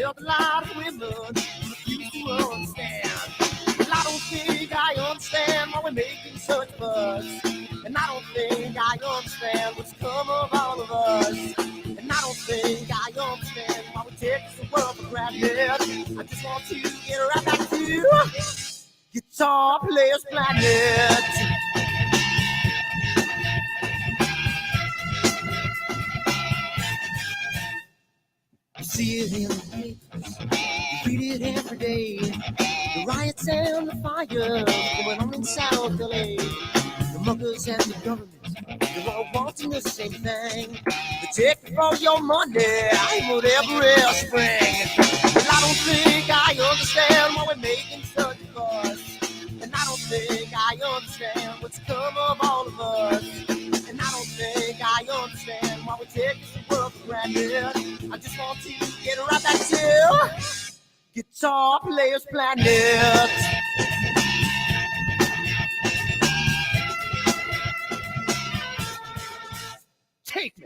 help a lot of women refuse to understand. Well, I don't think I understand why we're making such a fuss. And I don't think I understand what's come of all of us. And I don't think I understand why we take this world for granted. I just want to get right back to Guitar Players Planet. You see it in the papers, you read it every day. The riots and the fires going on in South L.A. The muggers and the government, they're all wanting the same thing. They take all your money, whatever else spring. Well, I don't think I understand why we're making such a fuss. And I don't think I understand what's come of all of us. And I don't think I understand why we take this world for granted. I just want to get right back to Guitar Players Planet. Take me.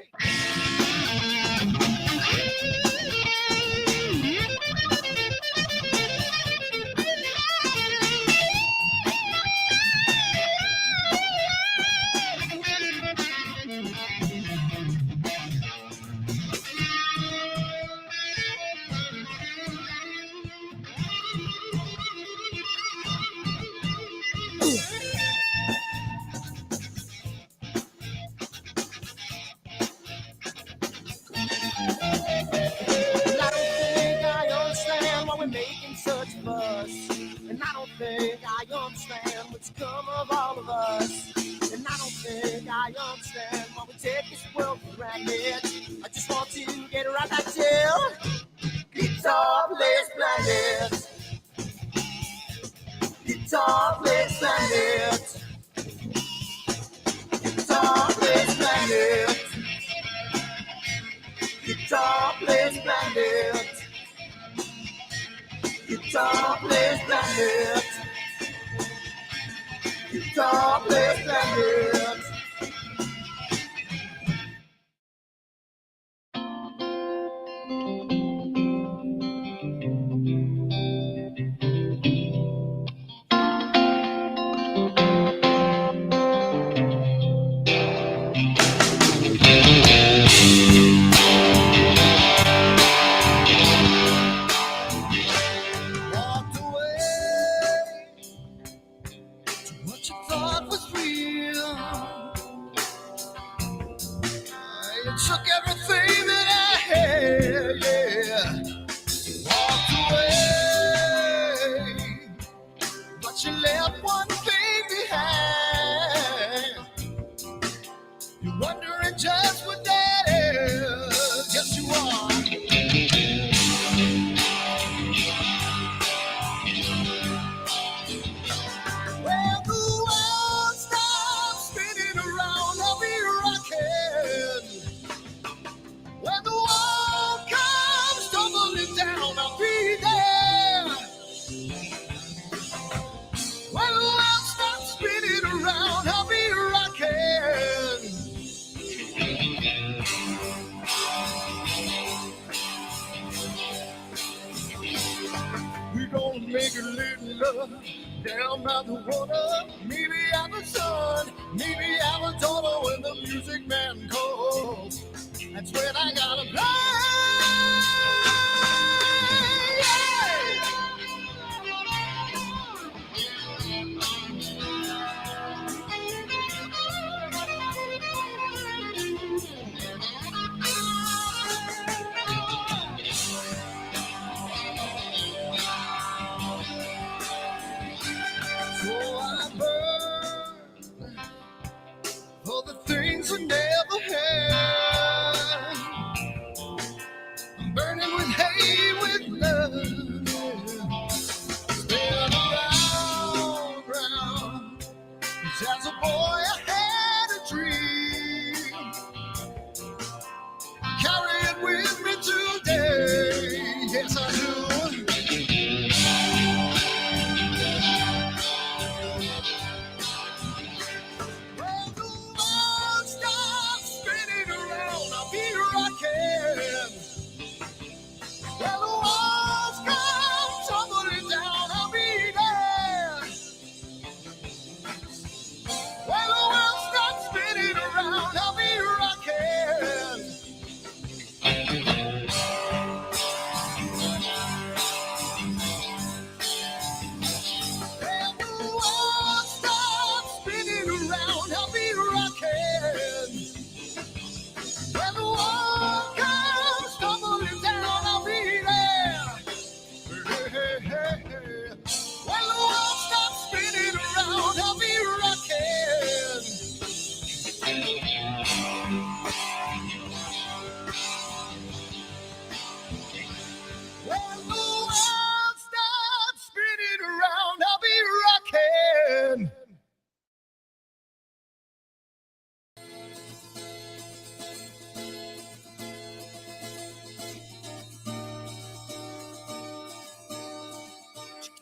And I don't think I understand what's come of all of us. And I don't think I understand why we take this world for granted. I just want to get right back to Guitar Players Planet. Guitar Players Planet. Guitar Players Planet. Guitar Players Planet. Guitar Players Planet. Guitar Players Planet. Down by the water, maybe I'm a son, maybe I'm a daughter when the music man calls. That's when I gotta play. I never had. I'm burning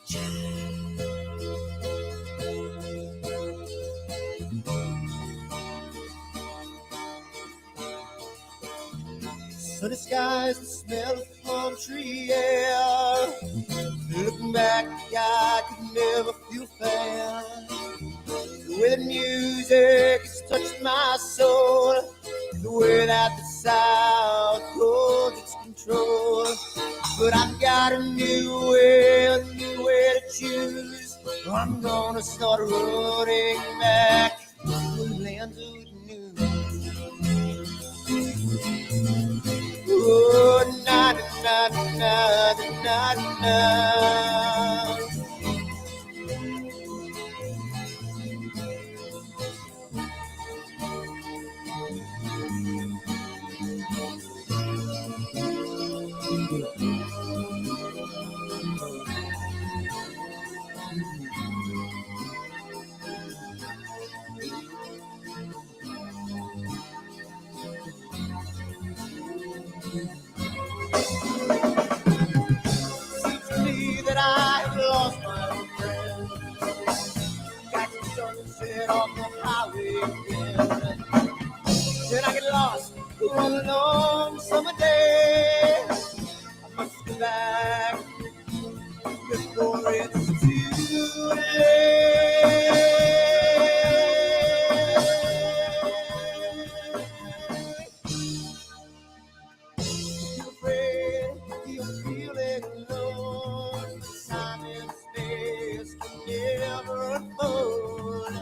Sunny skies, the smell of palm tree air. Looking back, I could never feel fair. The way the music has touched my soul, the way that the South holds its control. But I've got a new way to choose. I'm gonna start running back to the land of the new. Oh, na na na na na na. Seems to me that I have lost my old friend. Got the sunset on the highway again. Then I get lost on a long summer day. I must go back before it's too late. Feel afraid, feel feeling alone. Time and space can never unfold.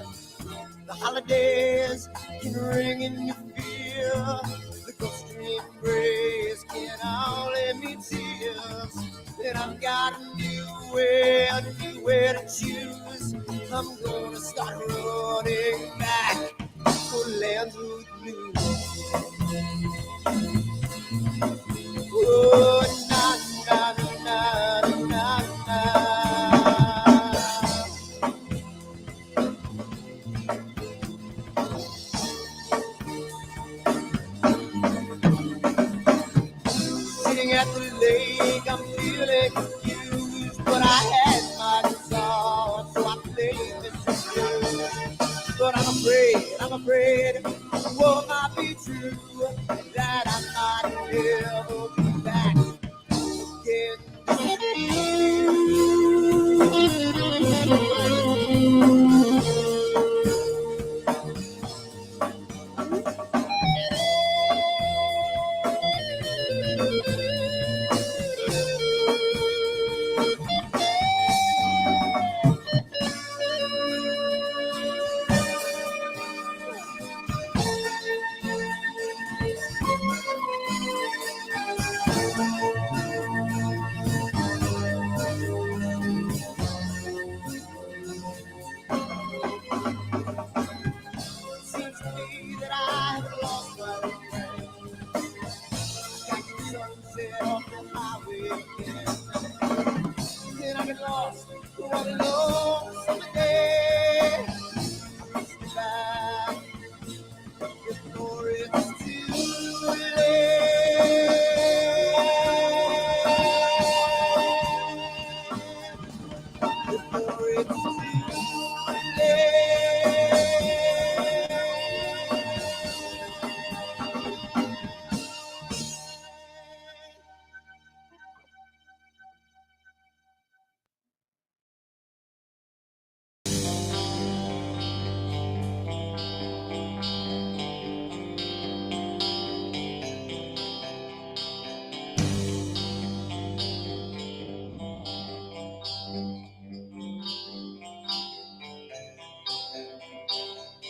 The holidays can ring in your fear. The ghost embrace can only mean tears. And I've got a new way to choose. I'm gonna start running back for lands with blue. Oh, na na na na na. Sitting at the lake, I'm feeling confused, but I had my guitar, so I played this blues. But I'm afraid, what might be true, that I might never be back again. Seems to me that I have lost my old friend. Got the sunset on the highway again. Then I get lost on a long summer day. I must be back before it's too late. Before it's too late.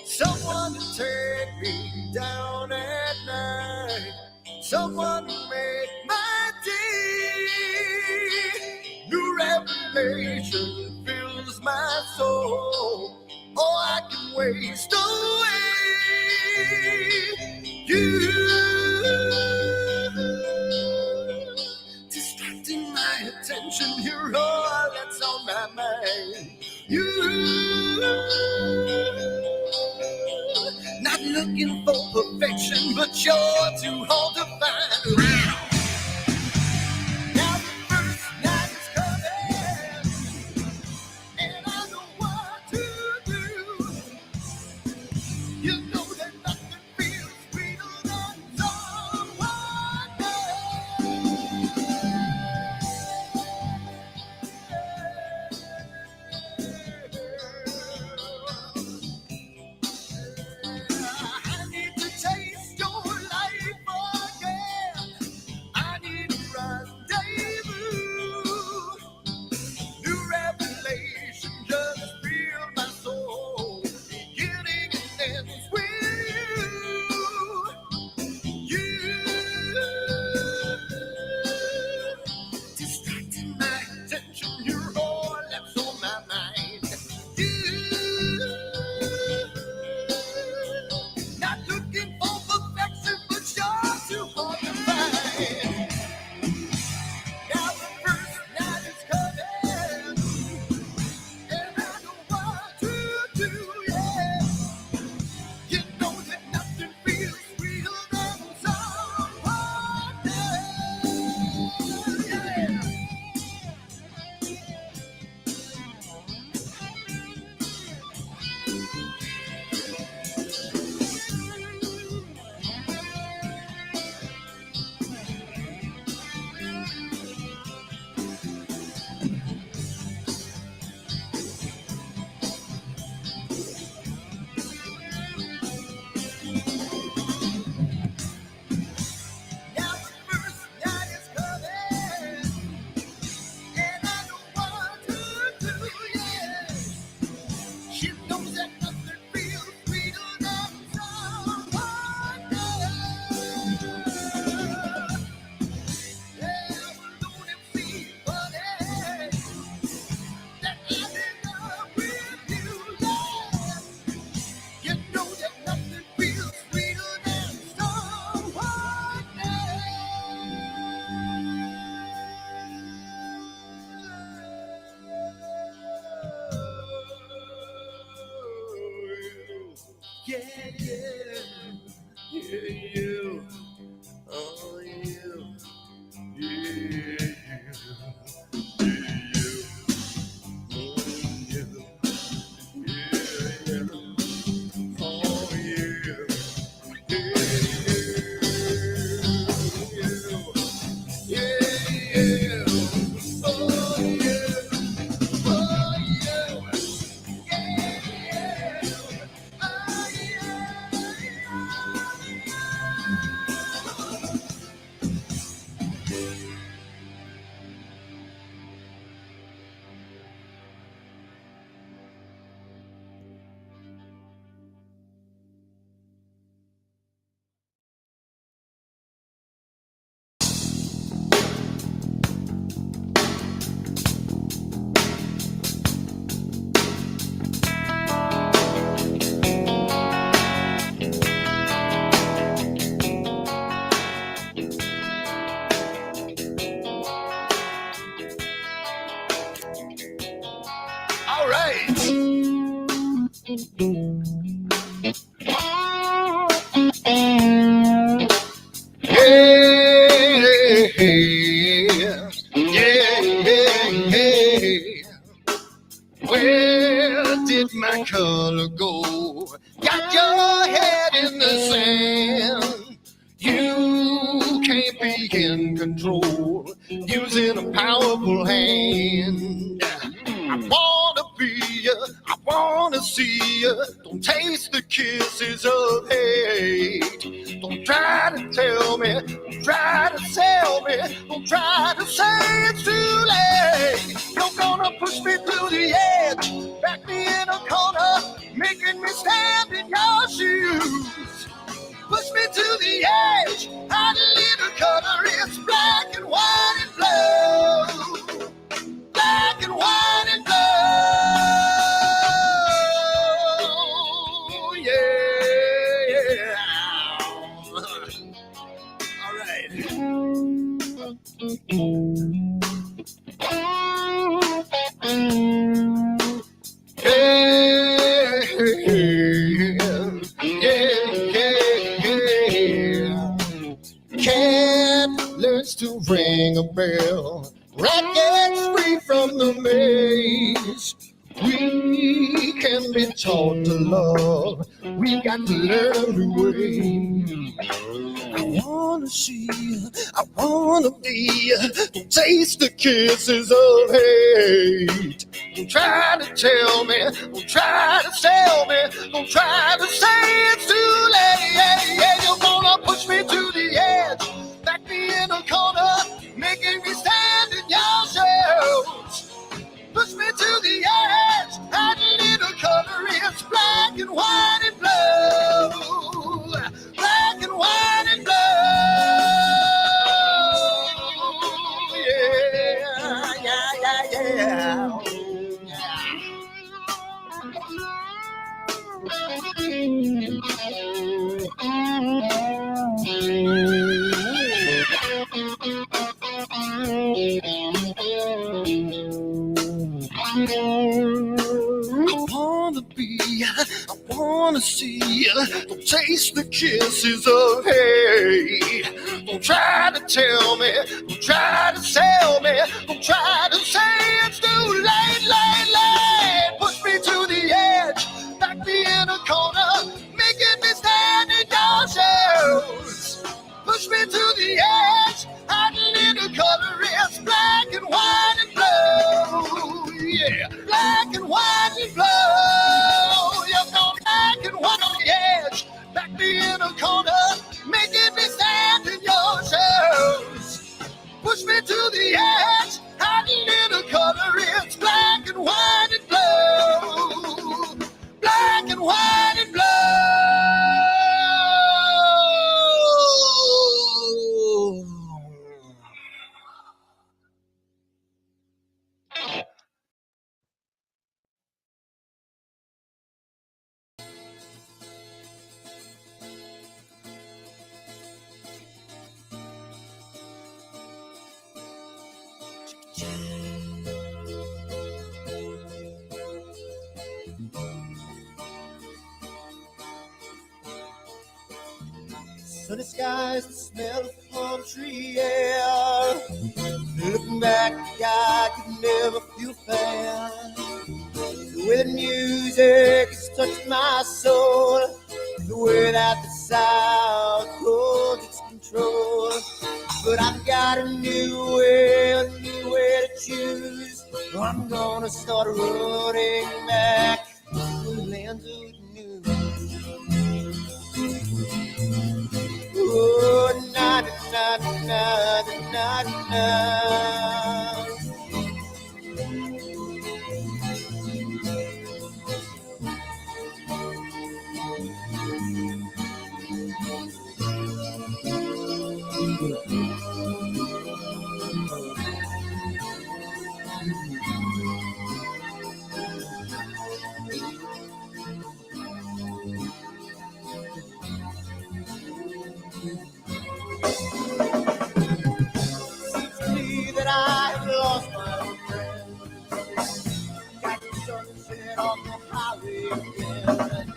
Someone to take me down at night. Someone to make my day. New revelation fills my soul. Oh, I can waste away. You distracting my attention. You're all that's on my mind. You not looking for perfection, but you're too hard to find. Now the first night is coming. you. Oh, you. Yeah, all right. Yeah, yeah. Where did my color go? Got your head in the sand. You can't be in control using a powerful hand. I wanna be you, I wanna see you. Don't taste the kisses of hate. Don't try to tell me, don't try to sell me, don't try to say it's too late. You're gonna push me to the edge, back me in a corner, making me stand in your shoes. Push me to the edge, hide a little color, it's black and white and blue. Black and white and blue, yeah. All right. Yeah. Cat learns to ring a bell. Rat gets free from the maze. We can be taught to love. We've got to learn a new way. I wanna see you, I wanna be you. Don't taste the kisses of hate. Don't try to tell me, don't try to sell me, don't try to say it's too late. Yeah, you're gonna push me to the edge, back me in a corner, making me stand in your shadows. Push me to the edge, add a little color, it's black and white and blue. Black and white and blue, yeah. I wanna be, I wanna see, don't taste the kisses of hate. Don't try to tell me, don't try to sell me, don't try to say it's too late. Push me to the edge, back me in a corner, making me stand in your shoes. Push me to the edge, add a little color, it's black and white and blue. Yeah, black and white and blue. You're going black and white on the edge, back me in a corner, making me stand in your shoes. Push me to the edge, add a little color, it's black and white and blue. Black and white and blue. Sunny skies, the smell of palm tree air. Looking back, I could never feel fair. The way the music has touched my soul, the way that the South holds its control. But I've got a new way to choose. I'm gonna start running back to the lands of the new. Oh, na na na na na na. Seems to me that I have lost my old friend. Got the sunset on the highway again.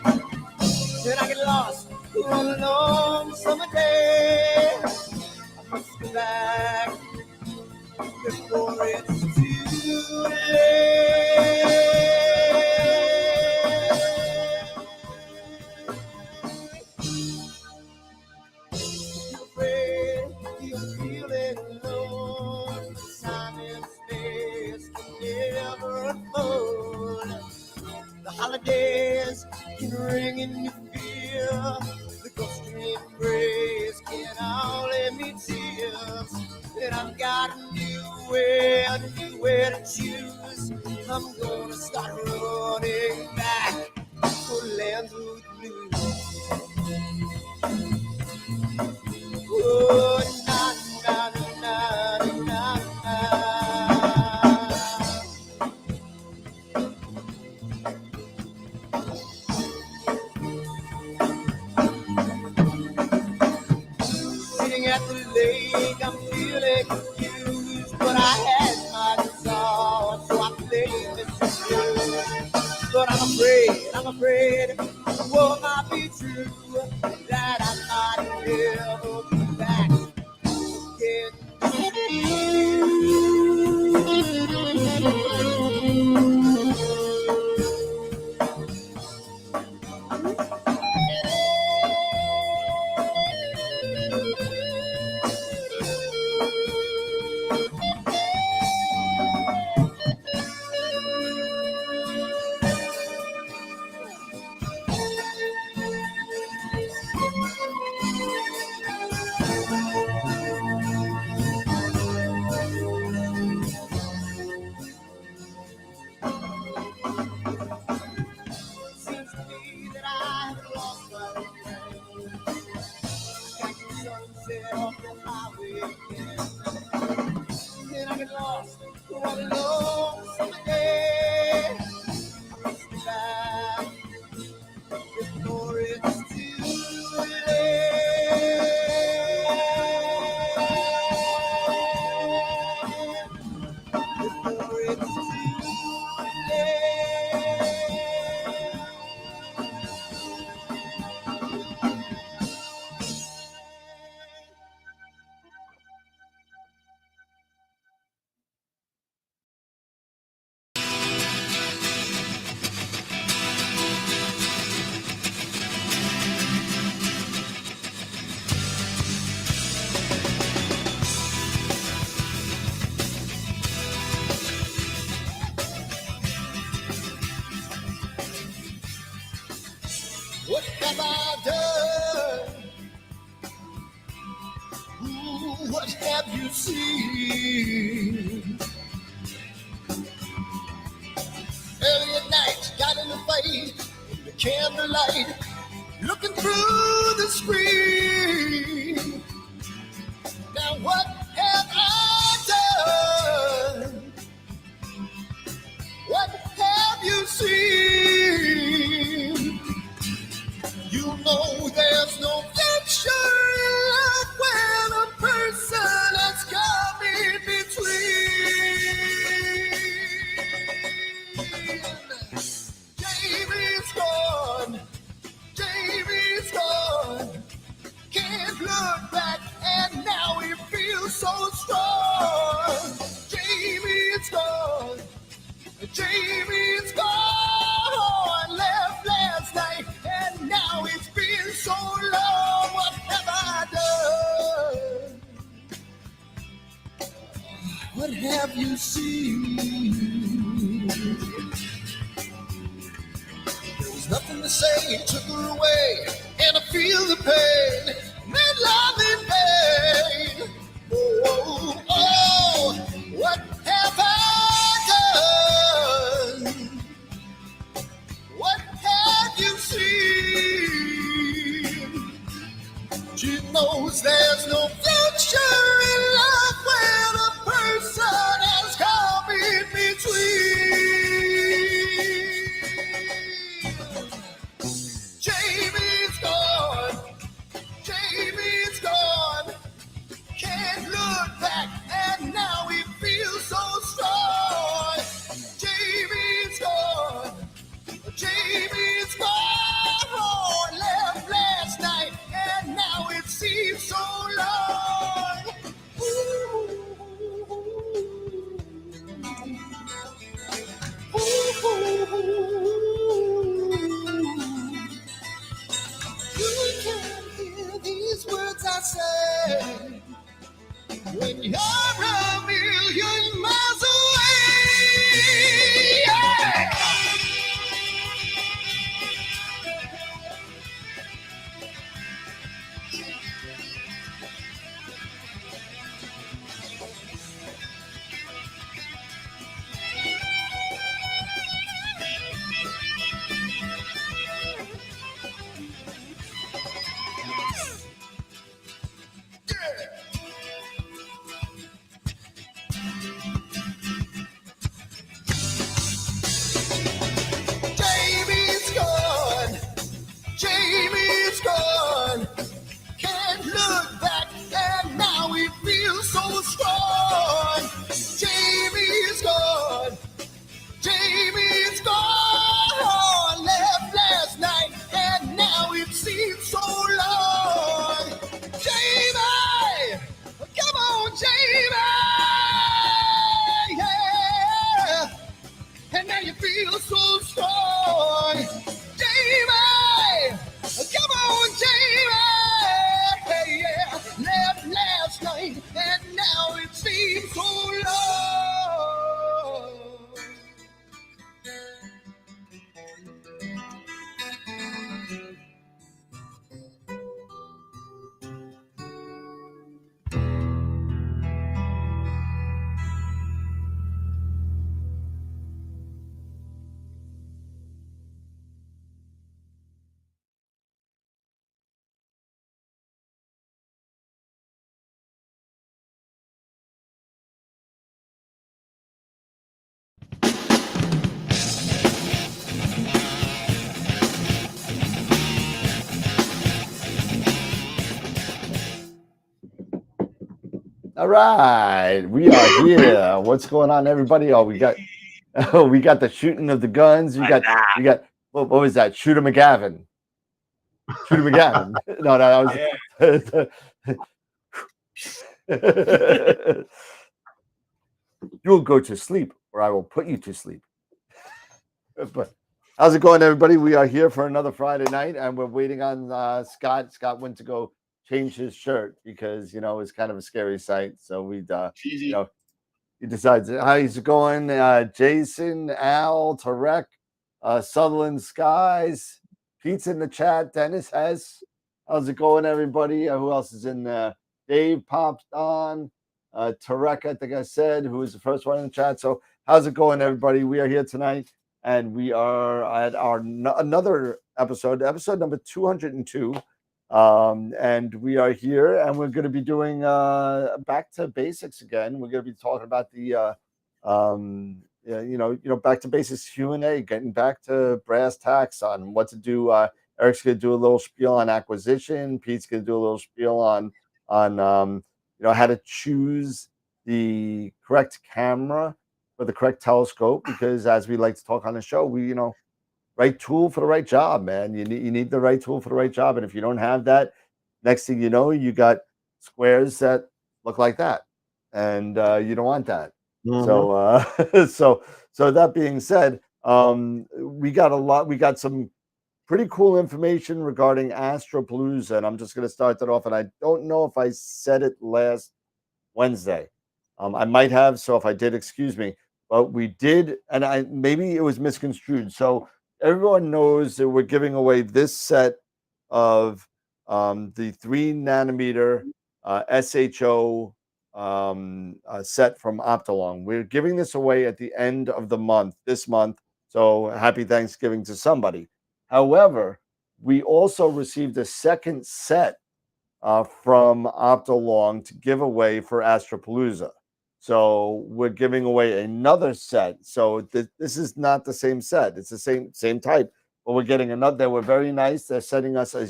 Then I get lost on a long summer day. I must go back before it's too late. You're afraid, you're feeling alone. Time and space can never unfold. The holidays can ring in your fear. The ghostly embrace can only mean tears. And I've got a new way to choose. I'm gonna start running back to the lands of the blue. Oh, na na na na na na. Sitting at the lake, I'm feeling confused, but I had my guitar, so I played this blues. But I'm afraid, the war might be true, that I might never be back again. Seems to me that I have lost my old friend. Got the sunset off the highway again. Then I get lost on a long summer day. I must be back before it's too late. Before it's too late. What have I done? What have you seen? Early at night, got in the fight, in the candlelight, looking through the screen. Now what have I done? What have you seen? You know there's no future in life when a person has come in between. Jamie's gone, Jamie's gone. Can't What have you seen? There was nothing to say, took her away, and I feel the pain, made love in pain. Oh, oh, oh, what have I done? What have you seen? She knows there's no future in love when a person has come in between. Jamie's gone, Jamie's gone. Can't look back, and now he feels so strong. Jamie's gone, Jamie's gone. Left last night, and now it seems so long. Ooh. You can hear these words I say when you're a million miles away. Yeah. Jamie's gone, Jamie's gone. Can't look back, and now he feels so strong. Jamie's gone, Jamie's gone. Left last night, and now it seems so long. Jamie, come on, Jamie, yeah. And now you feel so strong. Jamie, come on, Jamie, yeah. Left last night, and now it seems so long. All right, we are here. What's going on, everybody? Oh, we got the shooting of the guns. We got what was that? Shooter McGavin. Shooter McGavin. No, that was. You'll go to sleep, or I will put you to sleep. But how's it going, everybody? We are here for another Friday night, and we're waiting on Scott. Scott went to go change his shirt because it's kind of a scary sight. So we he decides how's it going. Jason, Al, Tarek, Sutherland Skies, Pete's in the chat. Dennis has. How's it going, everybody? Who else is in there? Dave popped on. Tarek, I think I said, who was the first one in the chat. So how's it going, everybody? We are here tonight, and we are at our another episode number 202. And we are here, and we're going to be doing back to basics again. We're going to be talking about the back to basics Q&A, getting back to brass tacks on what to do. Eric's going to do a little spiel on acquisition. Pete's going to do a little spiel on how to choose the correct camera for the correct telescope, because as we like to talk on the show, we right tool for the right job, man. You need the right tool for the right job. And if you don't have that, next thing you know, you got squares that look like that. And you don't want that. Mm-hmm. So that being said, we got some pretty cool information regarding Astropalooza. And I'm just going to start that off. And I don't know if I said it last Wednesday. I might have, so if I did, excuse me. But we did, and maybe it was misconstrued. So everyone knows that we're giving away this set of the 3 nanometer SHO set from Optolong. We're giving this away at the end of the month, this month. So happy Thanksgiving to somebody. However, we also received a second set from Optolong to give away for Astropalooza. So we're giving away another set. So this is not the same set. It's the same type, but we're getting another. They were very nice. They're sending us a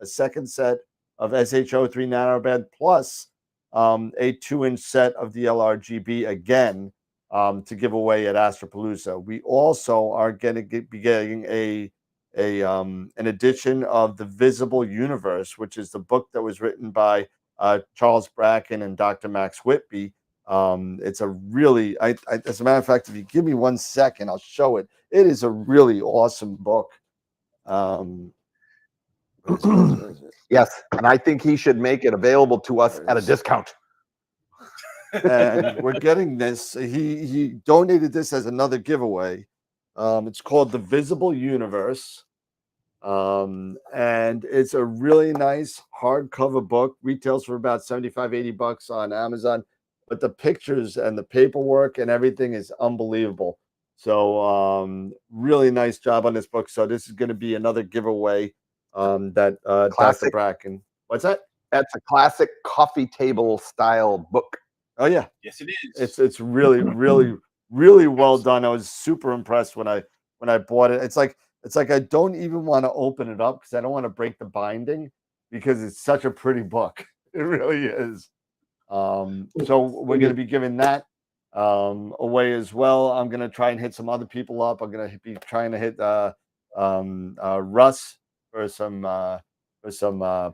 second set of SHO 3 nanoband plus a 2-inch set of the LRGB again to give away at Astropalooza. We also are going to be getting an edition of The Visible Universe, which is the book that was written by Charles Bracken and Dr. Max Whitby. It's a really, as a matter of fact, if you give me 1 second, I'll show it. It is a really awesome book. Yes, and I think he should make it available to us at a discount. And we're getting this. He donated this as another giveaway. It's called The Visible Universe. And it's a really nice hardcover book. Retails for about $75-$80 on Amazon, but the pictures and the paperwork and everything is unbelievable. So really nice job on this book. So this is going to be another giveaway that Dr. Bracken. What's that? That's a classic coffee table style book. Oh yeah. Yes, it is. It's really, really, really well done. I was super impressed when I bought it. It's like I don't even want to open it up because I don't want to break the binding because it's such a pretty book. It really is. So we're going to be giving that away as well. I'm going to try and hit some other people up. I'm going to be trying to hit Russ for some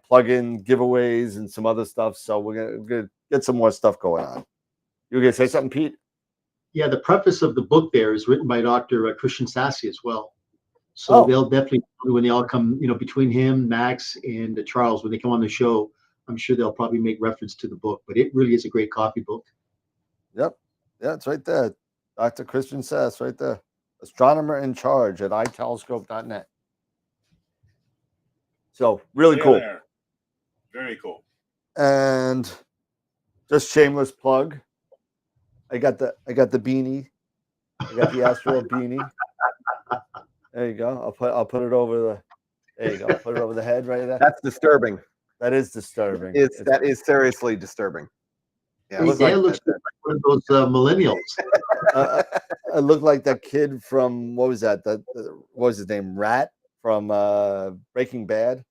plug-in giveaways and some other stuff. So we're gonna get some more stuff going on. You gonna say something, Pete? Yeah, the preface of the book there is written by Dr. Christian Sassy as well. So they'll definitely, when they all come, between him, Max, and Charles, when they come on the show, I'm sure they'll probably make reference to the book. But it really is a great coffee book. Yep. Yeah, it's right there. Dr. Christian Sass right there. Astronomer in charge at itelescope.net. So really cool. Very cool. And just shameless plug. I got the beanie. I got the AstroWorld beanie. There you go. I'll put it over the. There you go. I'll put it over the head right there. That's disturbing. That is disturbing. That is seriously disturbing. Yeah, looks like one of those millennials. I look like that kid from what was that? What was his name? Rat from Breaking Bad.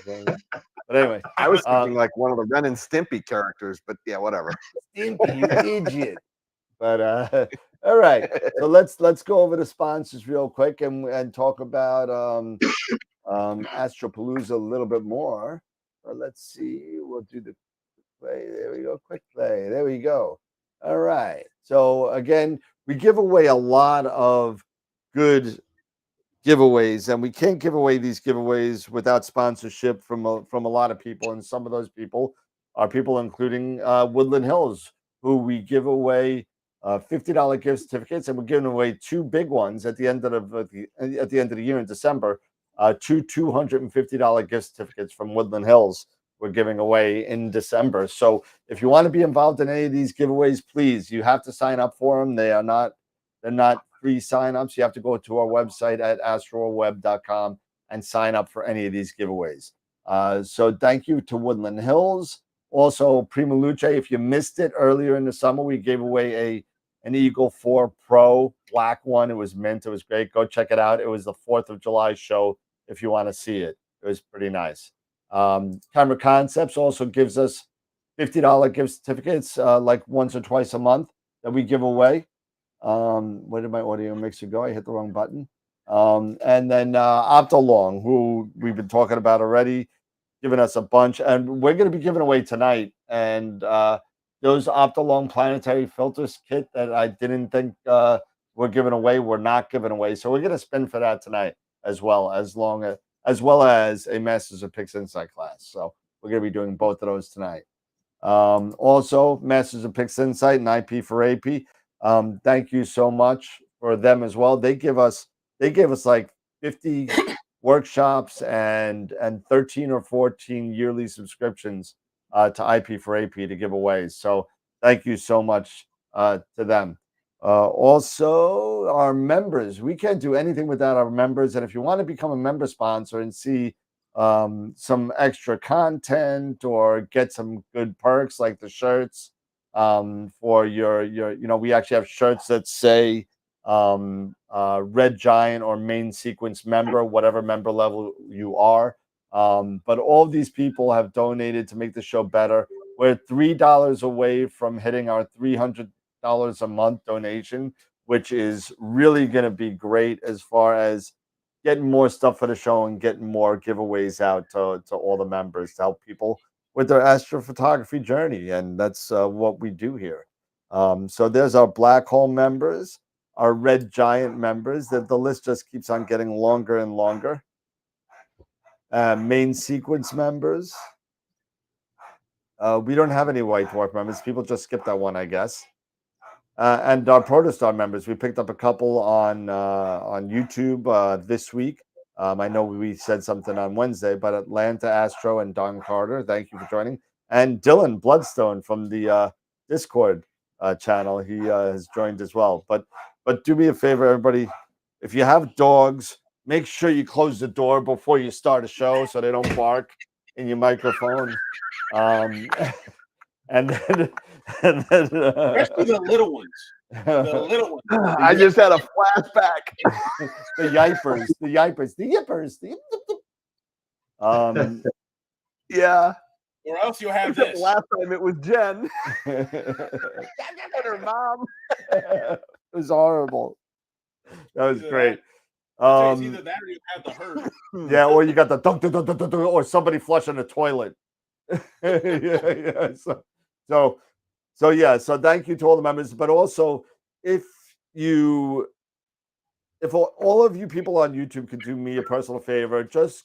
But anyway, I was thinking like one of the Ren and Stimpy characters, but yeah, whatever. Stimpy, you idiot. But all right, so let's go over the sponsors real quick and talk about Astropalooza a little bit more. Let's see. We'll do the play. There we go. Quick play. There we go. All right. So again, we give away a lot of good giveaways, and we can't give away these giveaways without sponsorship from a lot of people, and some of those people are people including Woodland Hills, who we give away $50 gift certificates, and we're giving away 2 big ones at the end of the year in December. 2 $250 gift certificates from Woodland Hills we're giving away in December. So if you want to be involved in any of these giveaways, please, you have to sign up for them. They're not free signups. You have to go to our website at astroweb.com and sign up for any of these giveaways. So thank you to Woodland Hills. Also, Prima Luce, if you missed it earlier in the summer, we gave away an Eagle 4 Pro black one. It was mint. It was great. Go check it out. It was the 4th of July show if you want to see it. It was pretty nice. Camera Concepts also gives us $50 gift certificates like once or twice a month that we give away. Where did my audio mixer go? I hit the wrong button. And then Optolong, who we've been talking about already, giving us a bunch. And we're going to be giving away tonight. And those Optolong planetary filters kit that I didn't think we're giving away, we're not giving away. So we're going to spin for that tonight as well as a Masters of Pixinsight class. So we're going to be doing both of those tonight. Also, Masters of Pixinsight and IP for AP. Thank you so much for them as well. They gave us like 50 workshops and 13 or 14 yearly subscriptions to IP for AP to give away. So thank you so much to them. Also, our members. We can't do anything without our members. And if you want to become a member sponsor and see some extra content or get some good perks like the shirts for your we actually have shirts that say Red Giant or main sequence member, whatever member level you are. But all of these people have donated to make the show better. We're $3 away from hitting our $300 a month donation, which is really going to be great as far as getting more stuff for the show and getting more giveaways out to all the members to help people with their astrophotography journey. And that's what we do here. So there's our Black Hole members, our Red Giant members. The list just keeps on getting longer and longer. Main sequence members. We don't have any White Dwarf members. People just skip that one, I guess. And our Protostar members, we picked up a couple on YouTube this week. I know we said something on Wednesday, but Atlanta Astro and Don Carter, thank you for joining. And Dylan Bloodstone from the Discord channel, he has joined as well. But do me a favor, everybody, if you have dogs, make sure you close the door before you start a show so they don't bark in your microphone. And then Especially the little ones. The little ones. I just had a flashback. the yippers. Yeah. Or else you'll have Except this. last time it was Jen. And her mom. It was horrible. That was Either great. It's either that or you have the herd. Yeah, or you got the dunk, dunk, dunk, dunk, dunk, or somebody flushing the toilet. Yeah. So yeah. So thank you to all the members, but also if all of you people on YouTube could do me a personal favor, just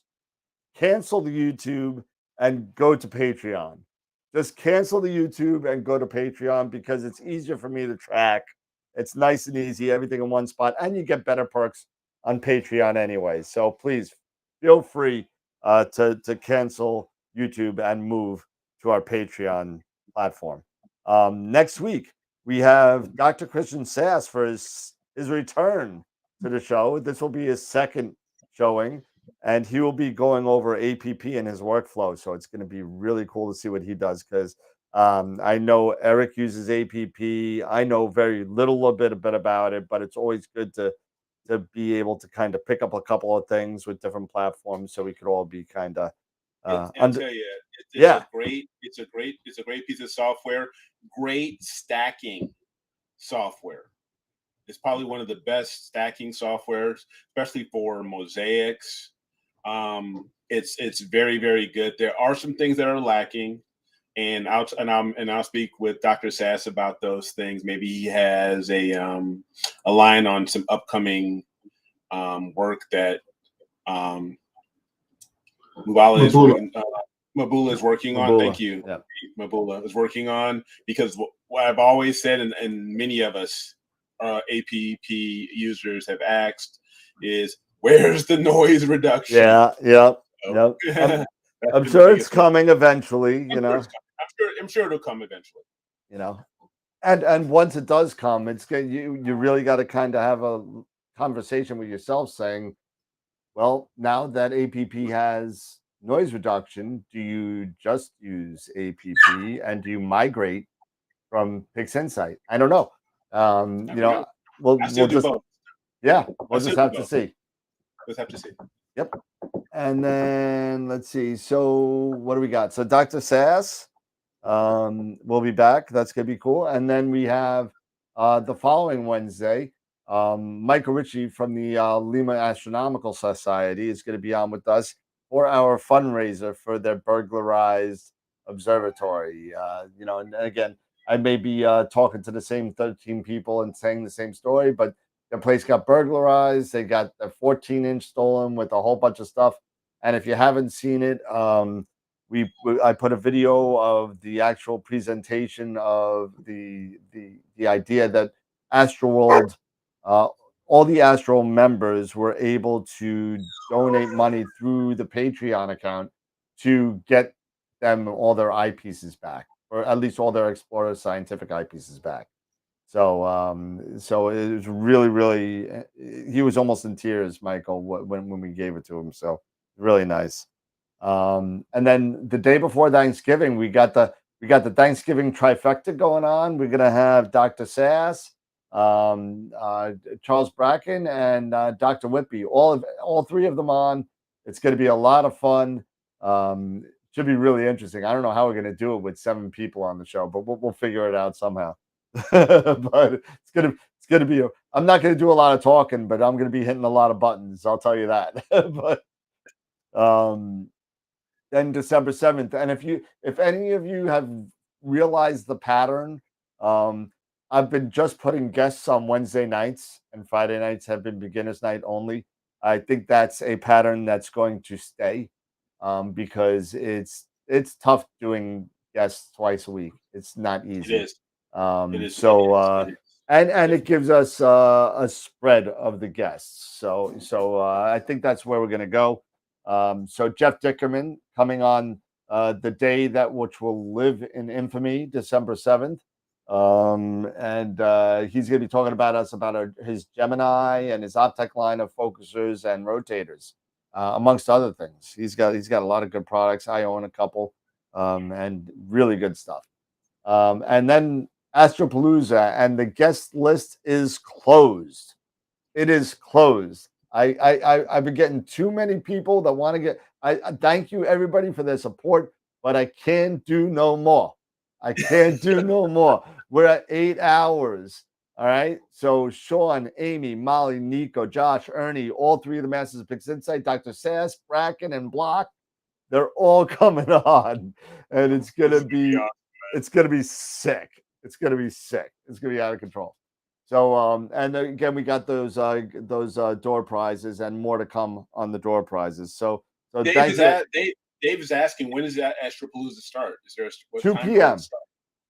cancel the YouTube and go to Patreon. Just cancel the YouTube and go to Patreon because it's easier for me to track. It's nice and easy, everything in one spot, and you get better perks on Patreon anyway. So please feel free to cancel YouTube and move to our Patreon platform. Next week we have Dr. Christian Sass for his return to the show. This will be his second showing, and he will be going over APP and his workflow. So it's going to be really cool to see what he does because I know Eric uses APP. I know very little bit about it, but it's always good to be able to kind of pick up a couple of things with different platforms so we could all be kind of I'll tell you, it's a great piece of software. Great stacking software. It's probably one of the best stacking softwares, especially for mosaics. It's very, very good. There are some things that are lacking, and I'll speak with Dr. Sass about those things. Maybe he has a line on some upcoming work that Mabula is working on. Thank you. Yeah. Mabula is working on, because what I've always said, and many of us APP users have asked, is where's the noise reduction? Yeah. I'm sure it's coming eventually. I'm sure it'll come eventually. And once it does come, it's good. You really got to kind of have a conversation with yourself, saying, well, now that APP has noise reduction, do you just use APP and do you migrate from Pixinsight? I don't know. We'll just both. Yeah, we'll just have to see. Let's have to see. Yep. And then let's see. So what do we got? So Dr. Sass will be back. That's gonna be cool. And then we have the following Wednesday, Michael Ritchie from the Lima Astronomical Society is going to be on with us for our fundraiser for their burglarized observatory. And again, I may be talking to the same 13 people and saying the same story, but the place got burglarized. They got a 14-inch stolen with a whole bunch of stuff. And if you haven't seen it, I put a video of the actual presentation of the idea that AstroWorld, all the Astro members were able to donate money through the Patreon account to get them all their eyepieces back, or at least all their Explorer Scientific eyepieces back. So it was really, he was almost in tears, Michael, when we gave it to him. So really nice. And then the day before Thanksgiving, we got the Thanksgiving trifecta going on. We're gonna have Dr. Sass, Charles Bracken, and Dr. Whitby. All three of them on. It's gonna be a lot of fun. Should be really interesting. I don't know how we're gonna do it with 7 people on the show, but we'll figure it out somehow. But it's gonna be. I'm not gonna do a lot of talking, but I'm gonna be hitting a lot of buttons. I'll tell you that. But then December 7th. And if any of you have realized the pattern, I've been just putting guests on Wednesday nights, and Friday nights have been beginners night only. I think that's a pattern that's going to stay, because it's tough doing guests twice a week. It's not easy. It is. It is. So and it gives us a spread of the guests. So I think that's where we're going to go. So Jeff Dickerman coming on the day which will live in infamy, December 7th. And he's going to be talking about his Gemini and his Optech line of focusers and rotators, amongst other things. He's got a lot of good products. I own a couple, and really good stuff. And then Astropalooza, and the guest list is closed. It is closed. I've been getting too many people that want to get. I thank you everybody for their support, but I can't do no more. I can't do no more. We're at 8 hours. All right. So Sean, Amy, Molly, Nico, Josh, Ernie, all three of the Masters of Pixinsight, Dr. Sass, Bracken, and Block, they're all coming on, and it's gonna be sick. It's gonna be sick. It's gonna be out of control. So and again, we got those door prizes and more to come on the door prizes. So Dave is asking, when does that Astropalooza start? Is there 2 p.m.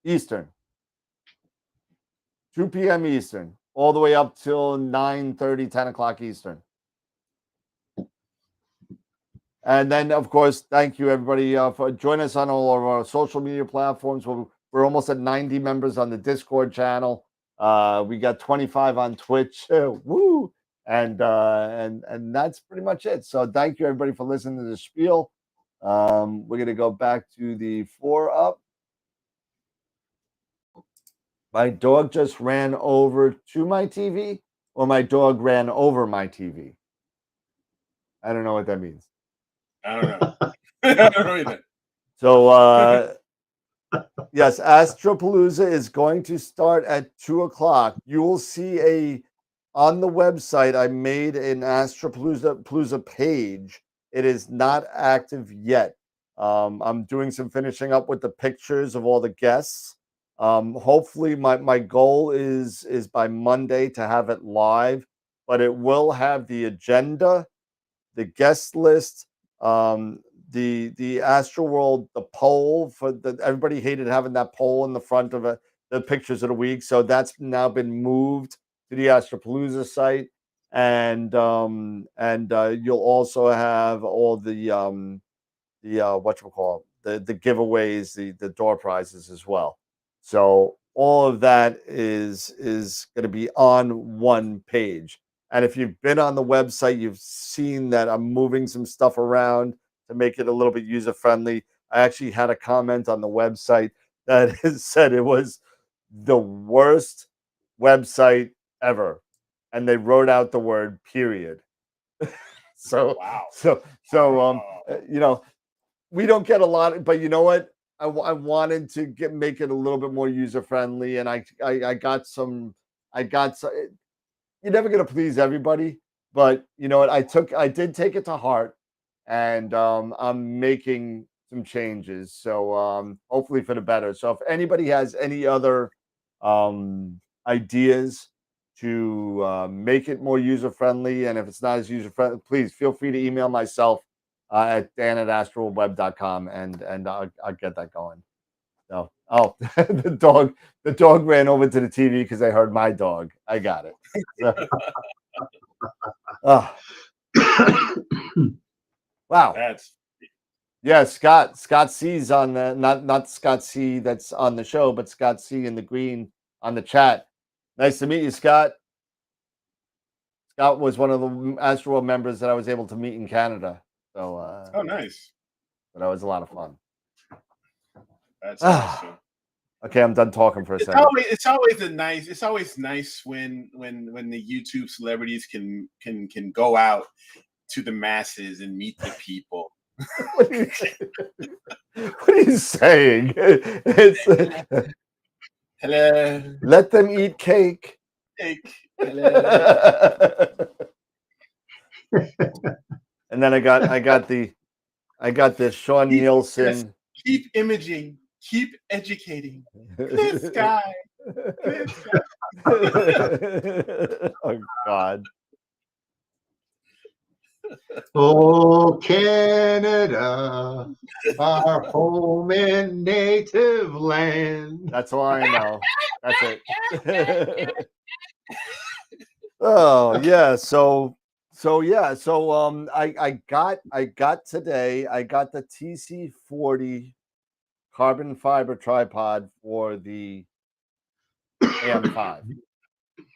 Eastern? 2 p.m. Eastern, all the way up till 9:30, 10 o'clock Eastern. And then, of course, thank you everybody for joining us on all of our social media platforms. We're almost at 90 members on the Discord channel. We got 25 on Twitch. Woo! And that's pretty much it. So thank you everybody for listening to the spiel. We're gonna go back to the 4-up. My dog just ran over to my TV, or my dog ran over my TV. I don't know what that means. I don't know. I don't know either. So yes, Astropalooza is going to start at 2 o'clock. You will see on the website, I made an Astropalooza page. It is not active yet. I'm doing some finishing up with the pictures of all the guests. Hopefully my goal is by Monday to have it live, but it will have the agenda, the guest list, the AstroWorld, the poll for everybody hated having that poll in the front of the pictures of the week. So that's now been moved to the Astropalooza site. And you'll also have all the whatchamacallit, the giveaways, the door prizes as well. So all of that is going to be on one page. And if you've been on the website, you've seen that I'm moving some stuff around to make it a little bit user friendly. I actually had a comment on the website that said it was the worst website ever, and they wrote out the word period. So wow. You know, we don't get a lot, but you know what? I wanted to make it a little bit more user friendly, and I got some. You're never gonna please everybody, but you know what? I did take it to heart, and I'm making some changes. So hopefully for the better. So if anybody has any other ideas to make it more user friendly, and if it's not as user friendly, please feel free to email myself. at dan@astroweb.com, and I'll get that going. So, oh, the dog ran over to the TV because I heard my dog. I got it. So, oh, wow. That's Yeah, Scott C's on the not Scott C that's on the show, but Scott C in the green on the chat. Nice to meet you, Scott. Scott was one of the AstroWorld members that I was able to meet in Canada. So, oh, nice. but that was a lot of fun. That's awesome. Okay, I'm done talking for a second. It's always nice when the YouTube celebrities can go out to the masses and meet the people. What are you saying? Hello. Let them eat cake. Hello. And then I got this Sean Nielsen. Keep imaging. Keep educating. This guy. Oh God. Oh, Canada, our home and native land. That's all I know. That's it. Oh yeah. So I got today. I got the TC40 carbon fiber tripod for the AM5.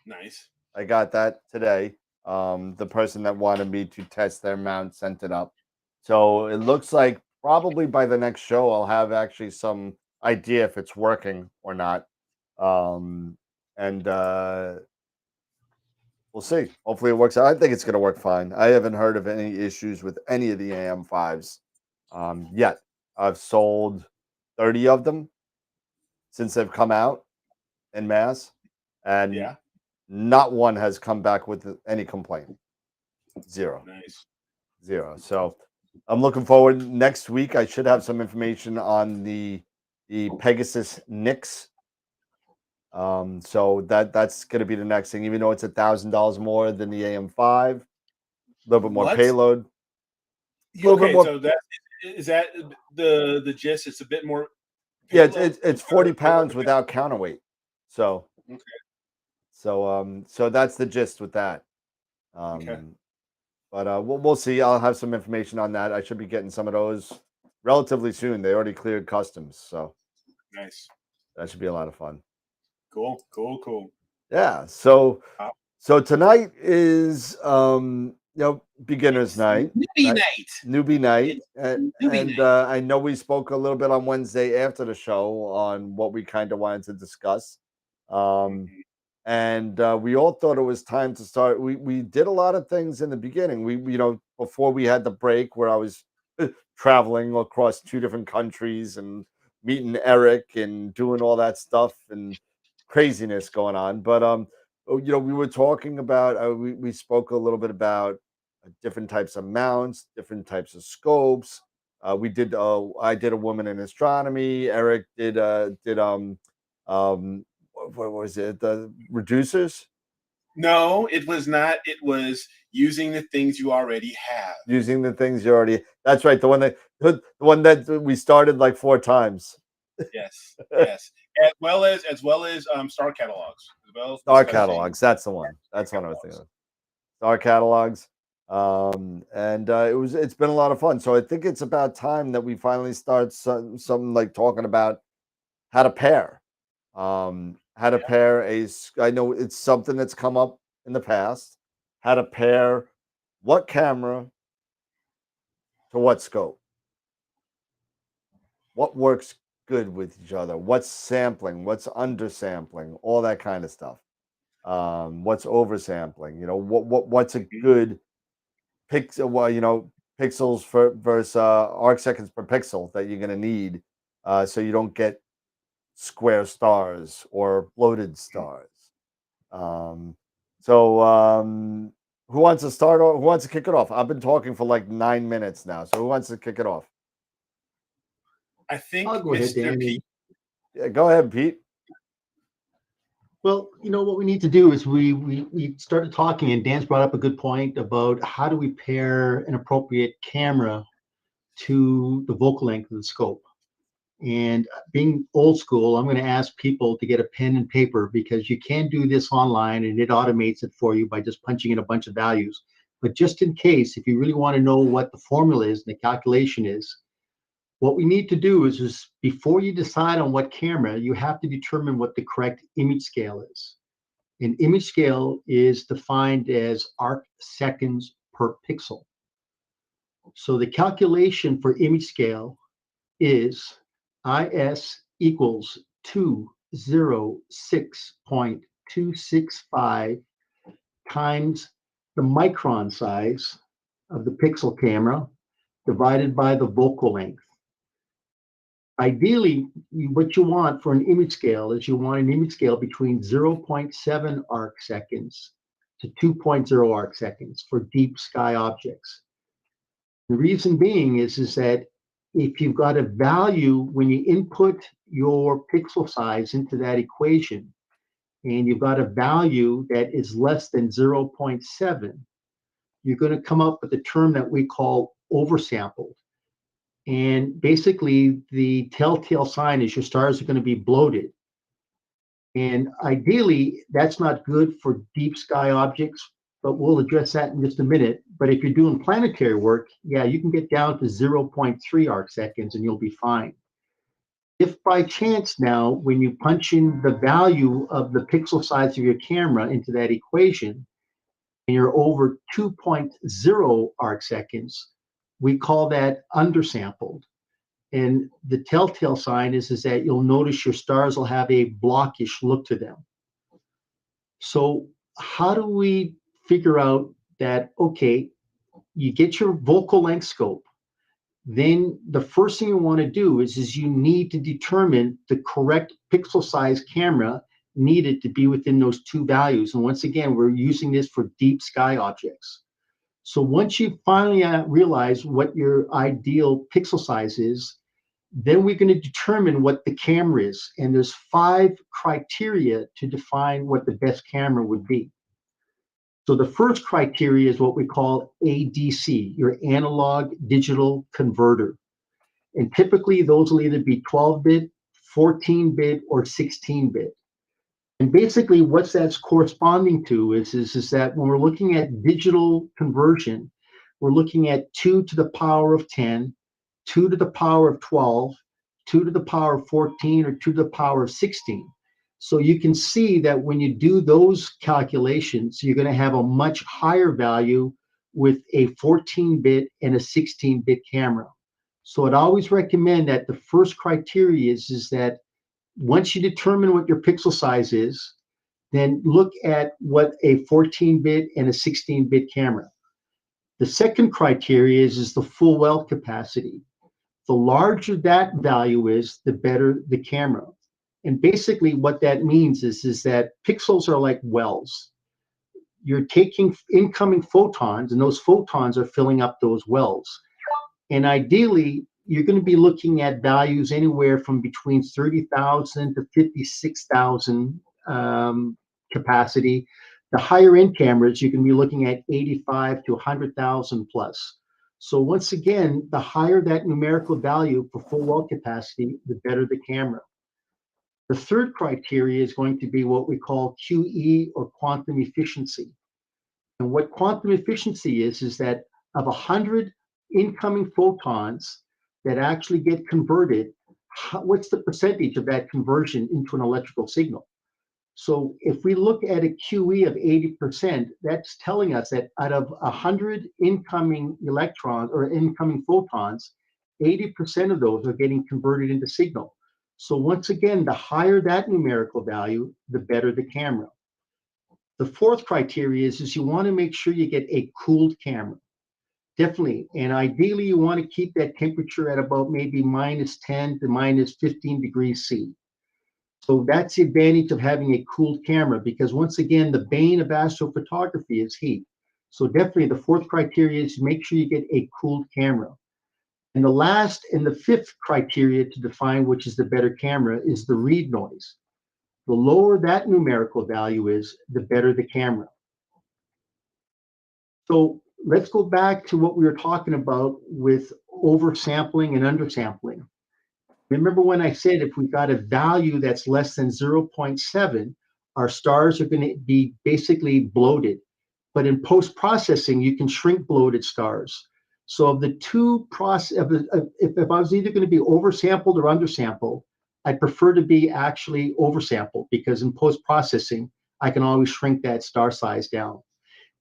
Nice. I got that today. The person that wanted me to test their mount sent it up. So it looks like probably by the next show I'll have actually some idea if it's working or not. And we'll see. Hopefully it works out. I think it's going to work fine. I haven't heard of any issues with any of the AM5s yet. I've sold 30 of them since they've come out en masse, and Yeah. not one has come back with any complaint. Zero. Nice. Zero. So I'm looking forward. Next week I should have some information on the Pegasus Nix. So that's going to be the next thing, even though it's $1,000 more than the AM5, a little bit more payload. Okay, so is that the gist? It's a bit more. Yeah, it's 40 pounds without counterweight. So okay. So that's the gist with that. Okay. But we'll see. I'll have some information on that. I should be getting some of those relatively soon. They already cleared customs, so nice. That should be a lot of fun. Cool. Yeah. So tonight is beginner's night. Newbie night. And I know we spoke a little bit on Wednesday after the show on what we kind of wanted to discuss. And we all thought it was time to start. We did a lot of things in the beginning. We before we had the break where I was traveling across 2 different countries and meeting Eric and doing all that stuff and craziness going on. But we were talking about we spoke a little bit about different types of mounts, different types of scopes. We did I did a woman in astronomy. Eric did what was it? The reducers? No, it was not. It was using the things you already have. Using the things you already. That's right. The one that we started like 4 times. Yes. As well as star catalogs. Star catalogs. That's the one. That's what I was thinking of. Star catalogs. And it's been a lot of fun. So I think it's about time that we finally start something like talking about how to pair. How to pair I know it's something that's come up in the past. How to pair what camera to what scope. What works good with each other? What's sampling? What's undersampling? All that kind of stuff. What's oversampling? What's a good pixel? Well, pixels versus arc seconds per pixel that you're going to need, so you don't get square stars or bloated stars. Who wants to start or who wants to kick it off? I've been talking for like 9 minutes now. So who wants to kick it off? I think I'll go ahead, Dan. Pete. Yeah, go ahead, Pete. Well, what we need to do is we started talking, and Dan's brought up a good point about how do we pair an appropriate camera to the vocal length of the scope. And being old school, I'm going to ask people to get a pen and paper, because you can do this online and it automates it for you by just punching in a bunch of values. But just in case, if you really want to know what the formula is and the calculation is, what we need to do is before you decide on what camera, you have to determine what the correct image scale is. An image scale is defined as arc seconds per pixel. So the calculation for image scale is IS equals 206.265 times the micron size of the pixel camera divided by the vocal length. Ideally, what you want for an image scale is you want an image scale between 0.7 arc seconds to 2.0 arc seconds for deep sky objects. The reason being is that if you've got a value, when you input your pixel size into that equation, and you've got a value that is less than 0.7, you're going to come up with a term that we call oversampled. And basically, the telltale sign is your stars are going to be bloated. And ideally, that's not good for deep sky objects, but we'll address that in just a minute. But if you're doing planetary work, yeah, you can get down to 0.3 arc seconds and you'll be fine. If by chance now, when you punch in the value of the pixel size of your camera into that equation, and you're over 2.0 arc seconds, we call that undersampled. And the telltale sign is that you'll notice your stars will have a blockish look to them. So how do we figure out that, okay, you get your vocal length scope, then the first thing you want to do is you need to determine the correct pixel size camera needed to be within those two values. And once again, we're using this for deep sky objects. So once you finally realize what your ideal pixel size is, then we're going to determine what the camera is. And there's 5 criteria to define what the best camera would be. So the first criteria is what we call ADC, your analog digital converter. And typically those will either be 12-bit, 14-bit, or 16-bit. And basically what that's corresponding to is that when we're looking at digital conversion, we're looking at 2 to the power of 10, 2 to the power of 12, 2 to the power of 14, or 2 to the power of 16. So you can see that when you do those calculations, you're going to have a much higher value with a 14-bit and a 16-bit camera. So I'd always recommend that the first criteria is that once you determine what your pixel size is, then look at what a 14-bit and a 16-bit camera. The second criteria is the full well capacity. The larger that value is, the better the camera. And basically what that means is that pixels are like wells. You're taking incoming photons, and those photons are filling up those wells. And ideally, you're going to be looking at values anywhere from between 30,000 to 56,000 capacity. The higher end cameras, you can be looking at 85 to 100,000 plus. So once again, the higher that numerical value for full well capacity, the better the camera. The third criteria is going to be what we call QE, or quantum efficiency. And what quantum efficiency is that of 100 incoming photons that actually get converted, what's the percentage of that conversion into an electrical signal? So if we look at a QE of 80%, that's telling us that out of 100 incoming electrons or incoming photons, 80% of those are getting converted into signal. So once again, the higher that numerical value, the better the camera. The fourth criteria is you want to make sure you get a cooled camera. Definitely. And ideally, you want to keep that temperature at about maybe -10 to -15 degrees C. So that's the advantage of having a cooled camera, because once again, the bane of astrophotography is heat. So definitely the fourth criteria is make sure you get a cooled camera. And the last and the fifth criteria to define which is the better camera is the read noise. The lower that numerical value is, the better the camera. So let's go back to what we were talking about with oversampling and undersampling. Remember when I said if we've got a value that's less than 0.7, our stars are going to be basically bloated. But in post-processing, you can shrink bloated stars. So of the two if I was either going to be oversampled or undersampled, I prefer to be actually oversampled, because in post-processing, I can always shrink that star size down.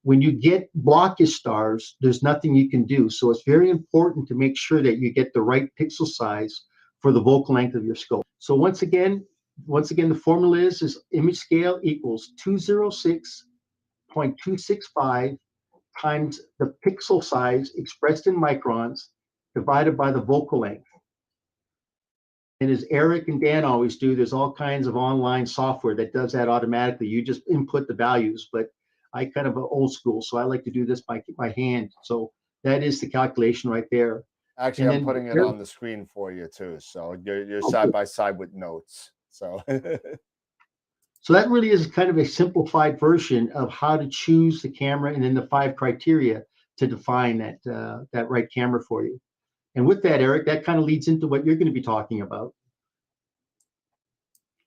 When you get blockish stars, there's nothing you can do. So it's very important to make sure that you get the right pixel size for the focal length of your scope. So once again, the formula is image scale equals 206.265 times the pixel size expressed in microns divided by the focal length. And as Eric and Dan always do, there's all kinds of online software that does that automatically. You just input the values, but I kind of old school, so I like to do this by hand. So that is the calculation right there. Actually, I'm putting it on the screen for you too. So you're side by side with notes. So so that really is kind of a simplified version of how to choose the camera, and then the 5 criteria to define that right camera for you. And with that, Eric, that kind of leads into what you're going to be talking about.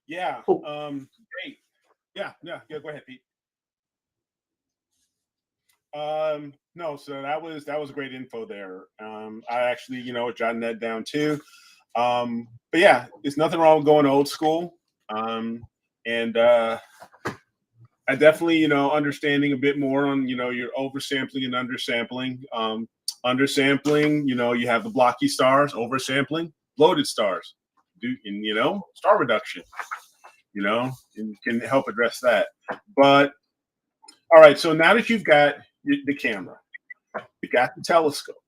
Yeah. Great. Yeah. Go ahead, Pete. No, so that was great info there. I actually, jotting that down too. But yeah, there's nothing wrong with going old school. And I definitely, understanding a bit more on, your oversampling and undersampling. Undersampling, you have the blocky stars. Oversampling, bloated stars. And star reduction, and can help address that. But all right, so now that you've got the camera, you've got the telescope,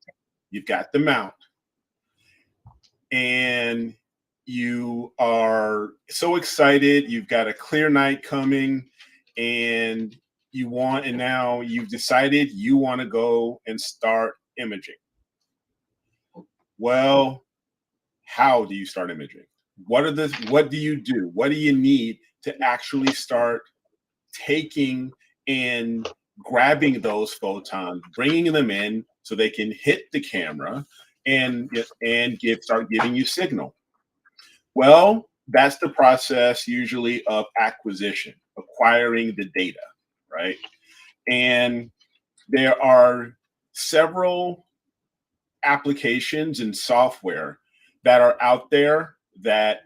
you've got the mount, and you are so excited, you've got a clear night coming, and now you've decided you want to go and start imaging. Well, how do you start imaging? What do you do? What do you need to actually start taking and grabbing those photons, bringing them in so they can hit the camera and start giving you signal? Well, that's the process usually of acquisition, acquiring the data, right? And there are several applications and software that are out there that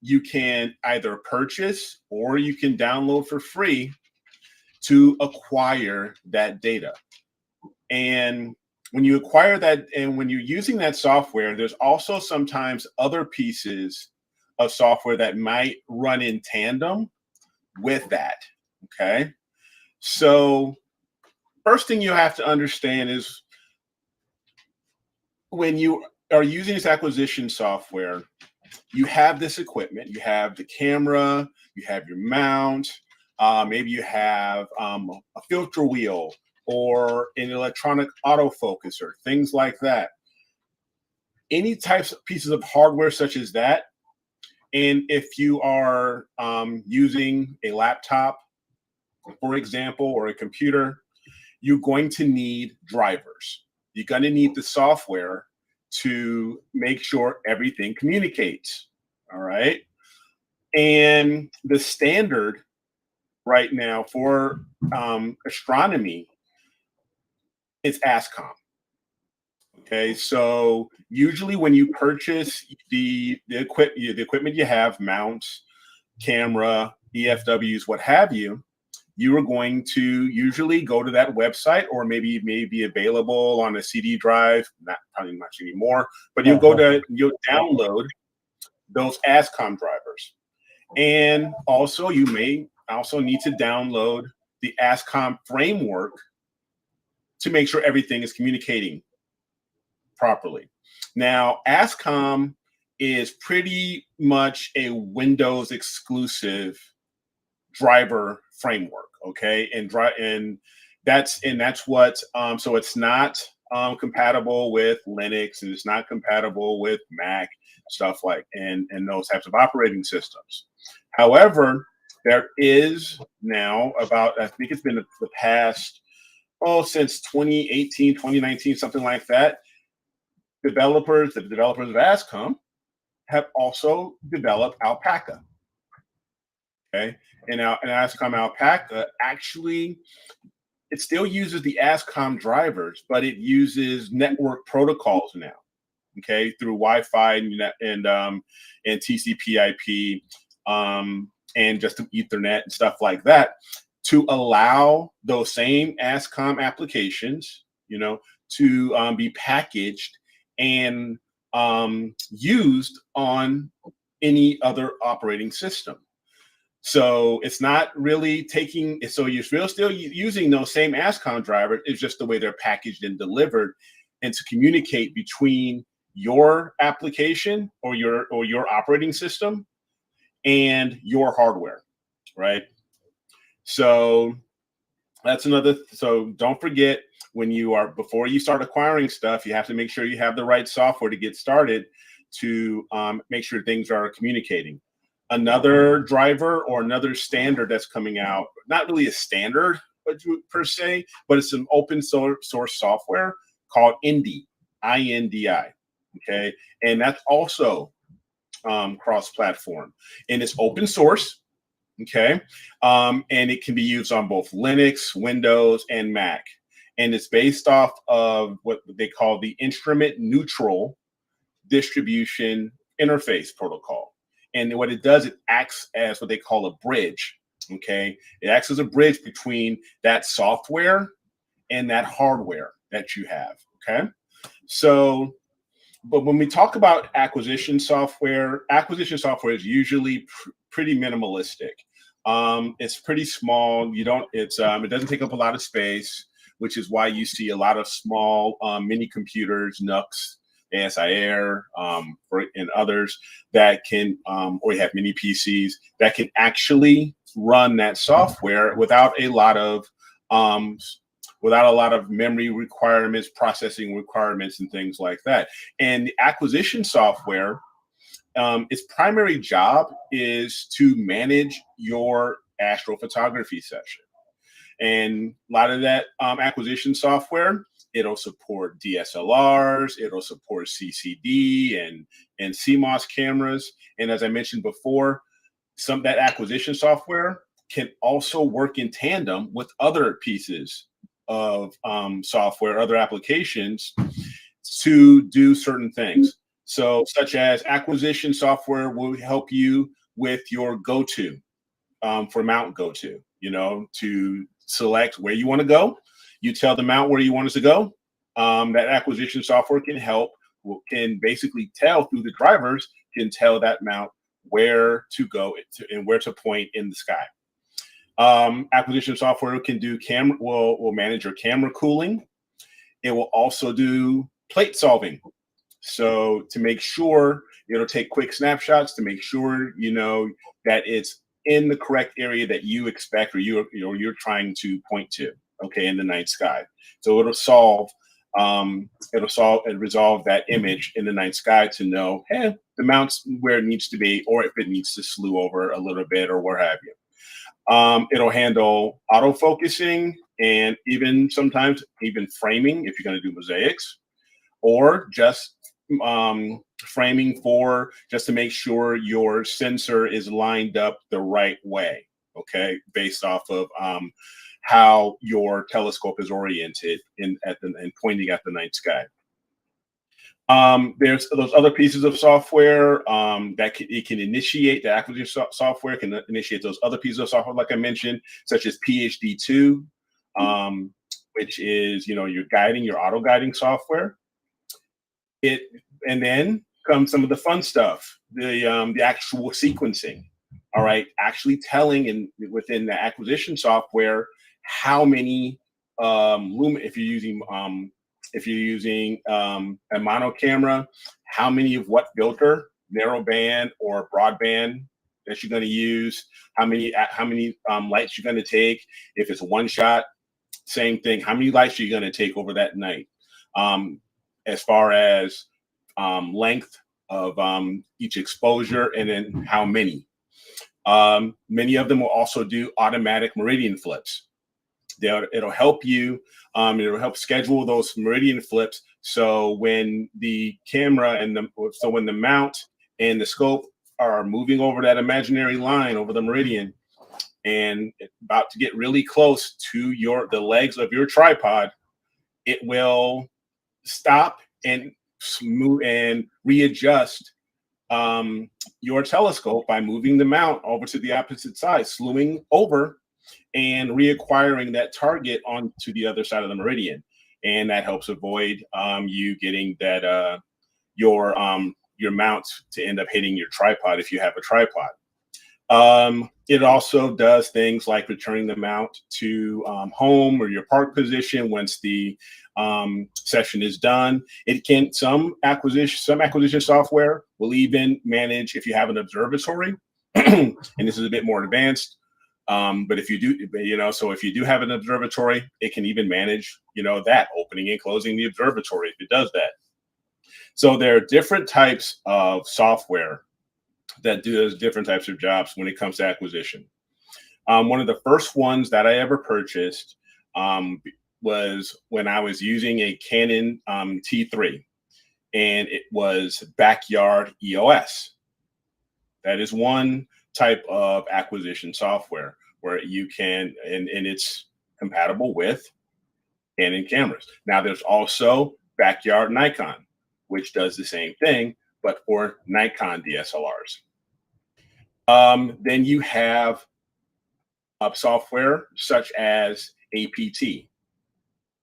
you can either purchase or you can download for free to acquire that data. And when you acquire that, and when you're using that software, there's also sometimes other pieces of software that might run in tandem with that. Okay. So first thing you have to understand is when you are using this acquisition software, you have this equipment, you have the camera, you have your mount, maybe you have a filter wheel or an electronic autofocuser, things like that. Any types of pieces of hardware such as that. And if you are using a laptop, for example, or a computer, you're going to need drivers. You're going to need the software to make sure everything communicates. All right. And the standard right now for astronomy is ASCOM. Okay, so usually when you purchase the equipment you have, mounts, camera, EFWs, what have you, you are going to usually go to that website, or maybe it may be available on a CD drive, not probably much anymore, but you'll download those ASCOM drivers. And also you may also need to download the ASCOM framework to make sure everything is communicating properly. Now, ASCOM is pretty much a Windows exclusive driver framework, okay? And that's what so it's not compatible with Linux, and it's not compatible with Mac, stuff like and those types of operating systems. However, there is now about, I think it's been the past since 2018, 2019, something like that, developers of ASCOM have also developed Alpaca. Okay, and now an ASCOM Alpaca actually, it still uses the ASCOM drivers, but it uses network protocols now. Okay, through Wi-Fi and TCP/IP and just Ethernet and stuff like that, to allow those same ASCOM applications, to be packaged and used on any other operating system. So it's not really so you're still using those same ASCOM drivers. It's just the way they're packaged and delivered, and to communicate between your application or your operating system and your hardware, right? So that's another. So don't forget, before you start acquiring stuff, you have to make sure you have the right software to get started to make sure things are communicating. Another driver or another standard that's coming out, not really a standard per se, but it's an open source software called INDI, I-N-D-I. Okay, and that's also cross-platform, and it's open source. Okay, and it can be used on both Linux, Windows, and Mac, and it's based off of what they call the instrument neutral distribution interface protocol. And what it does, it acts as what they call a bridge. Okay, it acts as a bridge between that software and that hardware that you have. Okay, so, but when we talk about acquisition software is usually pretty minimalistic. It's pretty small. It doesn't take up a lot of space, which is why you see a lot of small mini computers, NUCs, ASIR, and others that can, or you have mini PCs that can actually run that software without a lot of memory requirements, processing requirements, and things like that. And the acquisition software, its primary job is to manage your astrophotography session. And a lot of that acquisition software, it'll support DSLRs, it'll support CCD and CMOS cameras. And as I mentioned before, some of that acquisition software can also work in tandem with other pieces of software, other applications to do certain things. So, such as acquisition software will help you with your go-to for mount go-to, to select where you want to go. You tell the mount where you want us to go. That acquisition software can basically tell through the drivers, can tell that mount where to go and where to point in the sky. Acquisition software will manage your camera cooling. It will also do plate solving. So to make sure, it'll take quick snapshots to make sure that it's in the correct area that you expect or you're trying to point to. Okay, in the night sky. So it'll resolve that image in the night sky to know, hey, the mount's where it needs to be, or if it needs to slew over a little bit or what have you. It'll handle auto-focusing and sometimes framing if you're going to do mosaics, or just framing just to make sure your sensor is lined up the right way, okay, based off of how your telescope is oriented and pointing at the night sky. There's those other pieces of software it can initiate. The acquisition software can initiate those other pieces of software, like I mentioned, such as PhD2, which is your auto guiding software. And then comes some of the fun stuff, the actual sequencing. All right, actually telling within the acquisition software how many if you're using a mono camera, how many of what filter, narrow band or broadband, that you're going to use, how many lights you're going to take. If it's one shot, same thing. How many lights are you going to take over that night? As far as length of each exposure, and then how many. Many of them will also do automatic meridian flips. It'll help you. It'll help schedule those meridian flips So when the camera when the mount and the scope are moving over that imaginary line over the meridian and about to get really close to the legs of your tripod, it will stop and smooth and readjust your telescope by moving the mount over to the opposite side, slewing over and reacquiring that target onto the other side of the meridian. And that helps avoid you getting that your mount to end up hitting your tripod if you have a tripod. It also does things like returning the mount to home or your park position once the session is done. It can some acquisition software will even manage if you have an observatory, and this is a bit more advanced. But if you do, so if you do have an observatory, it can even manage, that opening and closing the observatory if it does that. So there are different types of software that does different types of jobs when it comes to acquisition. One of the first ones that I ever purchased was when I was using a Canon T3, and it was Backyard EOS. That is one type of acquisition software where you can, and it's compatible with Canon cameras. Now there's also Backyard Nikon, which does the same thing, but for Nikon DSLRs. Then you have software such as APT,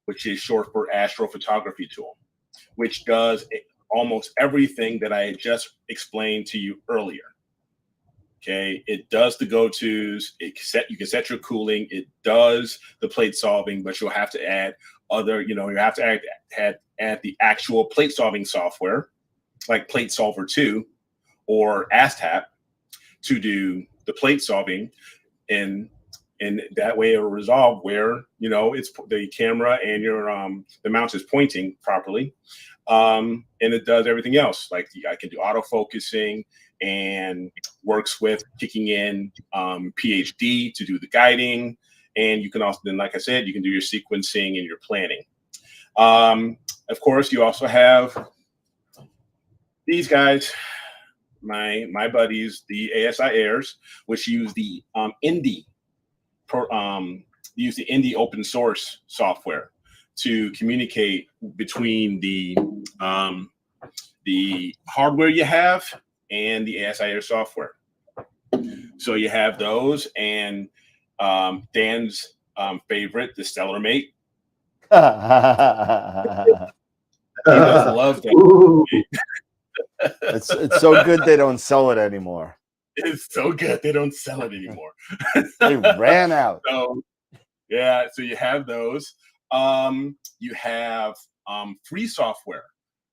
which is short for Astrophotography Tool, which does almost everything that I had just explained to you earlier. Okay, it does the go-tos. You can set your cooling. It does the plate solving, but you'll have to add other. You have to add the actual plate solving software, like Plate Solver 2 or ASTAP, to do the plate solving, and that way it'll resolve where it's the camera and your the mount is pointing properly, and it does everything else. Like I can do autofocusing and works with kicking in PhD to do the guiding, and you can also then, like I said, you can do your sequencing and your planning. Of course, you also have these guys, my buddies, the ASI Airs, which use the Indie open source software to communicate between the hardware you have and the ASI Air software. So you have those, and Dan's favorite, the Stellar Mate. He does love that. It's so good they don't sell it anymore. It's so good they don't sell it anymore. They ran out. So so you have those. You have free software.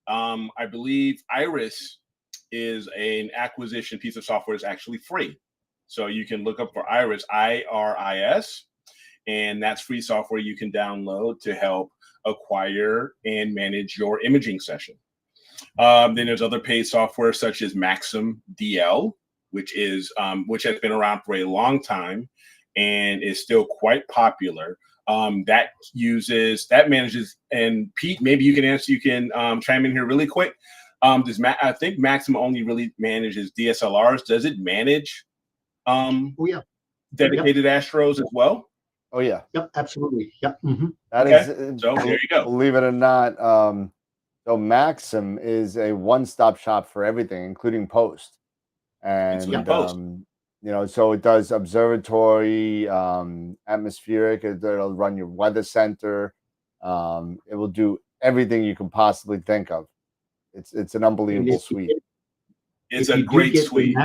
I believe Iris is an acquisition piece of software. Is actually free. So you can look up for Iris, IRIS, and that's free software you can download to help acquire and manage your imaging session. Then there's other paid software such as Maxim DL, which has been around for a long time and is still quite popular. That manages, and Pete, maybe you can chime in here really quick. I think Maxim only really manages DSLRs. Does it manage dedicated Astros as well? Oh yeah. Yep, absolutely. Yep. Mm-hmm. So there you go. Believe it or not, so Maxim is a one-stop shop for everything, including post. And so it does observatory, atmospheric. It'll run your weather center. It will do everything you can possibly think of. It's an unbelievable suite. It's a great suite.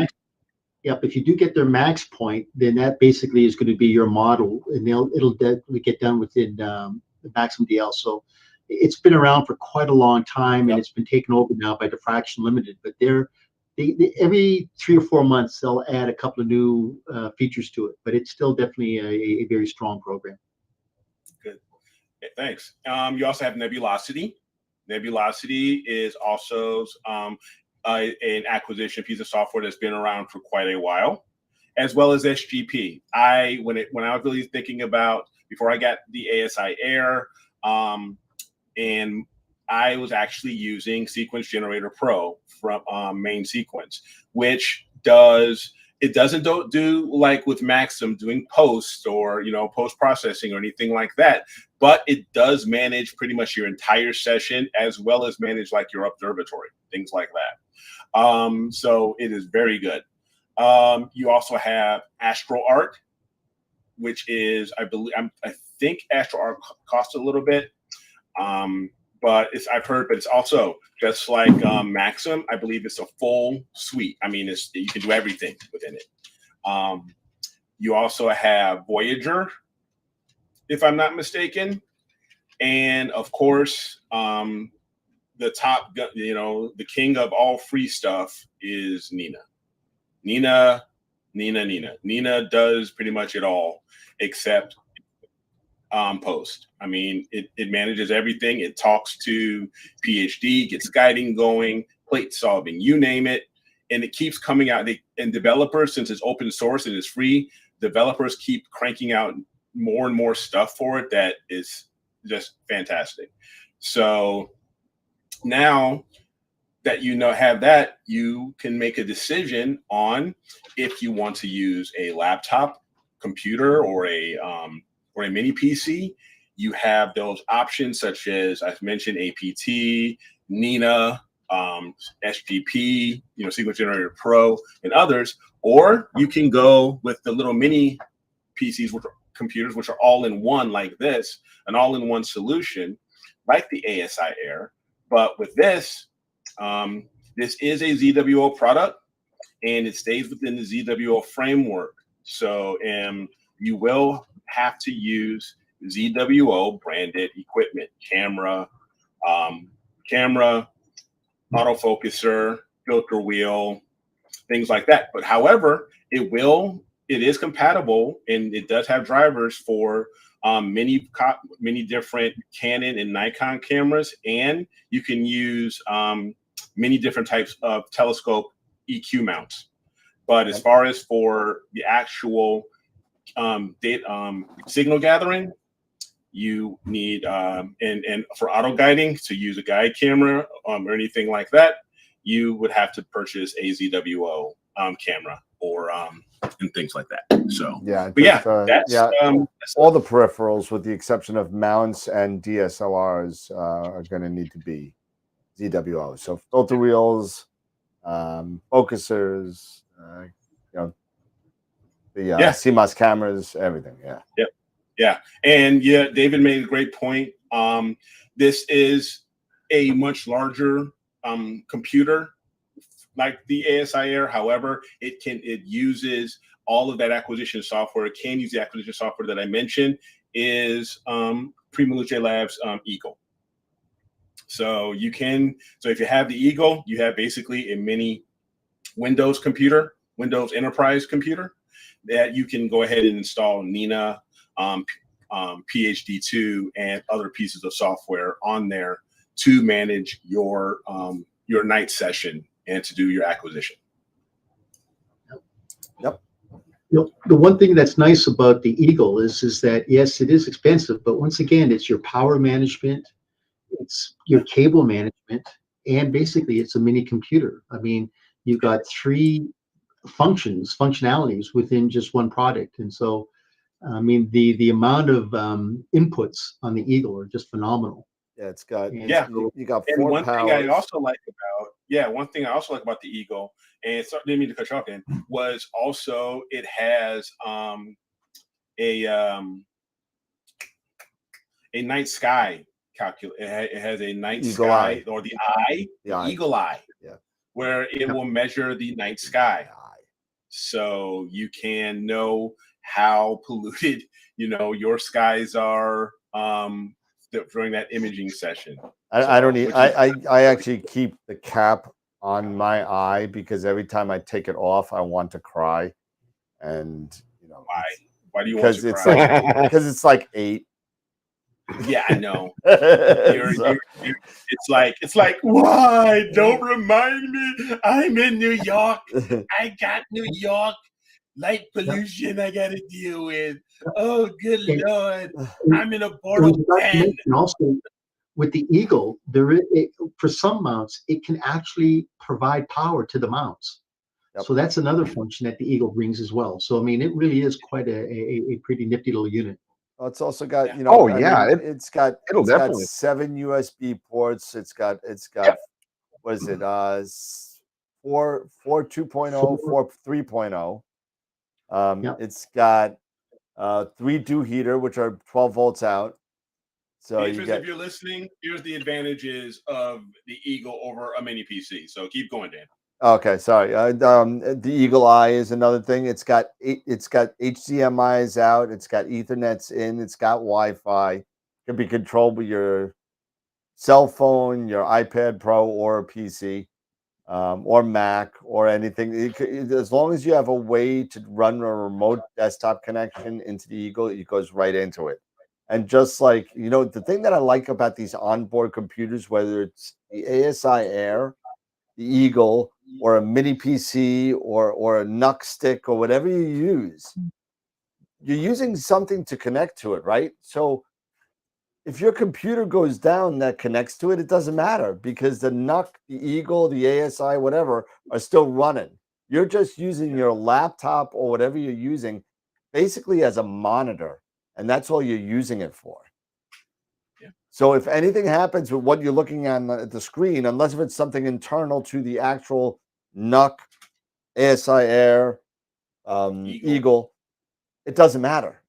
If you do get their max point, then that basically is going to be your model, and it'll definitely get done within the Maxim DL. So it's been around for quite a long time, and it's been taken over now by Diffraction Limited. But they every 3 or 4 months they'll add a couple of new features to it. But it's still definitely a very strong program. Good, thanks. You also have Nebulosity. Nebulosity is also an acquisition piece of software that's been around for quite a while, as well as SGP. When I was really thinking about, before I got the ASI Air, and I was actually using Sequence Generator Pro from Main Sequence, which doesn't do like with Maxim doing post or, you know, post processing or anything like that, but it does manage pretty much your entire session as well as manage like your observatory, things like that. So it is very good. You also have AstroArt, which is, I think AstroArt costs a little bit. But I've heard, but it's also just like Maxim. I believe it's a full suite. I mean, you can do everything within it. You also have Voyager, if I'm not mistaken, and of course, the top, you know, the king of all free stuff is Nina. Nina does pretty much it all except post. I mean, it manages everything. It talks to PhD, gets guiding going, plate solving, you name it, and it keeps coming out. And developers, since it's open source and it's free, developers keep cranking out more and more stuff for it that is just fantastic. So now that you know have that, you can make a decision on if you want to use a laptop computer or a mini PC. You have those options such as I've mentioned, APT, Nina, SGP, you know, Sequence Generator Pro, and others. Or you can go with the little mini PCs, which are computers, which are all in one like this, an all-in-one solution like the ASI Air. But with this, this is a ZWO product, and it stays within the ZWO framework. So you will have to use ZWO branded equipment, camera, autofocuser, filter wheel, things like that. But however, it is compatible, and it does have drivers for many different Canon and Nikon cameras, and you can use many different types of telescope EQ mounts. But as far as for the actual signal gathering, you need and for auto guiding, to use a guide camera or anything like that, you would have to purchase a ZWO camera or and things like that. So yeah, but that's all the peripherals with the exception of mounts and DSLRs are going to need to be ZWO. So filter wheels, focusers, you know, the CMOS cameras, everything. Yeah. And David made a great point. This is a much larger computer like the ASI Air. However, it uses all of that acquisition software. It can use the acquisition software that I mentioned is Prima Labs Eagle. So if you have the Eagle, you have basically a mini Windows Enterprise computer that you can go ahead and install Nina, PhD2, and other pieces of software on there to manage your night session and to do your acquisition. Yep. The one thing that's nice about the Eagle is that, yes, it is expensive, but once again, it's your power management, it's your cable management, and basically it's a mini computer. I mean, you've got 3 functionalities within just one product. And so, I mean, the amount of inputs on the Eagle are just phenomenal. Yeah, it's got And you got 4 and one powers. thing I also like about the Eagle, and didn't mean to cut you off, Dan, was also it has a night sky calculator. It has a night Eagle sky eye. or the Eagle Eye, where it will measure the night sky, so you can know how polluted your skies are during that imaging session. I don't need. I actually keep the cap on my eye because every time I take it off, I want to cry, and why do you want to cry? Because it's like 8. Yeah, I know. It's like why? Don't remind me. I'm in New York. I got New York light pollution I got to deal with. Oh, good Lord. I'm in a portal pen. Also, with the Eagle, for some mounts, it can actually provide power to the mounts. Yep. So that's another function that the Eagle brings as well. So, I mean, it really is quite a pretty nifty little unit. Well, it's also got, you know, Oh I yeah, mean, it's got definitely. 7 USB ports. It's got what is it? 4 2.0, 4 3.0. Yeah. It's got 3 dew heater, which are 12 volts out. So Beatrice, if you're listening, here's the advantages of the Eagle over a mini PC. So keep going, Dan. Okay, sorry. The Eagle Eye is another thing. It's got HDMI's out. It's got Ethernets in. It's got Wi-Fi. It can be controlled with your cell phone, your iPad Pro, or a PC, or Mac, or anything. As long as you have a way to run a remote desktop connection into the Eagle, it goes right into it. And just like, you know, the thing that I like about these onboard computers, whether it's the ASI Air, the Eagle, or a mini PC, or a NUC stick, or whatever you use, you're using something to connect to it, right? So if your computer goes down that connects to it, it doesn't matter because the NUC, the Eagle, the ASI, whatever, are still running. You're just using your laptop or whatever you're using basically as a monitor, and that's all you're using it for. So if anything happens with what you're looking at the screen, unless if it's something internal to the actual NUC, ASI Air, Eagle, it doesn't matter.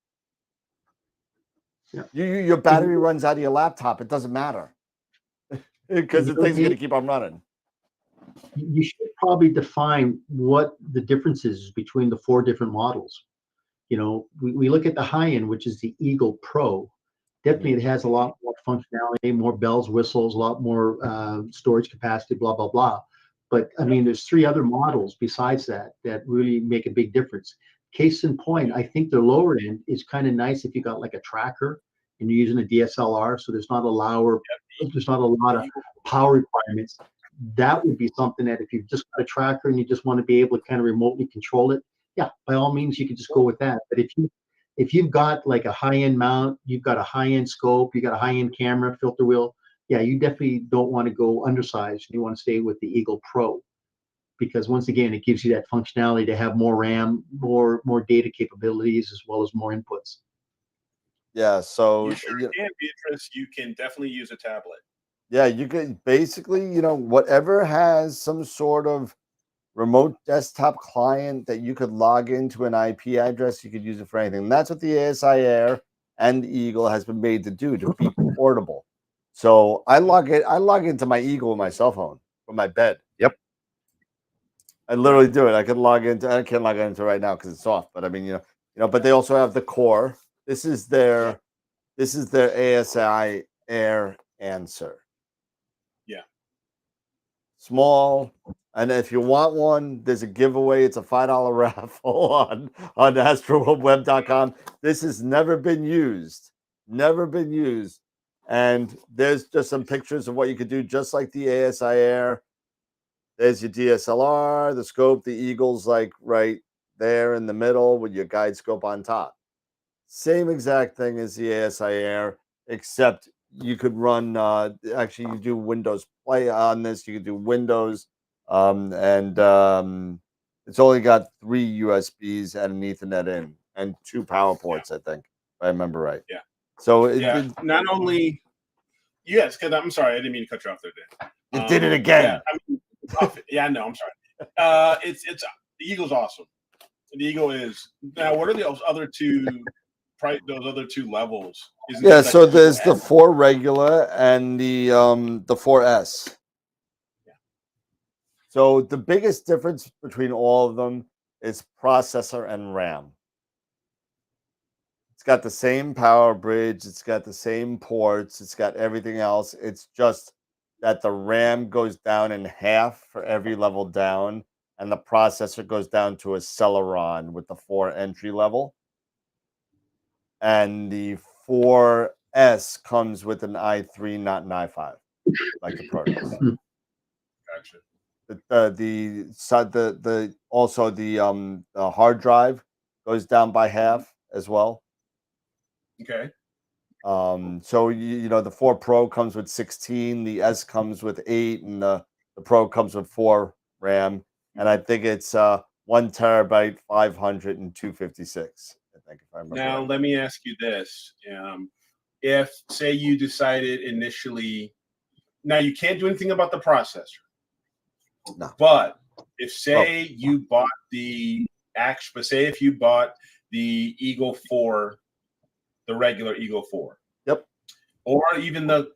Yeah. Your battery runs out of your laptop. It doesn't matter because the thing's going to keep on running. You should probably define what the difference is between the 4 different models. You know, we look at the high end, which is the Eagle Pro. Definitely, it has a lot more functionality, more bells, whistles, a lot more storage capacity, blah, blah, blah. But I mean, there's 3 other models besides that really make a big difference. Case in point, I think the lower end is kind of nice if you got like a tracker and you're using a DSLR, so there's not a lot of power requirements. That would be something that if you've just got a tracker and you just want to be able to kind of remotely control it, yeah, by all means, you could just go with that. But if you've got like a high-end mount, you've got a high-end scope, you got a high-end camera, filter wheel, yeah, you definitely don't want to go undersized. You want to stay with the Eagle Pro because once again, it gives you that functionality to have more RAM, more data capabilities, as well as more inputs. Yeah, so You sure can, Beatrice. You can definitely use a tablet. Yeah, you could basically, you know, whatever has some sort of remote desktop client that you could log into an IP address, you could use it for anything. And that's what the ASI Air and the Eagle has been made to do, to be portable. So I log into my Eagle with my cell phone from my bed. Yep. I literally do it. I can't log into right now because it's off. But I mean, but they also have the core. This is their ASI Air answer. Yeah. Small. And if you want one, there's a giveaway. It's a $5 raffle on astroworldweb.com. This has never been used. And there's just some pictures of what you could do, just like the ASI Air. There's your DSLR, the scope, the Eagle's like right there in the middle with your guide scope on top. Same exact thing as the ASI Air, except you could run, actually you do Windows Play on this. You could do Windows, and it's only got 3 USBs and an Ethernet in and 2 power ports, I think, if I remember right. Yeah. So not only, yes, because I'm sorry, I didn't mean to cut you off there, Dan. You did it again. Yeah, no, I'm sorry. It's the Eagle's awesome. The Eagle is now. What are those other 2 levels? So there's the 4 regular and the 4S. Yeah. So the biggest difference between all of them is processor and RAM. It's got the same power bridge, it's got the same ports, it's got everything else. It's just that the RAM goes down in half for every level down, and the processor goes down to a Celeron with the 4 entry level. And the 4S comes with an i3, not an i5, like the Pro does. Gotcha. The hard drive goes down by half as well. Okay. So you know the 4 Pro comes with 16, the S comes with 8, and the Pro comes with 4 RAM, and I think it's 1 terabyte, 500 and 256. I think if I remember. Now right. let me ask you this: if say you decided initially, now you can't do anything about the processor. No. But if say you bought the say if you bought the Eagle 4, the regular Eagle 4. Yep. Or even the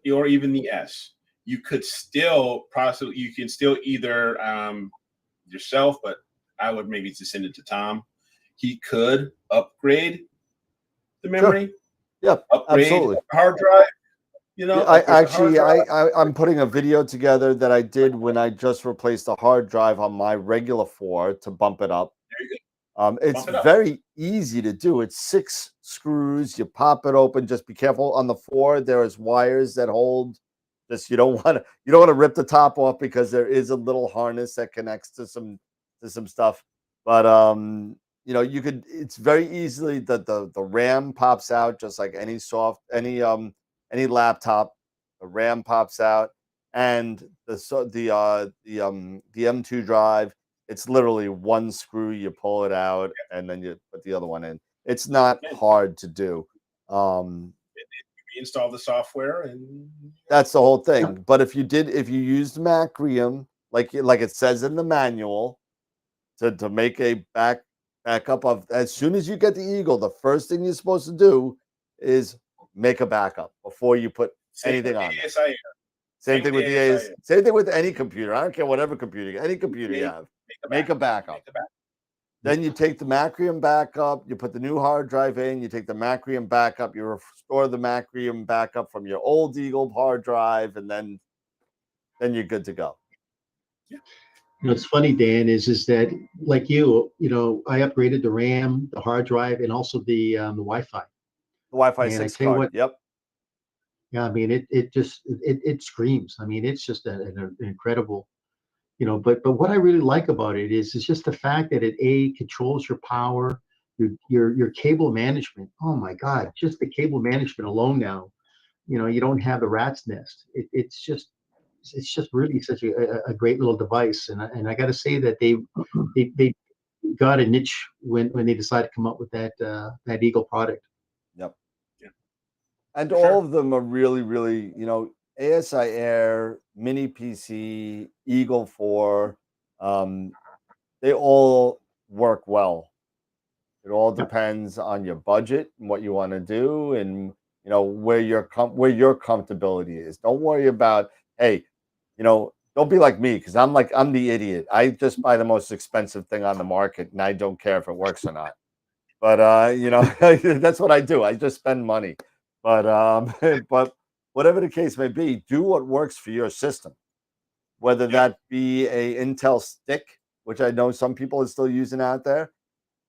S, you could still you can still either yourself, but I would maybe just send it to Tom. He could upgrade the memory. Sure. Yep. Upgrade Absolutely. the hard drive. You know, I'm putting a video together that I did when I just replaced the hard drive on my regular 4 to bump it up. There you go. It's very easy to do. It's 6 screws. You pop it open. Just be careful on the 4. There is wires that hold. Just you don't want to rip the top off because there is a little harness that connects to some stuff. But you know, you could. It's very easily the RAM pops out just like any laptop. The RAM pops out, and the M2 drive. It's literally 1 screw, you pull it out, and then you put the other one in. It's not hard to do. Install the software, and that's the whole thing. But if you used Macrium, like it says in the manual, to make a backup of, as soon as you get the Eagle, the first thing you're supposed to do is make a backup before you put anything on it. Same thing with the AS. Same thing with any computer. I don't care whatever computer, any computer you have. Make a backup. Then you take the Macrium backup, you put the new hard drive in, you take the Macrium backup, you restore the Macrium backup from your old Eagle hard drive, and then you're good to go. You know, it's funny, Dan, is that like you know, I upgraded the RAM, the hard drive, and also the Wi-Fi. The Wi-Fi 6 card. Yep. Yeah, I mean, it screams. I mean, it's just an incredible, you know. But what I really like about it is just the fact that it controls your power, your cable management. Oh my God, just the cable management alone now. You know, you don't have the rat's nest. It's just really such a great little device. And I got to say that they got a niche when they decided to come up with that Eagle product. Yep. And all of them are really, really, you know, ASI Air, Mini PC, Eagle 4, they all work well. It all depends on your budget and what you want to do, and you know where your comfortability is. Don't worry about, hey, you know, don't be like me, because I'm the idiot. I just buy the most expensive thing on the market, and I don't care if it works or not. But you know, that's what I do. I just spend money. But but whatever the case may be, do what works for your system. Whether that be a Intel stick, which I know some people are still using out there,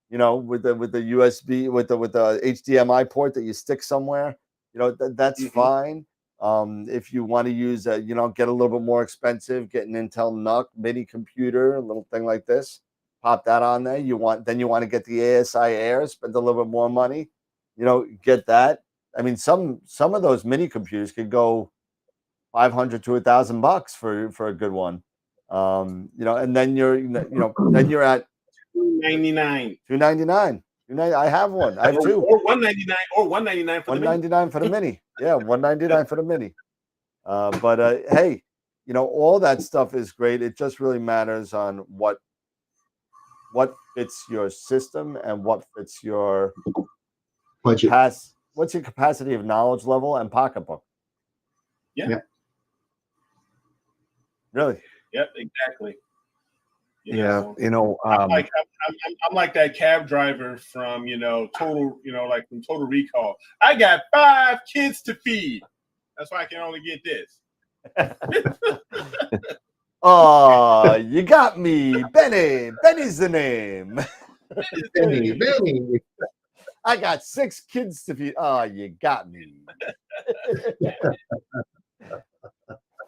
you know, with the USB, with the HDMI port that you stick somewhere, you know, that's fine. If you want to use you know, get a little bit more expensive, get an Intel NUC mini computer, a little thing like this, pop that on there. You want to get the ASI Air, spend a little bit more money, you know, get that. I mean, some of those mini computers could go $500 to $1,000 for a good one. You know, and then you're at $299. I have one. I have two. Or $199 for the mini. $199 for the mini. Yeah, $199 for the mini. But hey, you know, all that stuff is great. It just really matters on what fits your system and what fits your budget. What's your capacity of knowledge level and pocketbook? Yeah. Really? Yep, exactly. You know, I'm like that cab driver from, you know, from Total Recall. I got 5 kids to feed. That's why I can only get this. Oh, you got me. Benny's the name. Benny. I got 6 kids to feed. Oh, you got me.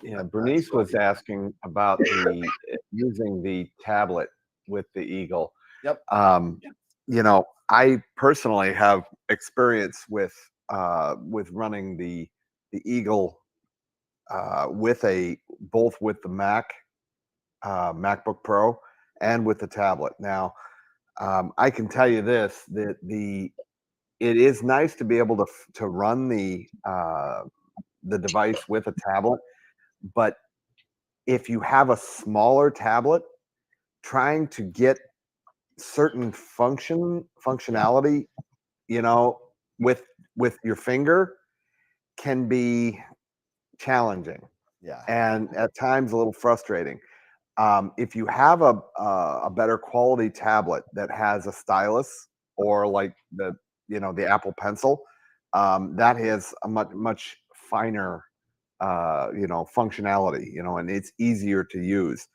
Yeah, Bernice was asking about using the tablet with the Eagle. Yep. You know, I personally have experience with with running the Eagle both with the MacBook Pro and with the tablet. Now, I can tell you this, that it is nice to be able to run the device with a tablet, but if you have a smaller tablet, trying to get certain functionality, with your finger can be challenging. Yeah. And at times a little frustrating. If you have a better quality tablet that has a stylus, or like the Apple Pencil, that has a much finer functionality, and it's easier to use.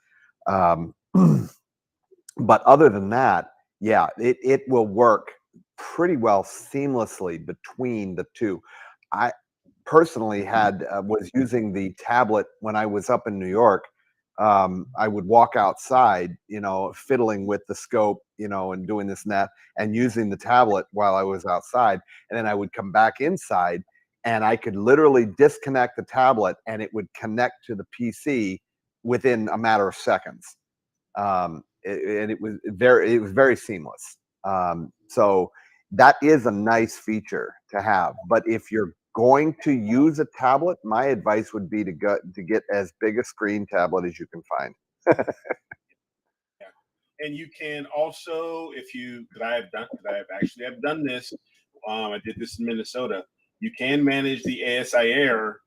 But other than that, yeah, it will work pretty well seamlessly between the two. I personally was using the tablet when I was up in New York. I would walk outside, fiddling with the scope, and doing this and that, and using the tablet while I was outside. And then I would come back inside, and I could literally disconnect the tablet, and it would connect to the PC within a matter of seconds. And it was very seamless. So that is a nice feature to have. But if you're going to use a tablet, my advice would be to get as big a screen tablet as you can find. Yeah. And you can also, because I have done this. I did this in Minnesota. You can manage the ASI Air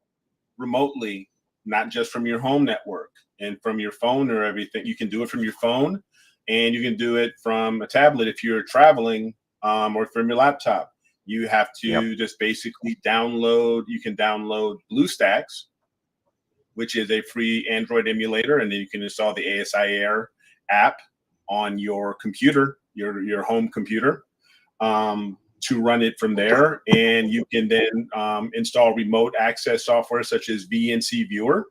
remotely, not just from your home network and from your phone or everything. You can do it from your phone, and you can do it from a tablet if you're traveling, or from your laptop. You have to just basically download. You can download BlueStacks, which is a free Android emulator, and then you can install the ASI Air app on your computer, your home computer, to run it from there. And you can then install remote access software such as VNC Viewer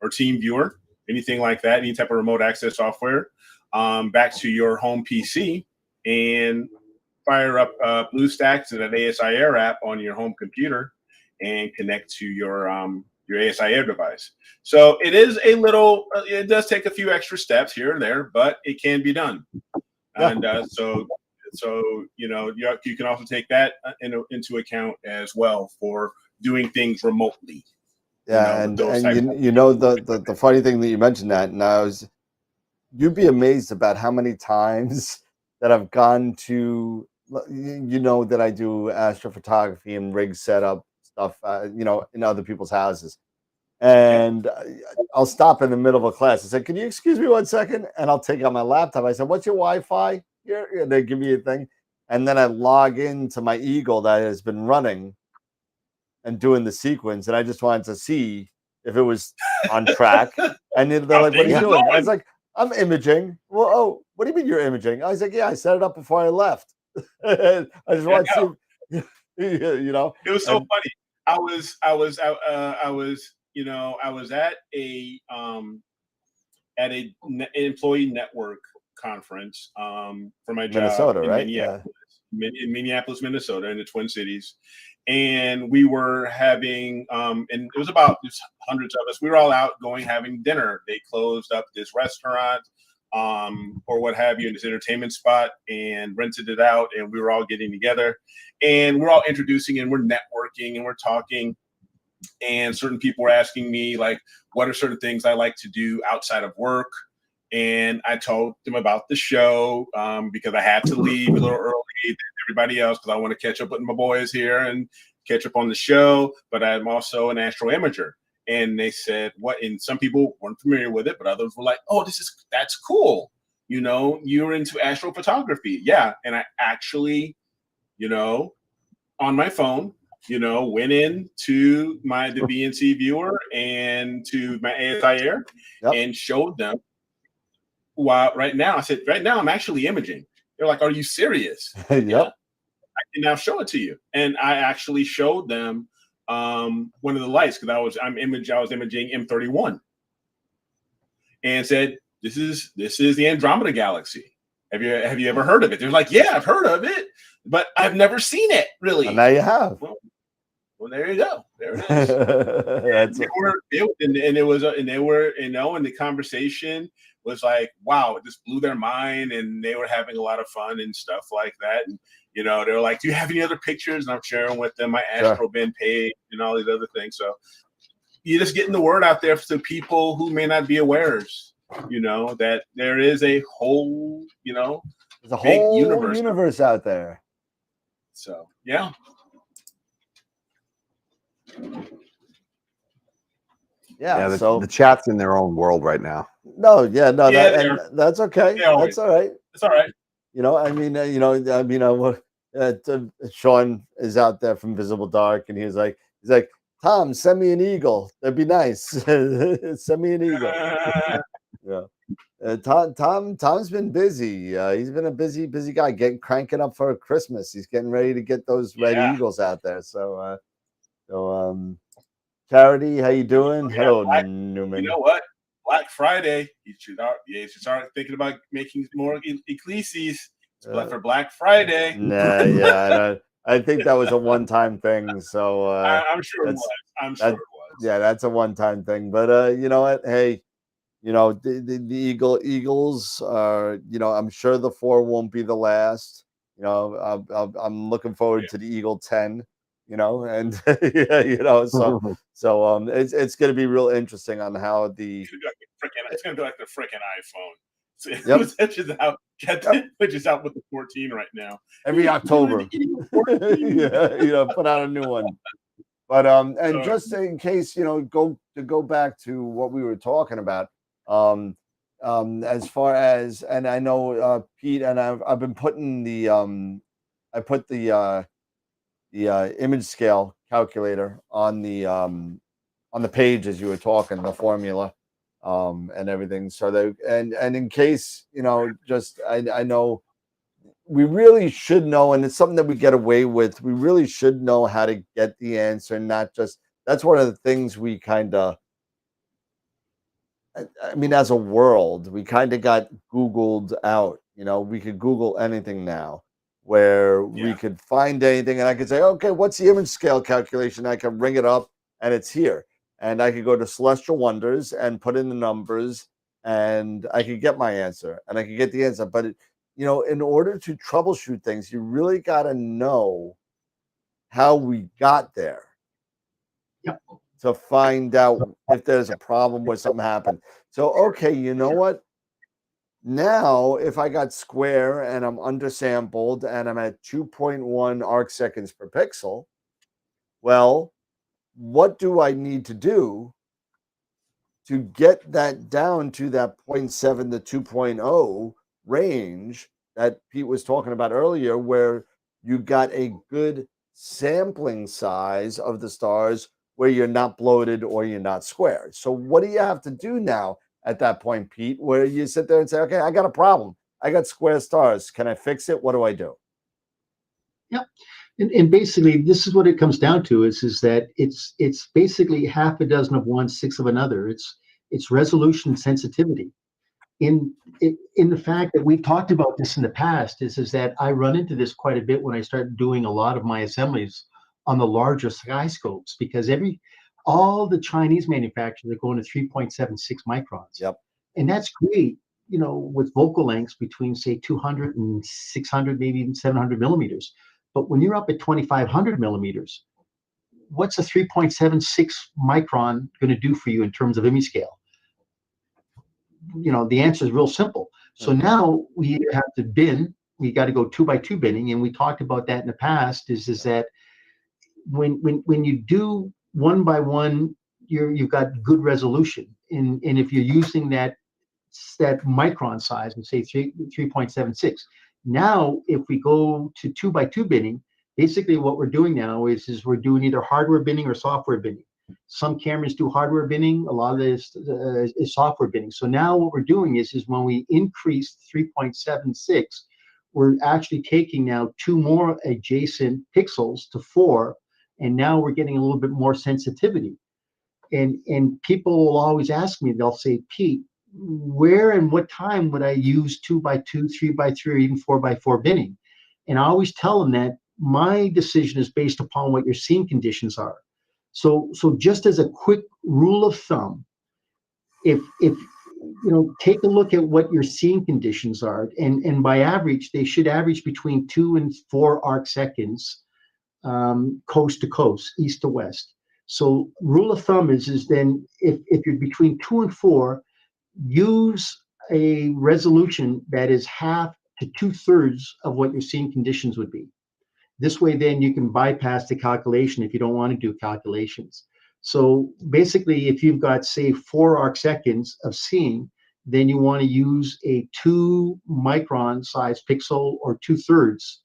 or Team Viewer, anything like that, any type of remote access software, back to your home PC, and fire up BlueStacks and an ASI Air app on your home computer and connect to your ASI Air device. So it is it does take a few extra steps here and there, but it can be done. And so you can also take that into account as well for doing things remotely. Yeah, the funny thing that you mentioned that, and you'd be amazed about how many times that I've gone to, that I do astrophotography and rig setup stuff, in other people's houses. And I'll stop in the middle of a class and say, "Can you excuse me 1 second?" And I'll take out my laptop. I said, "What's your Wi-Fi?" Here, and they give me a thing. And then I log into my Eagle that has been running and doing the sequence. And I just wanted to see if it was on track. And they're like, "What are you doing?" I was like, "I'm imaging." "Well, oh, what do you mean you're imaging?" I was like, "Yeah, I set it up before I left." I just want to see, It was so funny. I was at a employee network conference for my job Minnesota, in right? in Minneapolis, Minnesota, in the Twin Cities. And we were having, and it was about hundreds of us. We were all out having dinner. They closed up this restaurant, or what have you, in this entertainment spot, and rented it out. And we were all getting together, and we're all introducing, and we're networking, and we're talking. And certain people were asking me, like, what are certain things I like to do outside of work? And I told them about the show, because I had to leave a little early than everybody else, because I want to catch up with my boys here and catch up on the show. But I'm also an astro imager. And they said, what? And some people weren't familiar with it, but others were like, "Oh, that's cool. You're into astrophotography." Yeah. And I actually, on my phone, went into the VNC Viewer and to my ASI Air, and showed them. Right now I'm actually imaging. They're like, "Are you serious?" Yep. Yeah, I can now show it to you. And I actually showed them one of the lights, because I was imaging M31, and said, this is the Andromeda Galaxy. Have you ever heard of it?" They're like, "Yeah, I've heard of it, but I've never seen it, really." And now you have. Well, Well, there you go. There it is. That's They were, and the conversation was like, wow, it just blew their mind, and they were having a lot of fun and stuff like that. And they were like, do you have any other pictures? And I'm sharing with them my Astro Bin page and all these other things. So you're just getting the word out there to people who may not be aware, that there is a whole, there's a big whole universe out there. So yeah. Yeah, so the chat's in their own world right now. That's okay. That's all right. It's all right. Sean is out there from Visible Dark, and he's like, Tom, send me an eagle. That'd be nice. Send me an eagle. Tom's been busy. He's been a busy guy, cranking up for Christmas. He's getting ready to get those red eagles out there. So Charity, how you doing? Hello, Newman. You know what? Black Friday. You should start thinking about making more Ecclesies for Black Friday. I think that was a one-time thing. So I'm sure it was. Yeah, that's a one-time thing. But you know what? Hey, the Eagles are. I'm sure the 4 won't be the last. I'm looking forward to the Eagle 10. And so it's going to be real interesting on how it's going to be like the freaking iPhone. Which is out with the 14 right now. Every October. Put out a new one. But and just in case, go back to what we were talking about. As far as, and I know Pete, and I've been putting the image scale calculator on the page as you were talking, the formula and everything. So that, and in case, I know we really should know, and it's something that we get away with. We really should know how to get the answer, not just, that's one of the things we kind of, as a world, we kind of got Googled out. We could Google anything now, where we could find anything, and I could say, okay, what's the image scale calculation? I can ring it up, and it's here. And I could go to Celestial Wonders and put in the numbers, and I could get my answer, and I could get the answer. But, in order to troubleshoot things, you really got to know how we got there. Yep. To find out if there's a problem where something happened. So, okay, you know what? Now, if I got square and I'm undersampled and I'm at 2.1 arc seconds per pixel, well, what do I need to do to get that down to that 0.7 to 2.0 range that Pete was talking about earlier, where you got a good sampling size of the stars where you're not bloated or you're not square? So what do you have to do now at that point, Pete, where you sit there and say, okay, I got a problem. I got square stars. Can I fix it? What do I do? Yeah. And basically, this is what it comes down to is that it's basically half a dozen of one, 6 of another. It's resolution and sensitivity. In the fact that we've talked about this in the past is that I run into this quite a bit when I start doing a lot of my assemblies on the larger sky scopes, because all the Chinese manufacturers are going to 3.76 microns. Yep. And that's great, with focal lengths between, say, 200 and 600, maybe even 700 millimeters. But when you're up at 2,500 millimeters, what's a 3.76 micron going to do for you in terms of image scale? The answer is real simple. So now we either have to bin, we got to go 2x2 binning, and we talked about that in the past, is that when you do 1x1, you've got good resolution. And if you're using that micron size and say 3.76. Now, if we go to 2x2 binning, basically what we're doing now is we're doing either hardware binning or software binning. Some cameras do hardware binning, a lot of this is software binning. So now what we're doing is when we increase 3.76, we're actually taking now 2 more adjacent pixels to 4, and now we're getting a little bit more sensitivity. And people will always ask me, they'll say, Pete, where and what time would I use 2x2, 3x3, or even 4x4 binning? And I always tell them that my decision is based upon what your seeing conditions are. So just as a quick rule of thumb, if take a look at what your seeing conditions are, and by average, they should average between 2 and 4 arc seconds, coast to coast, east to west. So rule of thumb is then if you're between 2 and 4, use a resolution that is half to 2/3 of what your seeing conditions would be. This way, then you can bypass the calculation if you don't want to do calculations. So basically, if you've got, say, 4 arc seconds of seeing, then you want to use a 2 micron size pixel, or 2/3,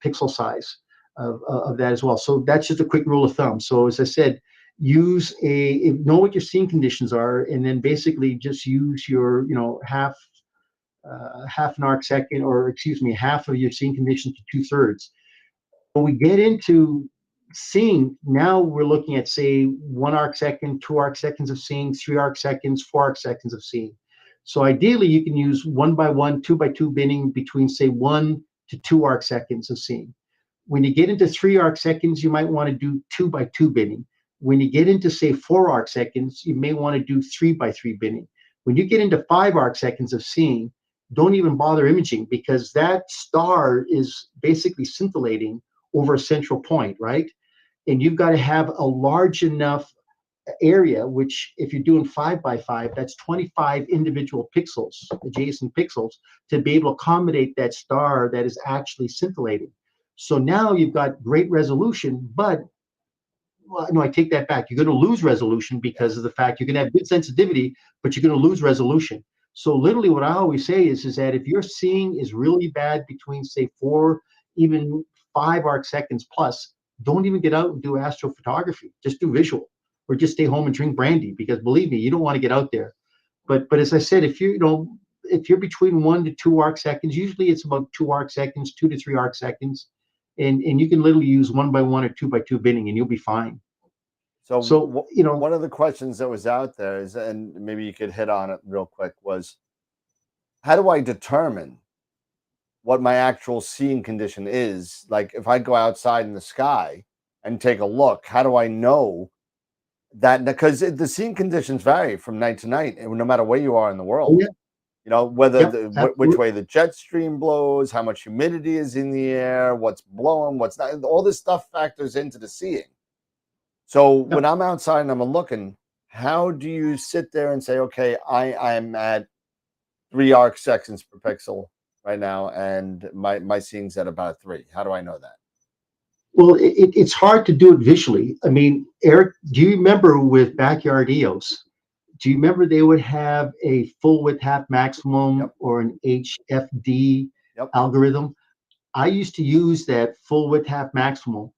pixel size of that as well. So that's just a quick rule of thumb. So as I said, know what your seeing conditions are, and then basically just use your half an arc second, or excuse me, half of your seeing conditions to 2/3. When we get into seeing, now we're looking at, say, 1 arc second, 2 arc seconds of seeing, 3 arc seconds, 4 arc seconds of seeing. So ideally, you can use 1x1, 2x2 binning between, say, 1 to 2 arc seconds of seeing. When you get into 3 arc seconds, you might want to do 2x2 binning. When you get into, say, 4 arc seconds, you may want to do 3x3 binning. When you get into 5 arc seconds of seeing, don't even bother imaging, because that star is basically scintillating over a central point, right? And you've got to have a large enough area, which if you're doing 5x5, that's 25 individual pixels, adjacent pixels, to be able to accommodate that star that is actually scintillating. So now you've got great resolution, but well, no, I take that back. You're going to lose resolution because of the fact you're going to have good sensitivity, but you're going to lose resolution. So literally what I always say is that if your seeing is really bad between, say, 4, even 5 arc seconds plus, don't even get out and do astrophotography. Just do visual, or just stay home and drink brandy, because believe me, you don't want to get out there. But as I said, if you're between 1 to 2 arc seconds, usually it's about 2 arc seconds, 2 to 3 arc seconds, and you can literally use 1x1 or 2x2 binning, and you'll be fine. So one of the questions that was out there is, and maybe you could hit on it real quick, was how do I determine what my actual seeing condition is? Like if I go outside in the sky and take a look, how do I know that? Because the seeing conditions vary from night to night, no matter where you are in the world. Yeah. Whether which way the jet stream blows, how much humidity is in the air, what's blowing, what's not, all this stuff factors into the seeing. So when I'm outside and I'm looking, how do you sit there and say, okay, I'm at 3 arc seconds per pixel right now, and my seeing's at about 3? How do I know that? Well, it's hard to do it visually. I mean, Eric, do you remember with backyard EOS? Do you remember they would have a full width half maximum, or an HFD algorithm? I used to use that full width half maximum.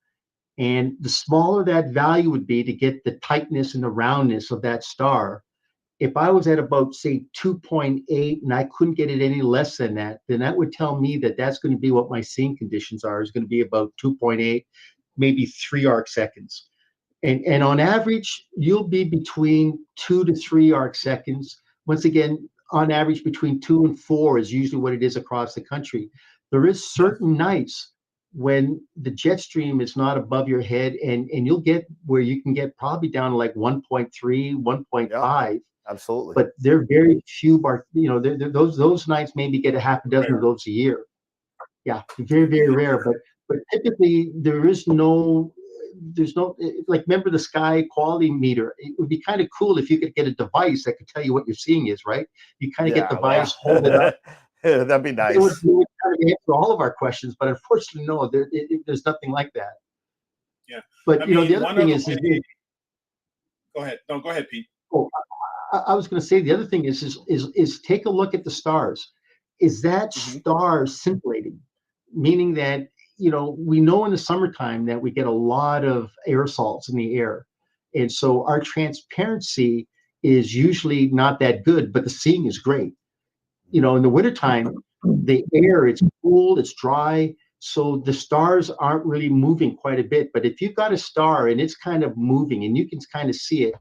And the smaller that value would be to get the tightness and the roundness of that star, if I was at about, say, 2.8 and I couldn't get it any less than that, then that would tell me that that's going to be what my seeing conditions are, is going to be about 2.8, maybe 3 arc seconds. And on average, you'll be between 2 to 3 arc seconds. Once again, on average, between 2 and 4 is usually what it is across the country. There is certain nights when the jet stream is not above your head, and you'll get where you can get probably down to like 1.3, 1.5. Absolutely. But they're very few. Those nights maybe get a half a dozen of those a year. Yeah, very, very rare. But typically there's no, like, remember the sky quality meter? It would be kind of cool if you could get a device that could tell you what your seeing is, right? You kind of get the device, hold it up. That'd be nice. It would kind of answer all of our questions, but unfortunately, no, there's nothing like that. Yeah. But the other thing is go ahead. No, go ahead, Pete. Oh, I was going to say the other thing is take a look at the stars. Is that star scintillating? Meaning that, we know in the summertime that we get a lot of aerosols in the air. And so our transparency is usually not that good, but the seeing is great. In the wintertime, the air, it's cool, it's dry. So the stars aren't really moving quite a bit. But if you've got a star and it's kind of moving and you can kind of see it,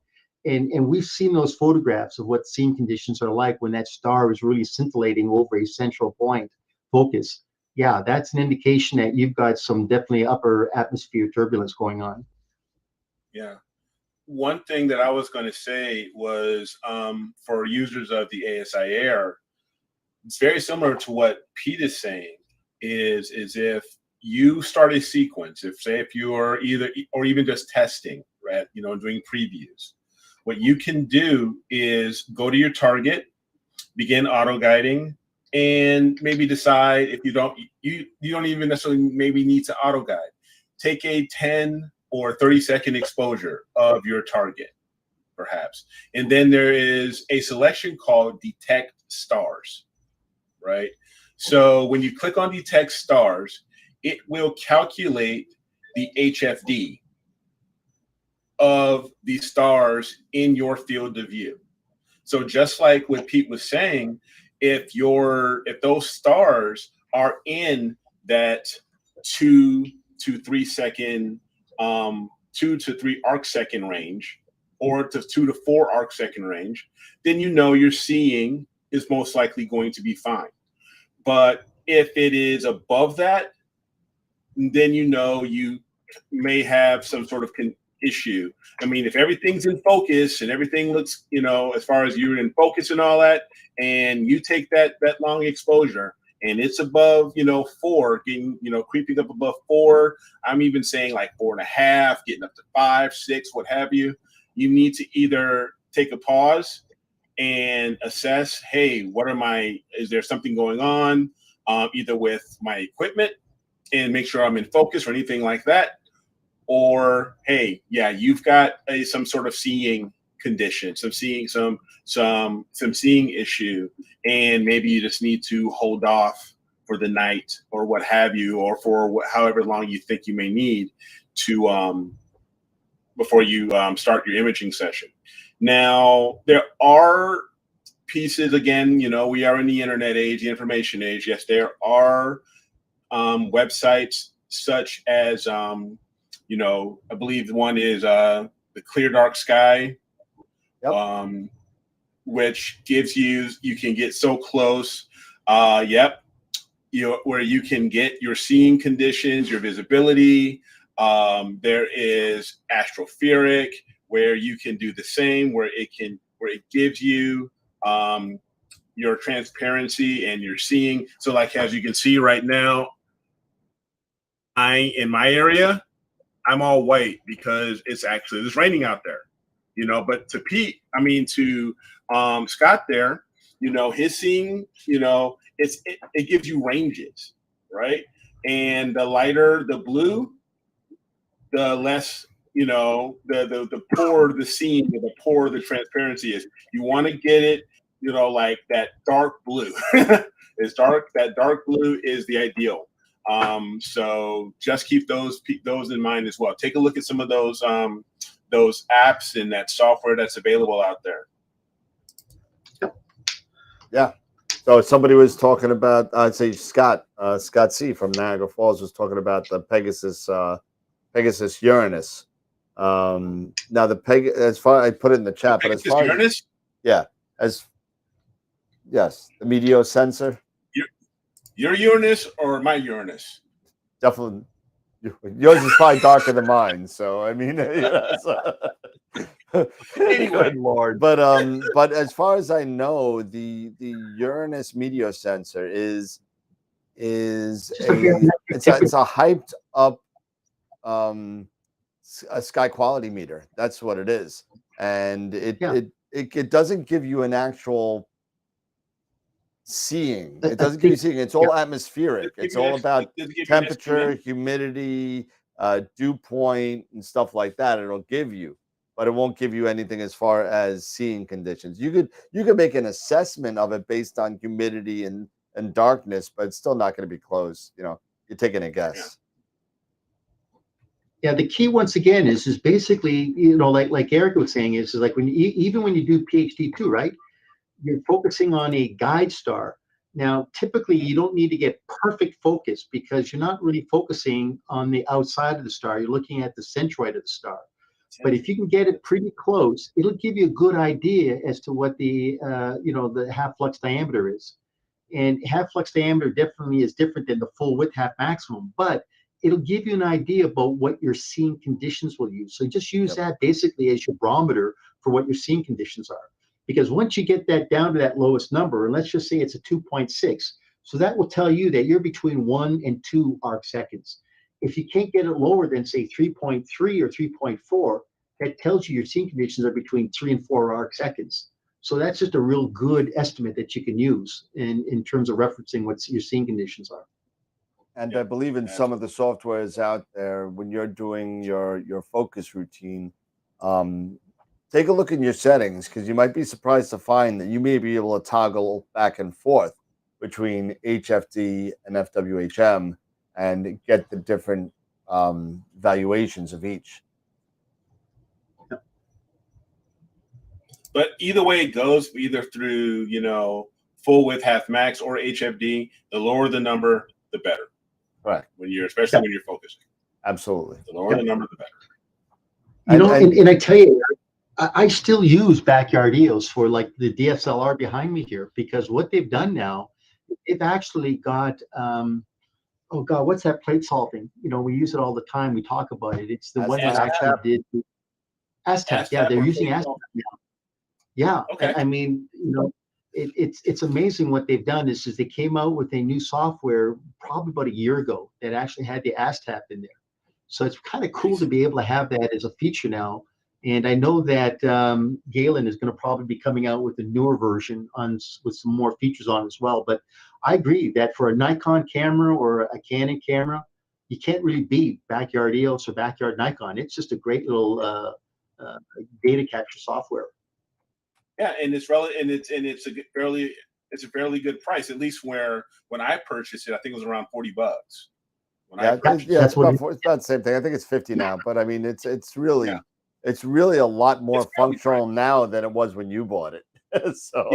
and we've seen those photographs of what seeing conditions are like when that star is really scintillating over a central point focus. yeah, that's an indication that you've got some definitely upper atmosphere turbulence going on. Yeah. One thing that I was going to say was for users of the ASI Air, it's very similar to what Pete is saying, is if you start a sequence, if you are either, or even just testing, right, doing previews, what you can do is go to your target, begin auto guiding, and maybe decide if you don't even necessarily maybe need to auto guide. Take a 10 or 30-second exposure of your target, perhaps. And then there is a selection called Detect Stars, right? So when you click on Detect Stars, it will calculate the HFD of the stars in your field of view. So just like what Pete was saying, if those stars are in that 2 to 3 second, 2 to 3 arc second range, or to 2 to 4 arc second range, then your seeing is most likely going to be fine. But if it is above that, then you may have some sort of issue. I mean, if everything's in focus and everything looks, as far as you're in focus and all that, and you take that long exposure and it's above, 4, getting, creeping up above 4, I'm even saying like 4.5, getting up to 5, 6, what have you, you need to either take a pause and assess, hey, is there something going on, either with my equipment, and make sure I'm in focus or anything like that. Or, hey, yeah, you've got some sort of seeing condition, some seeing issue, and maybe you just need to hold off for the night or what have you, or for however long you think you may need to before you start your imaging session. Now, there are pieces, again, we are in the internet age, the information age. Yes, there are websites such as I believe one is the Clear Dark Sky, Yep. Which gives you can get so close, where you can get your seeing conditions, your visibility. There is Astropheric, where you can do the same, where it gives you your transparency and your seeing. So, like, as you can see right now, in my area, I'm all white because it's raining out there, but to Pete, to Scott there, his seeing, it gives you ranges, right? And the lighter the blue, the less, the poorer the seeing, the poorer the transparency is. You want to get it, like that dark blue. It's dark. That dark blue is the ideal. So just keep those in mind as well. Take a look at some of those apps and that software that's available out there. Yeah. So somebody was talking about, I'd say Scott C from Niagara Falls was talking about the Pegasus Uranus. Now as far I put it in the chat, but as far Uranus? Yes, the Meteor sensor. Your Uranus or my Uranus? Definitely, yours is probably darker than mine. So I mean, Anyway, Lord. But as far as I know, the Uranus Meteor sensor is it's a hyped up a sky quality meter. That's what it is, and it doesn't give you an actual seeing. It doesn't give you seeing. It's all atmospheric. It's all about temperature, humidity, dew point, and stuff like that. It'll give you, but it won't give you anything as far as seeing conditions. You could make an assessment of it based on humidity and darkness, but it's still not going to be close. You're taking a guess. Yeah, the key once again is basically, like Eric was saying, is like even when you do PhD 2, right? You're focusing on a guide star. Now, typically, you don't need to get perfect focus because you're not really focusing on the outside of the star. You're looking at the centroid of the star. But if you can get it pretty close, it'll give you a good idea as to what the the half flux diameter is. And half flux diameter definitely is different than the full width half maximum, but it'll give you an idea about what your seeing conditions will use. So just use that basically as your barometer for what your seeing conditions are. Because once you get that down to that lowest number, and let's just say it's a 2.6, so that will tell you that you're between 1 and 2 arc seconds. If you can't get it lower than, say, 3.3 or 3.4, that tells you your seeing conditions are between 3 and 4 arc seconds. So that's just a real good estimate that you can use in terms of referencing what your seeing conditions are. And I believe in some of the softwares out there, when you're doing your focus routine, take a look in your settings, because you might be surprised to find that you may be able to toggle back and forth between HFD and FWHM and get the different valuations of each. But either way it goes, either through, you know, full width half max or HFD, the lower the number, the better. Right. When you're, especially when you're focusing. Absolutely. The lower the number, the better. You know, and I tell you, I still use backyard EOS for like the DSLR behind me here, because what they've done now, they've actually got, oh God, what's that plate solving? You know, we use it all the time. We talk about it. It's the one that actually did ASTAP. Yeah, they're using ASTAP now. Yeah. Okay. I mean, you know, it's amazing what they've done is they came out with a new software probably about a year ago that actually had the ASTAP in there. So it's kind of cool to be able to have that as a feature now. And I know that Galen is going to probably be coming out with a newer version with some more features on as well. But I agree that for a Nikon camera or a Canon camera, you can't really beat backyard EOS or backyard Nikon. It's just a great little data capture software. Yeah, and it's it's a fairly good price, at least when I purchased it, I think it was around $40. It's about the same thing. I think it's 50 now, but I mean, it's really a lot more functional now than it was when you bought it. So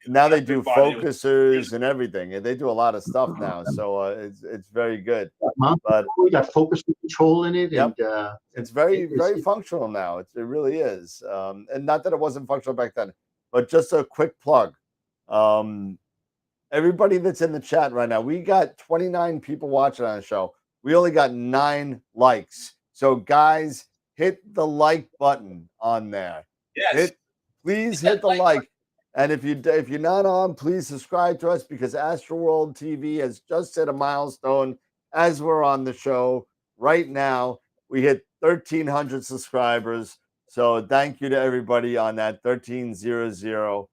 now they do focusers and everything, and they do a lot of stuff now. So it's very good. But we got focus control in it, and it's very functional now. It really is. And not that it wasn't functional back then, but just a quick plug. Everybody that's in the chat right now, we got 29 people watching on the show. We only got 9 likes. So guys, hit the like button on there. Yes. Please hit the like. And if you're not on, please subscribe to us, because AstroWorld TV has just hit a milestone as we're on the show right now. We hit 1,300 subscribers. So thank you to everybody on that 1300.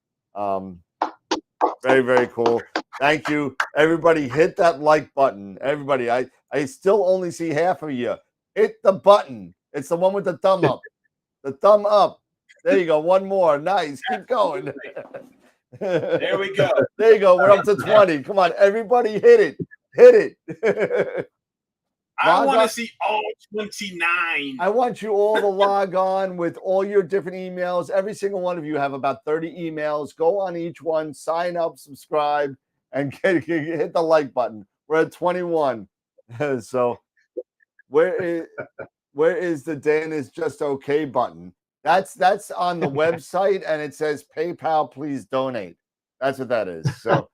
Very, very cool. Thank you. Everybody hit that like button. Everybody, I still only see half of you. Hit the button. It's the one with the thumb up. The thumb up. There you go. One more. Nice. Keep going. There we go. There you go. We're up to 20. Come on. Everybody hit it. Hit it. I want to see all 29. I want you all to log on with all your different emails. Every single one of you have about 30 emails. Go on each one, sign up, subscribe, and hit the like button. We're at 21. So where is the Dan is just okay button? That's on the website, and it says PayPal, please donate. That's what that is. So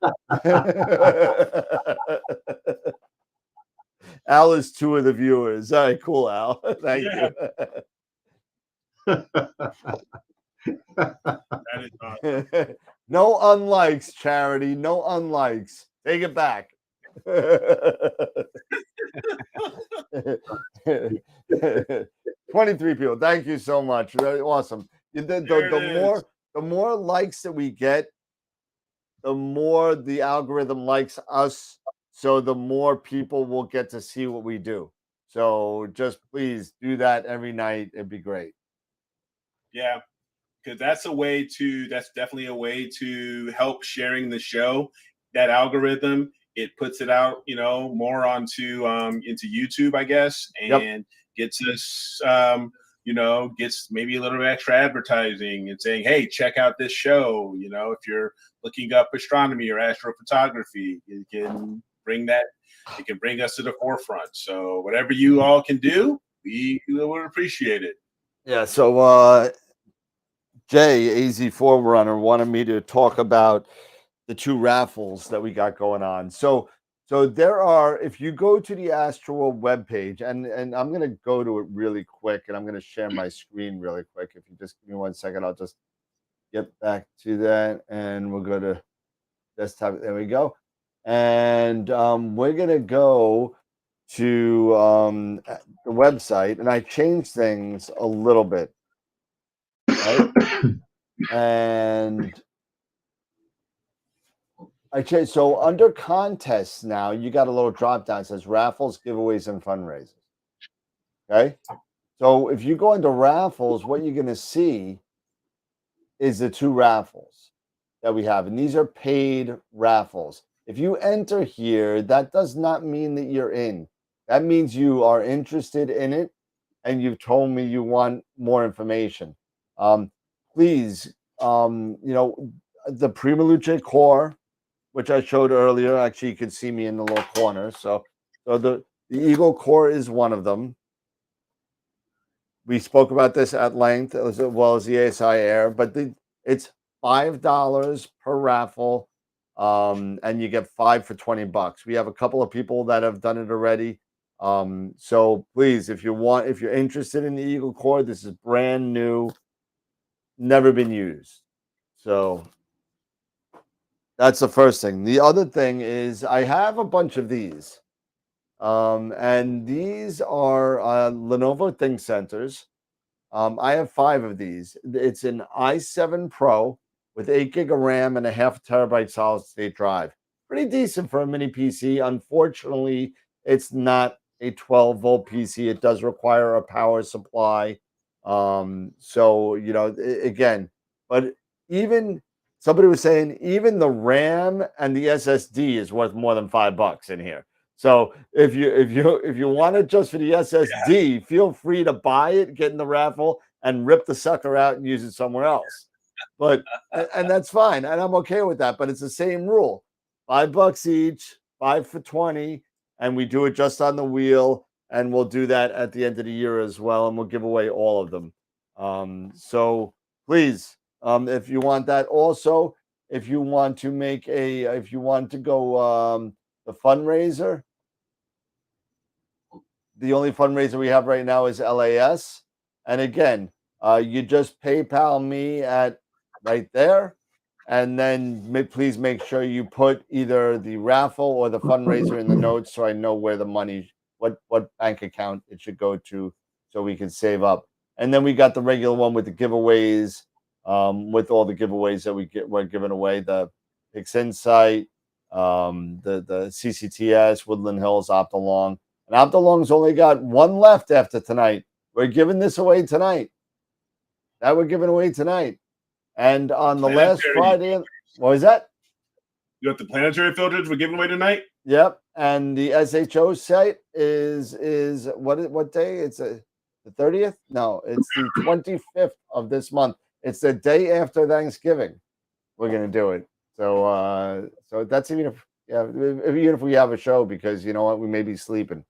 Al is 2 of the viewers. All right, cool, Al. Thank you. That is awesome. No unlikes, Charity. No unlikes. Take it back. 23 people. Thank you so much. Really awesome. The more likes that we get, the more the algorithm likes us. So the more people will get to see what we do. So just please do that every night. It'd be great. Yeah, because that's definitely a way to help sharing the show. That algorithm, it puts it out, more onto into YouTube, I guess, and gets us, gets maybe a little bit extra advertising and saying, hey, check out this show. If you're looking up astronomy or astrophotography, it can bring us to the forefront. So whatever you all can do, we would appreciate it. Yeah. So Jay, AZ4 runner, wanted me to talk about the two raffles that we got going on. So there are, if you go to the AstroWorld webpage, and I'm going to go to it really quick, and I'm going to share my screen really quick. If you just give me 1 second, I'll just get back to that, and we'll go to desktop. There we go. And we're going to go to the website, and I changed things a little bit, right? And so under contests now, you got a little drop down that says raffles, giveaways, and fundraisers. Okay. So if you go into raffles, what you're going to see is the two raffles that we have. And these are paid raffles. If you enter here, that does not mean that you're in. That means you are interested in it and you've told me you want more information. Please, the Prima Core, which I showed earlier. Actually, you can see me in the little corner. So the Eagle Core is one of them. We spoke about this at length, as well as the ASI Air, but it's $5 per raffle, and you get 5 for $20. We have a couple of people that have done it already. So please, if you're interested in the Eagle Core, this is brand new, never been used. So that's the first thing. The other thing is I have a bunch of these. And these are Lenovo ThinkCenters. I have 5 of these. It's an i7 Pro with 8 gig of RAM and a 0.5 terabyte solid state drive. Pretty decent for a mini PC. Unfortunately, it's not a 12-volt PC. It does require a power supply. So, again, but even somebody was saying even the RAM and the SSD is worth more than $5 in here. So if you want it just for the SSD, feel free to buy it, get in the raffle, and rip the sucker out and use it somewhere else. But and that's fine, and I'm okay with that. But it's the same rule: $5 each, 5 for 20, and we do it just on the wheel, and we'll do that at the end of the year as well, and we'll give away all of them. So please, if you want that, also, if you want to go the fundraiser. The only fundraiser we have right now is L.A.S. And again, you just PayPal me at right there. And then please make sure you put either the raffle or the fundraiser in the notes so I know where the money, what bank account it should go to so we can save up. And then we got the regular one with the giveaways, with all the giveaways that we're giving away, the Pixinsight, the CCTS, Woodland Hills, Optalong. And Optalong's only got one left after tonight. We're giving this away tonight. That we're giving away tonight. And on the last Friday, what was that? You got the planetary filters we're giving away tonight? Yep. And the SHO site is what day? It's the 30th? No, it's the 25th of this month. It's the day after Thanksgiving. We're gonna do it. So that's even if we have a show, because you know what, we may be sleeping.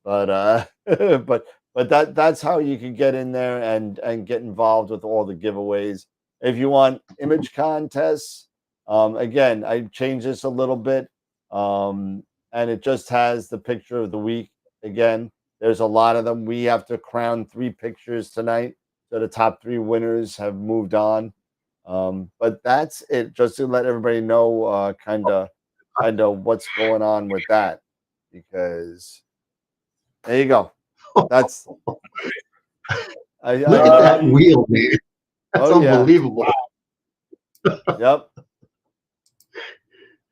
But that's how you can get in there and get involved with all the giveaways. If you want image contests, again, I changed this a little bit, and it just has the picture of the week. Again, there's a lot of them. We have to crown 3 pictures tonight, so the top 3 winners have moved on. But that's it, just to let everybody know kind of what's going on with that, because there you go. That's look at that wheel, man. That's unbelievable. Yep.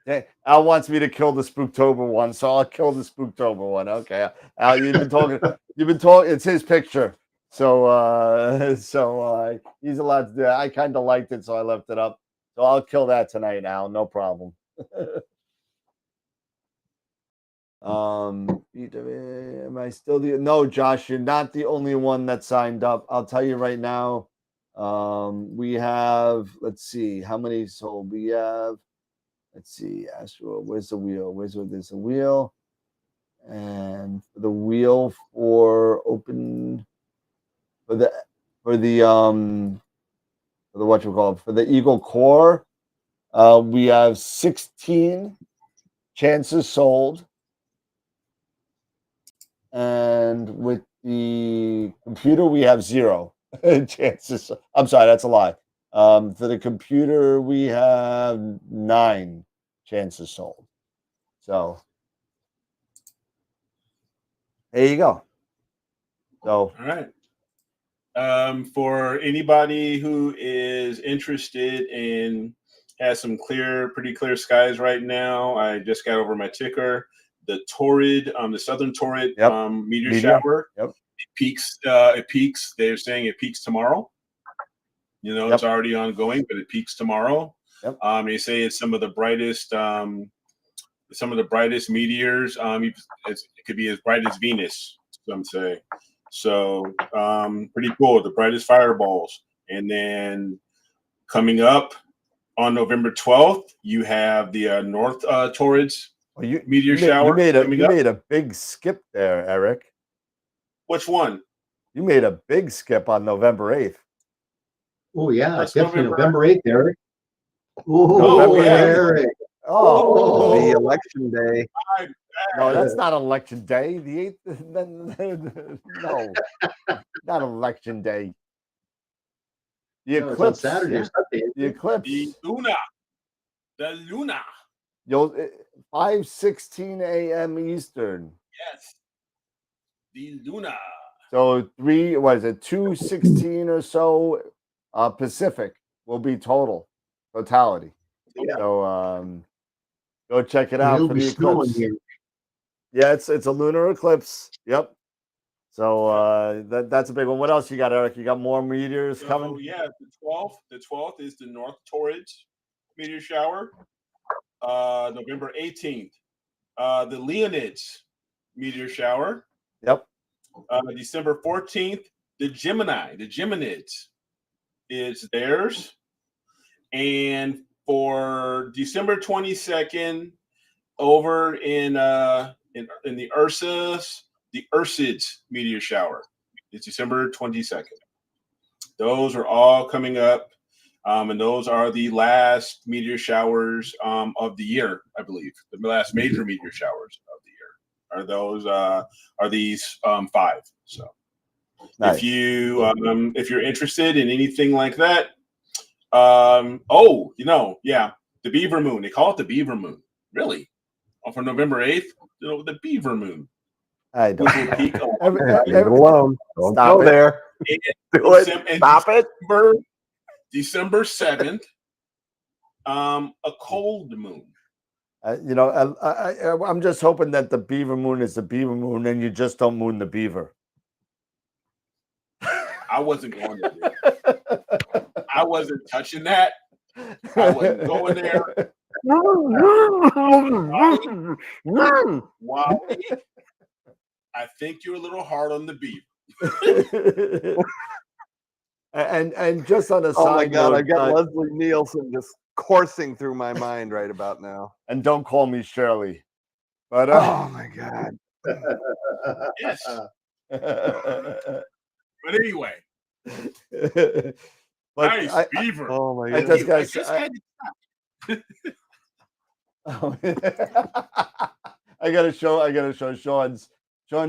Hey, Al wants me to kill the Spooktober one, so I'll kill the Spooktober one. Okay, Al, you've been talking. It's his picture, so he's allowed to do that. I kind of liked it, so I left it up. So I'll kill that tonight, Al. No problem. Am I still no, Josh, you're not the only one that signed up. I'll tell you right now. We have, let's see, how many sold we have. Let's see, Astro, where's the wheel? There's a wheel. And the wheel for open for the what you call it, for the Eagle Core. We have 16 chances sold. And with the computer, we have 0 chances. I'm sorry, that's a lie. For the computer, we have 9 chances sold. So there you go. So all right. For anybody who is interested in has some pretty clear skies right now, I just got over my ticker. The Torrid, the Southern Torrid meteor shower. Yep. It peaks. They're saying it peaks tomorrow. You know, it's already ongoing, but it peaks tomorrow. Yep. They say it's some of the brightest meteors. It could be as bright as Venus, some say. So pretty cool. The brightest fireballs. And then coming up on November 12th, you have the North Torrids meteor shower. You made a big skip there, Eric. Which one? You made a big skip on November 8th. Oh yeah, definitely November 8th, Eric. Oh, Eric. The election day. No, that's not election day. The 8th. No, not election day. The eclipse. On Saturday or Sunday. The eclipse. The Luna. 5:16 a.m. Eastern. Yes. The Luna. So 2:16 or so Pacific will be totality. Yeah. So go check it out It'll for be the snowing eclipse. here. Yeah, it's a lunar eclipse. Yep. So that's a big one. What else you got, Eric? You got more meteors coming? Yeah, the 12th is the North Torrid meteor shower. November 18th, the Leonids meteor shower. Yep. December 14th, the Geminids is theirs. And for December 22nd, over in the Ursids meteor shower. It's December 22nd. Those are all coming up. And those are the last meteor showers of the year, I believe. The last major meteor showers of the year are these 5. So nice. if you're interested in anything like that, the Beaver Moon. They call it the Beaver Moon. Really? For November 8th, the Beaver Moon. I don't. Leave it alone. Don't Stop go it. there. Do it. Stop it. December 7th, a cold moon. I'm just hoping that the Beaver Moon is the Beaver Moon and you just don't moon the beaver. I wasn't going to do it. I wasn't touching that. I wasn't going there. Wally, I think you're a little hard on the beaver. And just on a Oh my side God, note, I got Leslie Nielsen just coursing through my mind right about now. And don't call me Shirley. But oh my God. Yes. But anyway. Nice beaver. Oh my God. I gotta show Sean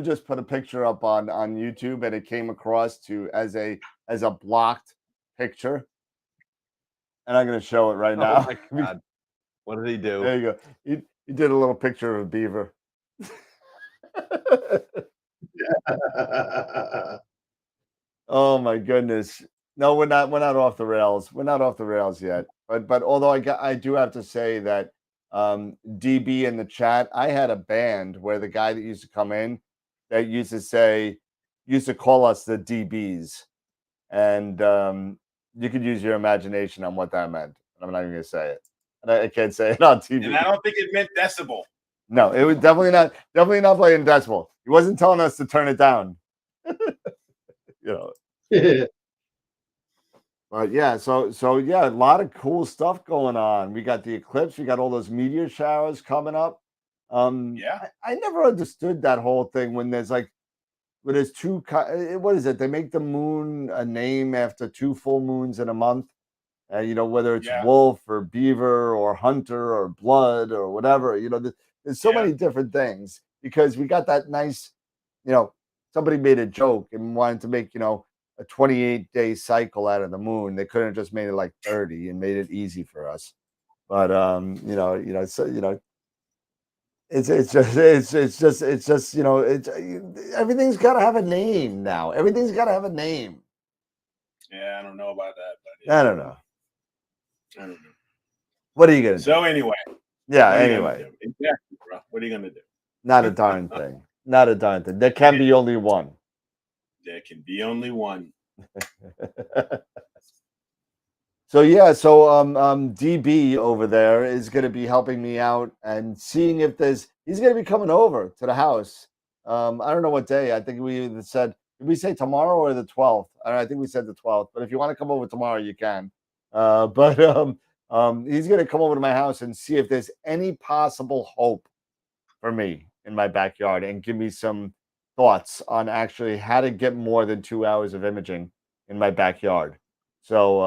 just put a picture up on YouTube and it came across as a blocked picture. And I'm gonna show it right now. Oh my God. What did he do? There you go. He did a little picture of a beaver. Oh my goodness. No, we're not off the rails. We're not off the rails yet. But although I do have to say that DB in the chat, I had a band where the guy that used to come in that used to call us the DBs. And you could use your imagination on what that meant. I'm not even gonna say it. And I can't say it on TV. And I don't think it meant decibel. No, it was definitely not playing decibel. He wasn't telling us to turn it down. But yeah, so yeah, a lot of cool stuff going on. We got the eclipse, we got all those meteor showers coming up. I never understood that whole thing when there's two, what is it? They make the moon a name after 2 full moons in a month. You know, whether it's Yeah. wolf or beaver or hunter or blood or whatever, you know, there's so many different things because we got that nice, you know, somebody made a joke and wanted to make, you know, a 28-day cycle out of the moon. They couldn't have just made it like 30 and made it easy for us. But so it's just you know, it's everything's got to have a name now. Everything's got to have a name. Yeah, I don't know about that, buddy. I don't know. I don't know. What are you gonna do? So anyway. Yeah. Anyway. Exactly, bro. What are you gonna do? Not a darn thing. Not a darn thing. There can be only one. There can be only one. So yeah, DB over there is going to be helping me out and seeing if he's going to be coming over to the house. I don't know what day. I think we said, did we say tomorrow or the 12th? I think we said the 12th, but if you want to come over tomorrow, you can. But he's going to come over to my house and see if there's any possible hope for me in my backyard and give me some thoughts on actually how to get more than 2 hours of imaging in my backyard. So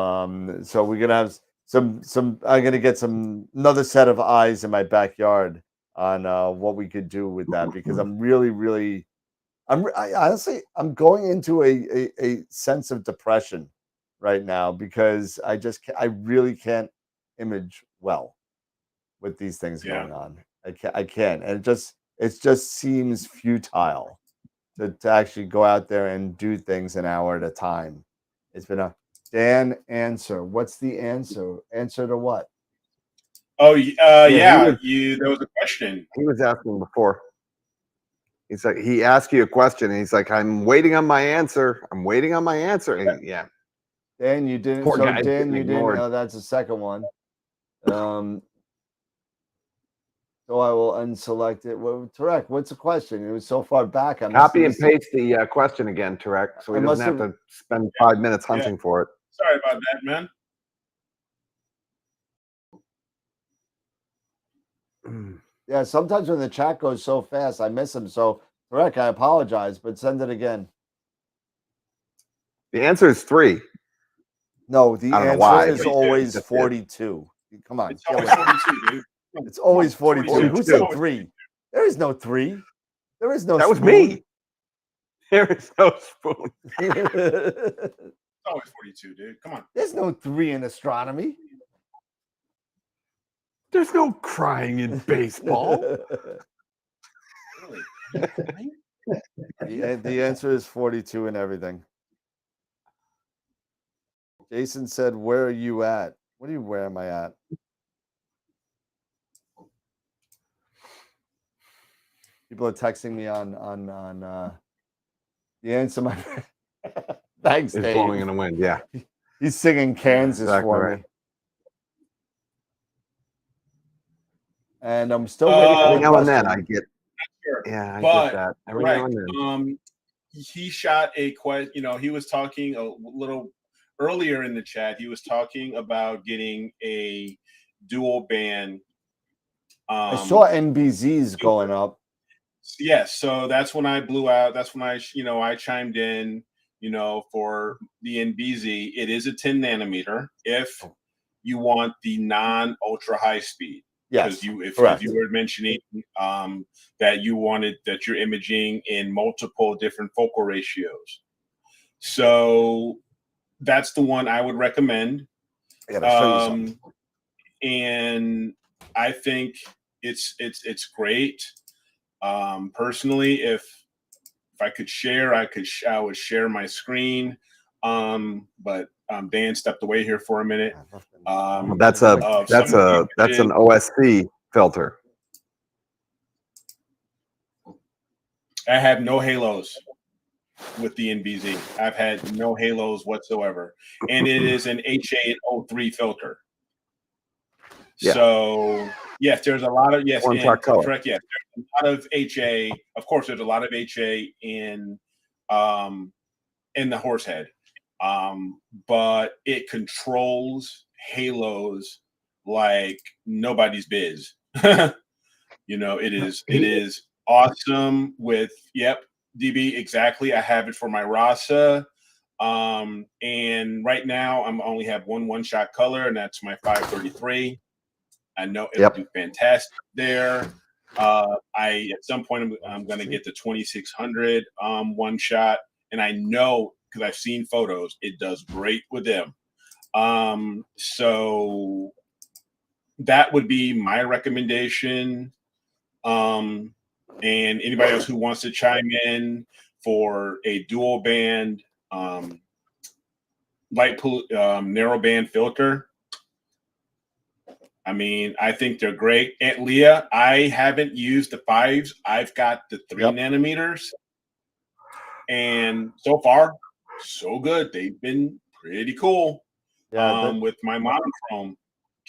we're gonna have some. I'm gonna get another set of eyes in my backyard on what we could do with that because I'm really. I honestly, I'm going into a sense of depression right now because I really can't image well with these things going on. I can't, and it just seems futile to actually go out there and do things an hour at a time. It's been a Dan answer. What's the answer? Answer to what? Oh, Yeah, there was a question. He was asking before. He's like, he asked you a question, and he's like, "I'm waiting on my answer. I'm waiting on my answer." And yeah. Dan, you didn't. Poor So guy Dan, you ignored. didn't. That's the second one. So I will unselect it. Well, Tarek, what's the question? It was so far back. I Copy and paste the question again, Tarek, so he doesn't have to spend 5 minutes hunting for it. Sorry about that, man. Yeah, sometimes when the chat goes so fast, I miss them. So, Tarek, I apologize, but send it again. The answer is 3. No, the answer is always 42. Come on. It's always 42, dude. It's always 42. Who said 3? There is no 3. There is no That was me. There is no spoon. It's always 42, dude. Come on. There's no 3 in astronomy. There's no crying in baseball. The answer is 42 and everything. Jason said, "Where are you at?" Where am I at? People are texting me on the answer. My thanks, It's Dave. blowing in the wind. Yeah, he's singing Kansas for me. And I'm still waiting. Every now and then I get. Yeah, I get that. Every now and then. He shot a question. You know, he was talking a little earlier in the chat. He was talking about getting a dual band. I saw NBZs going up. Yes, so that's when I blew out. That's when I chimed in. For the NBZ, it is a 10 nanometer. If you want the non-ultra high speed. Yes, if you were mentioning that you're imaging in multiple different focal ratios, so that's the one I would recommend. I gotta show you something. And I think it's great. Personally, if I could share, I would share my screen. But Dan stepped away here for a minute. That's an OSC filter. I have no halos with the NBZ. I've had no halos whatsoever, and it is an HA03 filter. Yeah. So yes, there's a lot of correct. Yes, there's a lot of HA. Of course, there's a lot of HA in the Horsehead. But it controls halos like nobody's biz. It is awesome with DB, exactly. I have it for my Rasa. And right now I'm only have one shot color, and that's my 533. I know it'll do fantastic there. I at some point I'm going to get the 2600 one shot, and I know because I've seen photos, it does great with them. So that would be my recommendation. And anybody else who wants to chime in for a dual band narrow band filter, I mean, I think they're great. Aunt Leah, I haven't used the 5s. I've got the 3 nanometers. And so far, so good. They've been pretty cool with my monochrome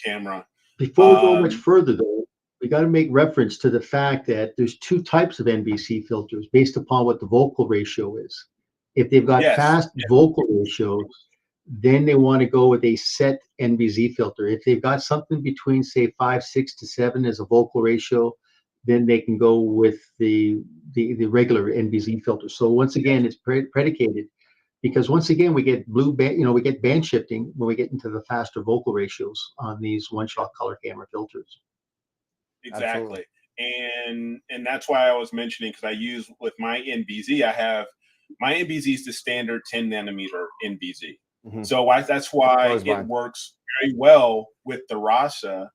camera. Before we go much further, though, we got to make reference to the fact that there's 2 types of NBC filters based upon what the vocal ratio is. If they've got fast vocal ratios, then they want to go with a set NBC filter. If they've got something between, say, 5, 6 to 7 as a vocal ratio, then they can go with the regular NBC filter. So once again, it's predicated because once again we get we get band shifting when we get into the faster vocal ratios on these one-shot color camera filters. Exactly. Absolutely. And that's why I was mentioning, because I use with my NBZ, I have my NBZ is the standard 10 nanometer NBZ. So that's why it works very well with the Rasa,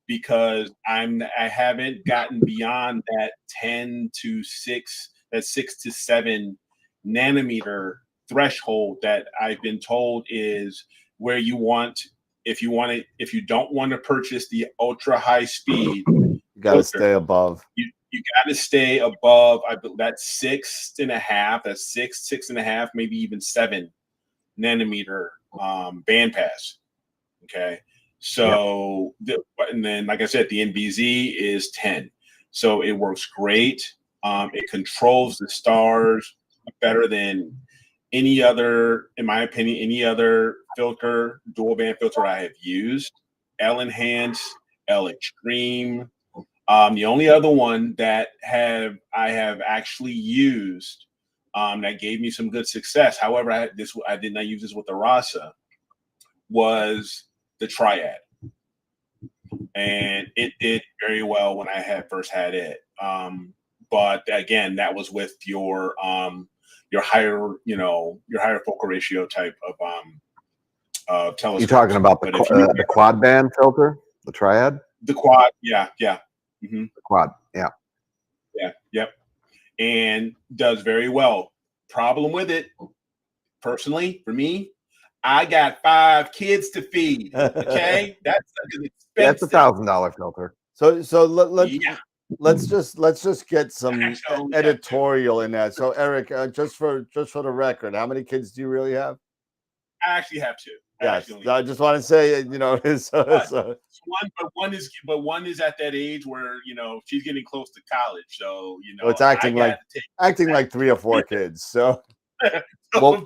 because I haven't gotten beyond that 10 to 6, that 6 to 7 nanometer threshold that I've been told is where you want. If you don't want to purchase the ultra high speed, you got to stay above. You got to stay above. That's 6.5. That's 6.5, maybe even 7 nanometer bandpass. Okay, so and then like I said, the NBZ is 10, so it works great. It controls the stars better than any other, in my opinion, any other filter, dual band filter I have used. L Enhance, L Extreme. The only other one that I have actually used that gave me some good success, however, I did not use this with the Rasa, was the Triad, and it did very well when I first had it. But again, that was with your higher, your higher focal ratio type of telescope. You're talking about the quad band filter, the Triad? The quad, yeah. Mm-hmm. The quad, yeah. Yep. And does very well. Problem with it, personally, for me, I got 5 kids to feed. Okay, that's expensive. That's $1,000 filter. So let's just get some editorial in that. So Eric, just for the record, how many kids do you really have? I actually have 2. Yes, I just want to say, one is at that age where she's getting close to college, so it's acting like 3 or 4 kids. So,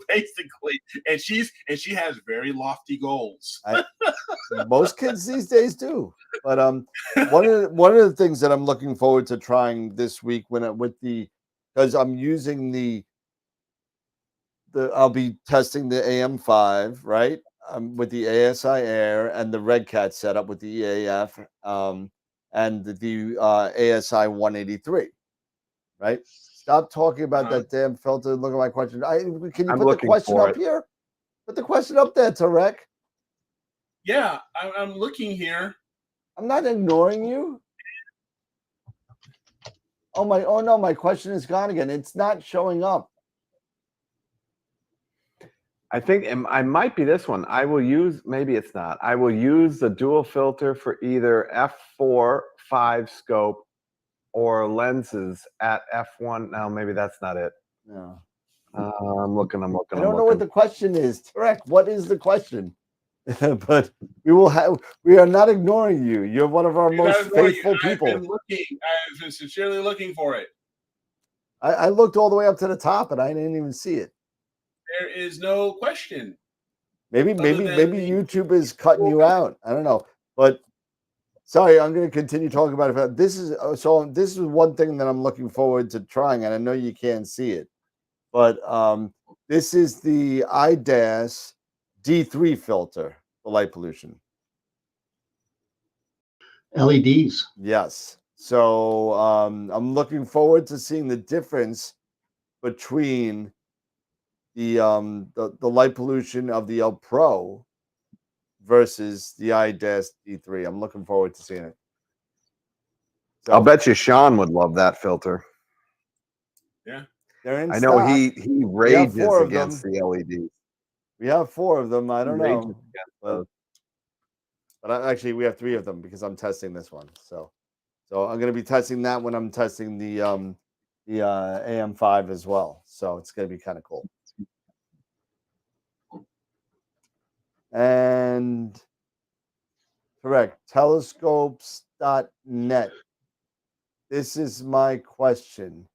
basically, and she has very lofty goals. Most kids these days do, but one of the things that I'm looking forward to trying this week because I'm using I'll be testing the AM5, right? With the ASI Air and the Red Cat setup with the EAF and the ASI 183, right? Stop talking about that damn filter. Look at my question. Can you put the question up here? Put the question up there, Tarek. Yeah, I'm looking here. I'm not ignoring you. Oh no, my question is gone again. It's not showing up. I think I might be this one. Maybe it's not. I will use the dual filter for either f4, 5 scope, or lenses at f1. Now, maybe that's not it. No. I'm looking. I don't know what the question is. Tarek, what is the question? But we are not ignoring you. You're one of our most faithful people. I've been sincerely looking for it. I looked all the way up to the top and I didn't even see it. There is no question. Maybe YouTube is cutting you out. I don't know. But sorry, I'm going to continue talking about it. This is one thing that I'm looking forward to trying, and I know you can't see it. But This is the L.A.S D3 filter for light pollution. LEDs. Yes. So I'm looking forward to seeing the difference between the light pollution of the L Pro versus the L.A.S D3. I'm looking forward to seeing it. So, I'll bet you Sean would love that filter. Yeah. They're in I know stock. he rages 4 of against them. the LEDs. We have 4 of them. I don't He rages know. against But, those. actually, we have 3 of them because I'm testing this one. So I'm going to be testing that when I'm testing the AM5 as well. So it's going to be kind of cool. And correct, telescopes.net. This is my question.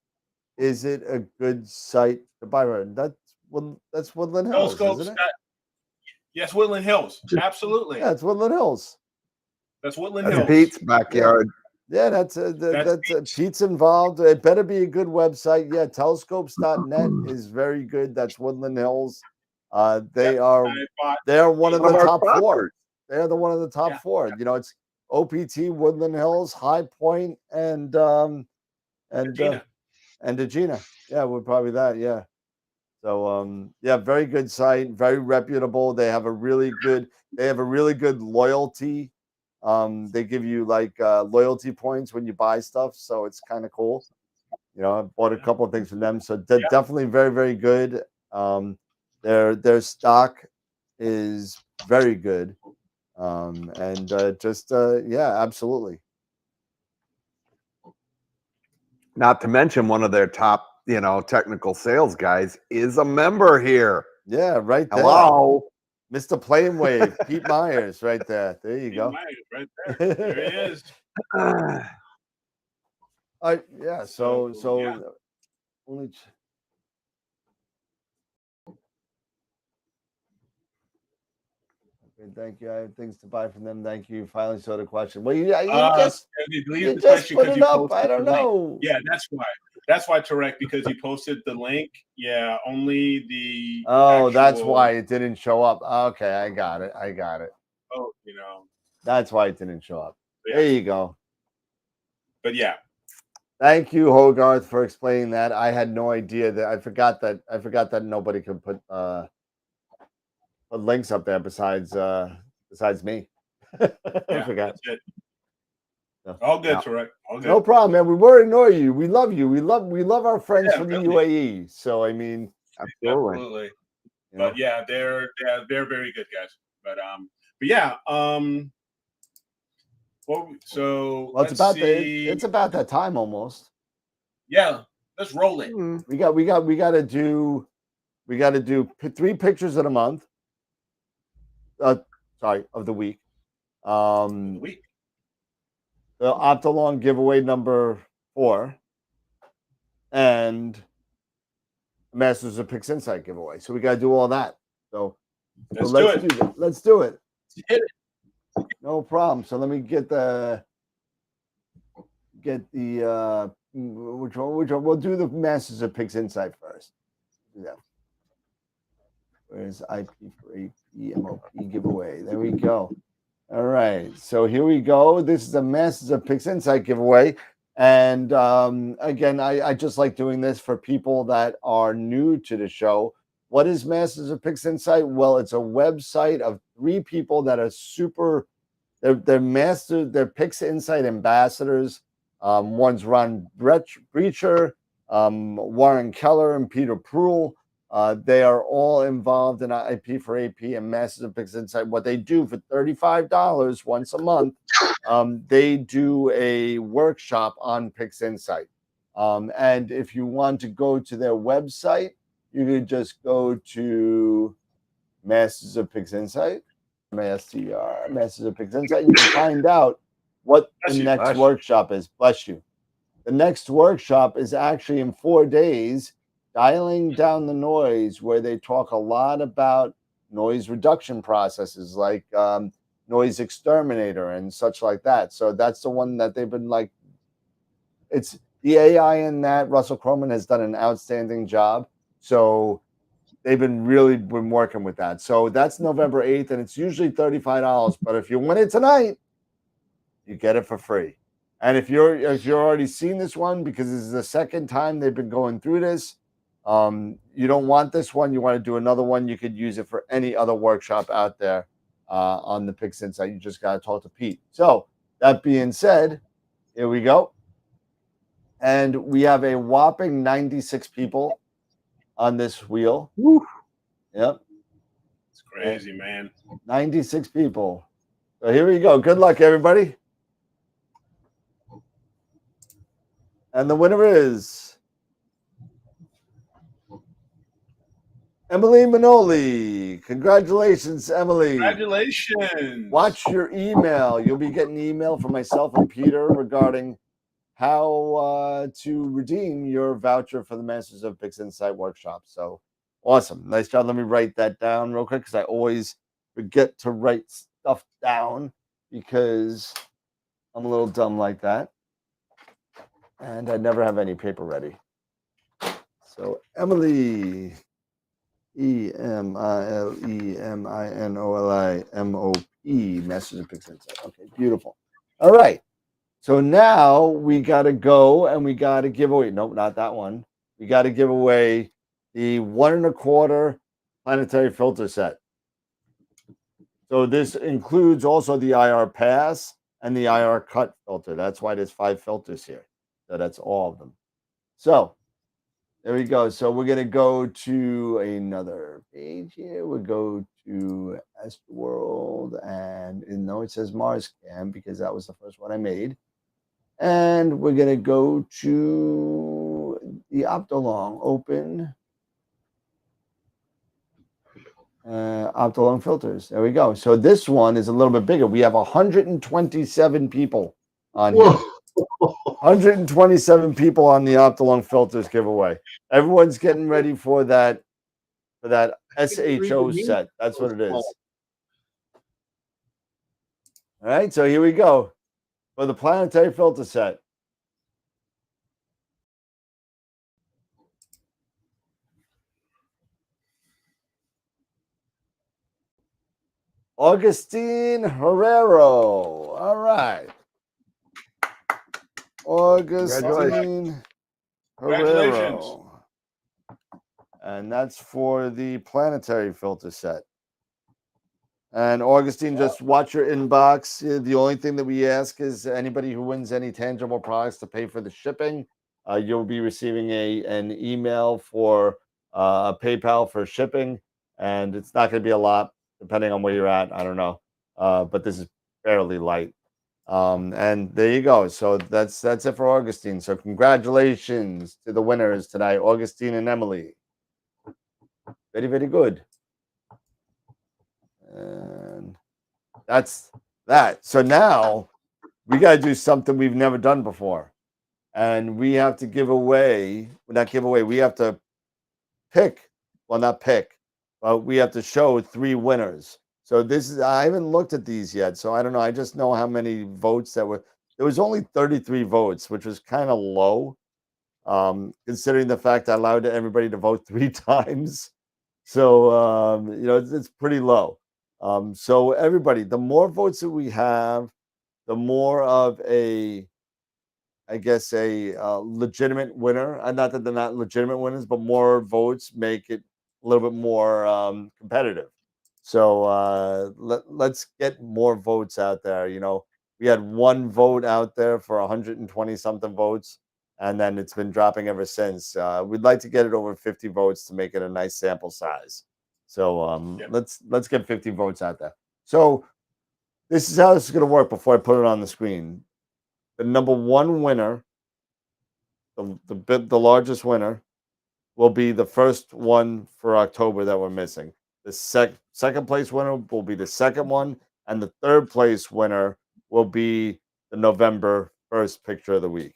Is it a good site to buy? That's Woodland Hills, Telescopes. isn't it? Yes, Woodland Hills. Absolutely. Yeah, it's Woodland Hills. That's Woodland That's Hills. Pete's backyard. Yeah, that's Pete's involved. It better be a good website. Yeah, telescopes.net is very good. That's Woodland Hills. They are one of the top 4. They're one of the top 4. You know, it's OPT, Woodland Hills, High Point, and Agena. Yeah, we're probably that. Yeah. So yeah, very good site, very reputable. They have a really good loyalty. They give you like loyalty points when you buy stuff, so it's kind of cool. You know, I bought a couple of things from them, so definitely very, very good. Their stock is very good, and yeah, absolutely. Not to mention one of their top, technical sales guys is a member here. Yeah, right there. Hello, Mr. Plane Wave, Pete Myers, right there. There you go. Myers, right there. There he is. Yeah. So yeah. Only. Okay, thank you. I have things to buy from them. Thank you. Finally saw the question. Well, you just put it up. I don't know. Yeah, that's why. That's why, Tarek, because he posted the link. Yeah, only the. Oh, that's why it didn't show up. Okay, I got it. Oh, That's why it didn't show up. Yeah. There you go. But yeah. Thank you, Hogarth, for explaining that. I had no idea that. I forgot that nobody could put links up there besides me. I forgot. That's it. All good, Tarek. All good. No problem, man. We won't ignore you. We love you. We love our friends from the UAE. So I mean, absolutely. But yeah, they're very good guys. But yeah. Well, it's about that time almost. Yeah, let's roll it. We got to do 3 pictures in a month. Sorry, of the week. The Optalong giveaway number 4 and Masters of Pixinsight giveaway. So we got to do all that. So let's do it. Let's do it. Hit it. No problem. So let me get the which one? We'll do the Masters of Pixinsight first. Do that. Where's IP for AP MOP giveaway? There we go. All right, so here we go. This is a Masters of Pixinsight giveaway. And again, I just like doing this for people that are new to the show. What is Masters of Pixinsight? Well, it's a website of 3 people that are they're Pixinsight ambassadors. One's Ron Breacher, Warren Keller, and Peter Pruill. They are all involved in IP for AP and Masters of Pixinsight. What they do for $35 once a month, they do a workshop on Pixinsight. And if you want to go to their website, you could just go to Masters of Pixinsight, MASTR, Masters of Pixinsight. You can find out what the next workshop is. Bless you. The next workshop is actually in 4 days. Dialing down the noise, where they talk a lot about noise reduction processes like Noise Exterminator and such like that. So that's the one that they've been like, it's the AI in that. Russell Croman has done an outstanding job. So they've really been working with that. So that's November 8th, and it's usually $35. But if you win it tonight, you get it for free. And if you're already seen this one, because this is the second time they've been going through this, you don't want this one, you want to do another one, you could use it for any other workshop out there on the Pixinsight. You just got to talk to Pete. So that being said, here we go. And we have a whopping 96 people on this wheel. Woo. Yep. It's crazy, man. 96 people. So here we go. Good luck, everybody. And the winner is Emily Manoli. Congratulations, Emily. Congratulations. Watch your email. You'll be getting an email from myself and Peter regarding how to redeem your voucher for the Masters of Pixinsight Workshop. So awesome. Nice job. Let me write that down real quick because I always forget to write stuff down because I'm a little dumb like that. And I never have any paper ready. So Emily, EMILEMINOLIMOP, Masters of Pixinsight. Okay, beautiful. All right. So now we got to go and we got to give away. Nope, not that one. We got to give away the 1 1/4 planetary filter set. So this includes also the IR pass and the IR cut filter. That's why there's 5 filters here. So that's all of them. So there we go. So we're going to go to another page here. We'll go to AstroWorld. And no, it says Mars Cam because that was the first one I made. And we're going to go to the Optolong. Open Optolong filters. There we go. So this one is a little bit bigger. We have 127 people on here. 127 people on the Optolong filters giveaway. Everyone's getting ready for that SHO set. That's what it is. All right, so here we go for the planetary filter set. Augustine Herrero. All right. Augustine Herrero. And that's for the planetary filter set. And Augustine, just watch your inbox. The only thing that we ask is anybody who wins any tangible products to pay for the shipping. You'll be receiving an email for PayPal for shipping. And it's not going to be a lot, depending on where you're at. I don't know. But this is fairly light. And there you go. So that's it for Augustine. So congratulations to the winners tonight, Augustine and Emily. Very, very good. And that's that. So now we got to do something we've never done before. And we have to give away, not give away, we have to pick, well, not pick, but we have to show 3 winners. So this is, I haven't looked at these yet. So I don't know. I just know how many votes that were. There was only 33 votes, which was kind of low, considering the fact I allowed everybody to vote 3 times. So, it's pretty low. So everybody, the more votes that we have, the more of a legitimate winner. Not that they're not legitimate winners, but more votes make it a little bit more competitive. So let's get more votes out there. We had 1 vote out there for 120 something votes, and then it's been dropping ever since. We'd like to get it over 50 votes to make it a nice sample size. So let's get 50 votes out there. So this is how this is going to work before I put it on the screen. The number 1 winner, the largest winner, will be the first one for October that we're missing. The second place winner will be the second one, and the third place winner will be the November 1st picture of the week.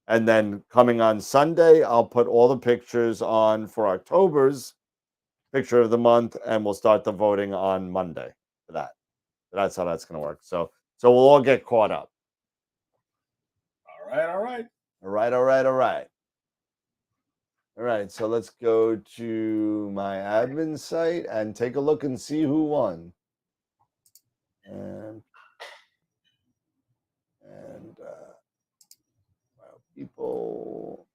And then coming on Sunday, I'll put all the pictures on for October's picture of the month, and we'll start the voting on Monday for that. That's how that's going to work. So we'll all get caught up. All right. All right, so let's go to my admin site and take a look and see who won. And wow, people.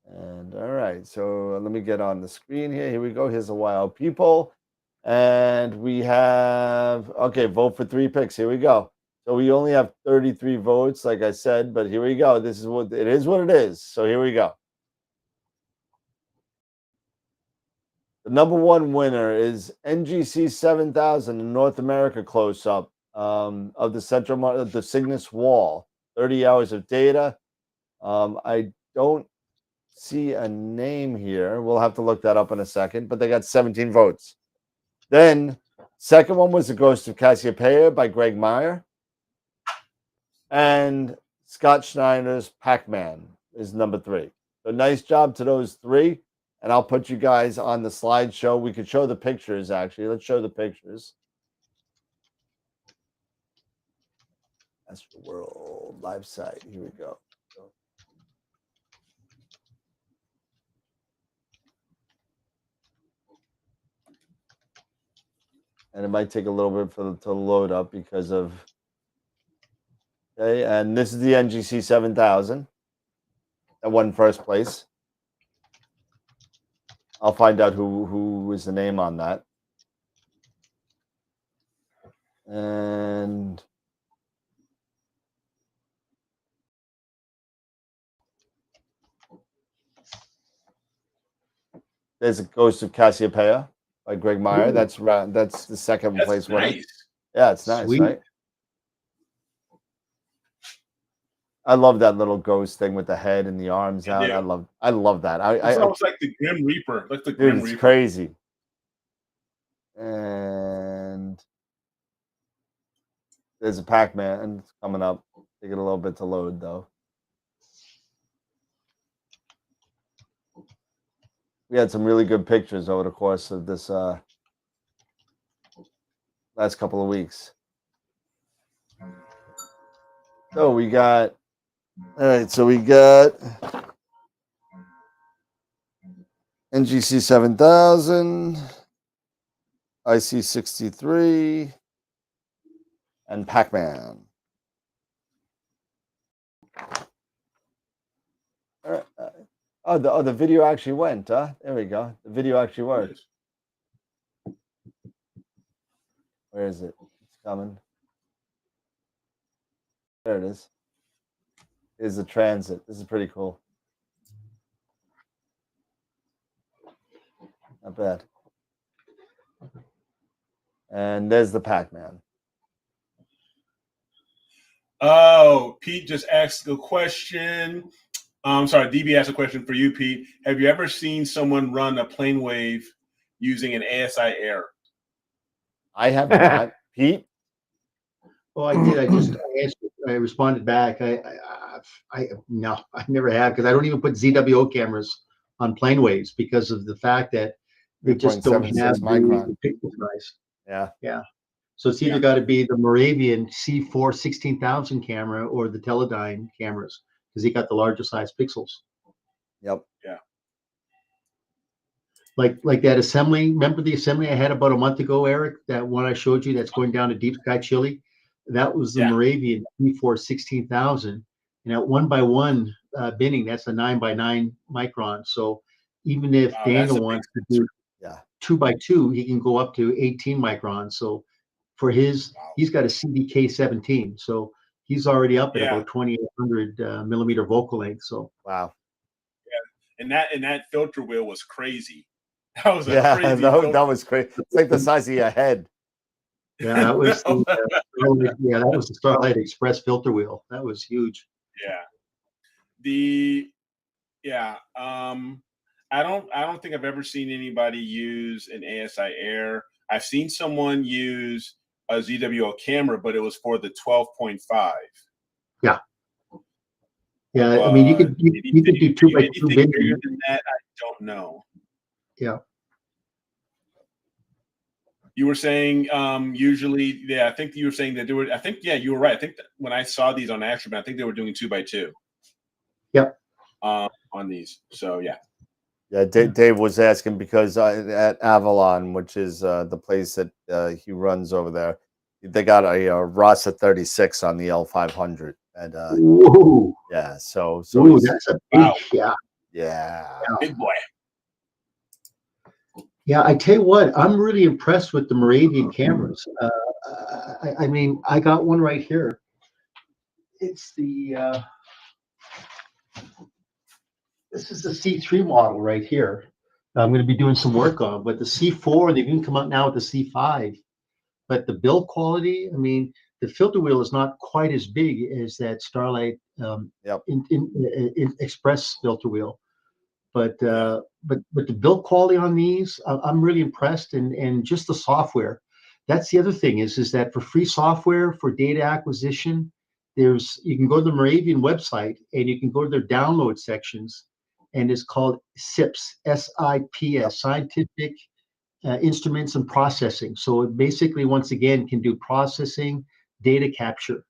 And all right, so let me get on the screen here. Here we go. Here's a wild people. And we have, okay, vote for 3 picks. Here we go. So we only have 33 votes, like I said, but here we go. This is what it is. So here we go. The number 1 winner is NGC 7000 in North America close-up of the central of the Cygnus wall. 30 hours of data. I don't see a name here. We'll have to look that up in a second, but they got 17 votes. Then, second one was The Ghost of Cassiopeia by Greg Meyer. And Scott Schneider's Pac-Man is number 3. So nice job to those 3. And I'll put you guys on the slideshow. We could show the pictures, actually. Let's show the pictures. AstroWorld live site. Here we go. And it might take a little bit to load up because of... Okay, and this is the NGC 7000 that won first place. I'll find out who was the name on that. And there's a Ghost of Cassiopeia by Greg Meyer. Ooh. That's the second place winner. Nice. Yeah, it's nice, Sweet. right? I love that little ghost thing with the head and the arms out. Yeah. I love that. It's almost like the Grim Reaper. Like the dude, Grim it's Reaper. crazy. And there's a Pac-Man coming up. Take it a little bit to load, though. We had some really good pictures over the course of this last couple of weeks. So we got, all right, so we got NGC 7000, IC 63, and Pac-Man. All right. Oh, the video actually went, huh? There we go. The video actually worked. Where is it? It's coming. There it is. Is the transit. This is pretty cool. Not bad. And there's the Pac-Man. Oh, Pete just asked a question. I'm sorry, DB asked a question for you, Pete. Have you ever seen someone run a plane wave using an ASI Air? I have not. Pete? Oh, I did. I responded back. No, I never have, because I don't even put ZWO cameras on plane waves because of the fact that they just don't have the pixel size. Yeah. Yeah. So it's either got to be the Moravian C4 16,000 camera or the Teledyne cameras, because they got the larger size pixels. Yep. Yeah. Like that assembly. Remember the assembly I had about a month ago, Eric? That one I showed you that's going down to Deep Sky Chile? That was the Moravian C4 16,000. And at 1x1 binning, that's a 9x9 micron. So even if Daniel wants to do 2x2, he can go up to 18 microns. So for his, he's got a CDK 17. So he's already up at about 2,800 millimeter vocal length. So wow. Yeah. And that filter wheel was crazy. That was a crazy that was crazy. It's like the size of your head. Yeah, that was that was the Starlight Express filter wheel. That was huge. Yeah. I don't think I've ever seen anybody use an ASI Air. I've seen someone use a ZWO camera, but it was for the 12.5. Yeah. Yeah, I mean, you could do 2x2 bigger than that. I don't know. Yeah. You were saying usually, I think you were saying that I think you were right. I think that when I saw these on Astroman, I think they were doing 2x2. Yep. on these. So yeah. Yeah, Dave was asking because at Avalon, which is the place that he runs over there, they got a Rasa 36 on the L500, and Whoa. yeah, so Ooh, he's, that's a big, yeah, Big boy. Yeah, I tell you what, I'm really impressed with the Moravian cameras. I mean, I got one right here. It's the this is the C3 model right here. I'm going to be doing some work on, but the C4, they've even come out now with the C5. But the build quality, I mean, the filter wheel is not quite as big as that Starlight yep. in Express filter wheel. But the build quality on these, I'm really impressed, and just the software. That's the other thing is that for free software for data acquisition, you can go to the Moravian website and you can go to their download sections, and it's called SIPS, SIPS, Scientific Instruments and Processing. So it basically, once again, can do processing, data capture,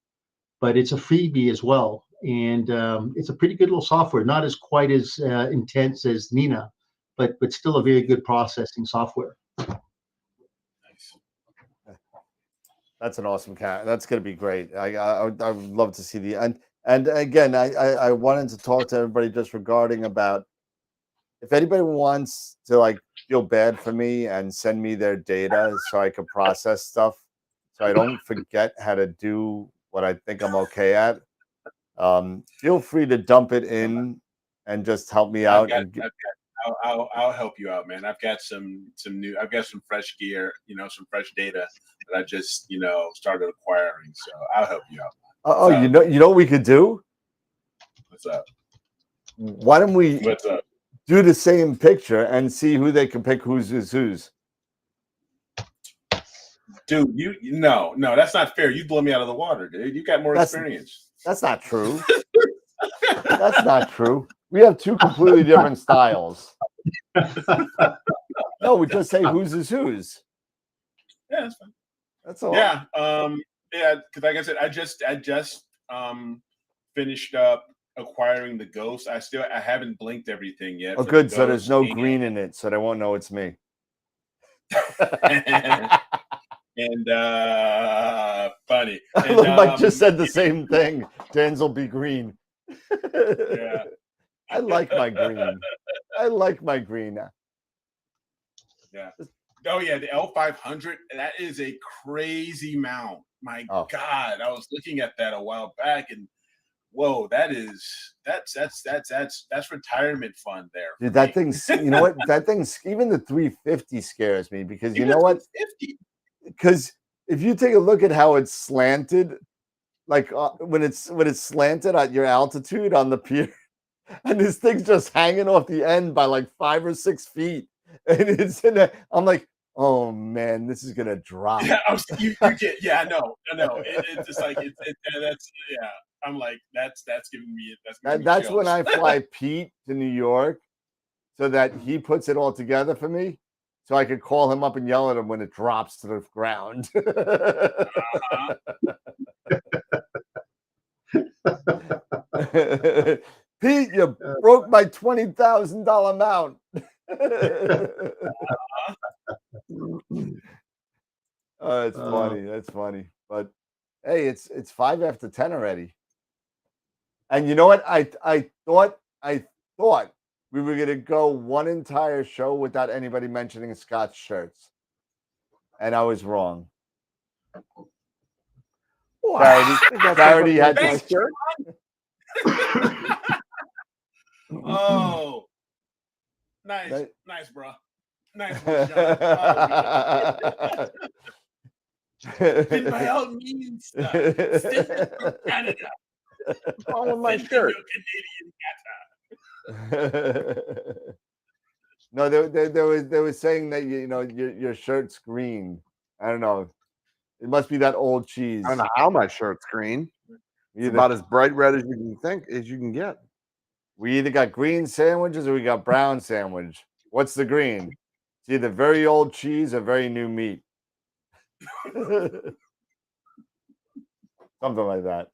but it's a freebie as well. And it's a pretty good little software, not as quite as intense as Nina, but still a very good processing software. Nice. That's an awesome cat. That's going to be great. I would love to see the and again, I wanted to talk to everybody just regarding about if anybody wants to like feel bad for me and send me their data so I can process stuff, so I don't forget how to do what I think I'm okay at. Feel free to dump it in and just help me out. I'll help you out, man. I've got some fresh gear, some fresh data that I just, started acquiring. So I'll help you out. Oh, you know what we could do? What's up? Why don't we What's up? do the same picture and see who they can pick who's. Dude, no, that's not fair. You blow me out of the water, dude. You got more experience. That's not true. That's not true. We have two completely different styles. No, we just say whose is whose. Yeah, that's fine. That's all. Yeah. Because like I said, I just finished up acquiring the Ghost. I haven't blinked everything yet. Oh, good. So there's no green in it, so they won't know it's me. And funny. And, Mike just said the same thing. Dan's will be green. Yeah. I like my green. Yeah. Oh yeah, the L500. That is a crazy mount. My God, I was looking at that a while back, and whoa, that's retirement fund there. Dude, that thing's, you know what? That thing's, even the 350 scares me because you know what? Because if you take a look at how it's slanted, like when it's slanted at your altitude on the pier, and this thing's just hanging off the end by like 5 or 6 feet, and it's in there. I'm like, oh man, this is gonna drop. Yeah, you get. Yeah, I know. It's just like that's yeah. I'm like that's giving me That's when I fly Pete to New York, so that he puts it all together for me, so I could call him up and yell at him when it drops to the ground. Pete, you broke my $20,000 mount. Oh, it's funny. That's funny. But hey, it's 5 after 10 already. And you know what? I thought we were gonna go one entire show without anybody mentioning Scott's shirts, and I was wrong. Charity had my shirt. Oh, nice, bro. Nice one, John. By all means, citizen from Canada. Follow my shirt. No, they were saying that your shirt's green. I don't know. It must be that old cheese. I don't know how my shirt's green. It's about as bright red as you can get. We either got green sandwiches or we got brown sandwich. What's the green? It's either very old cheese or very new meat. Something like that.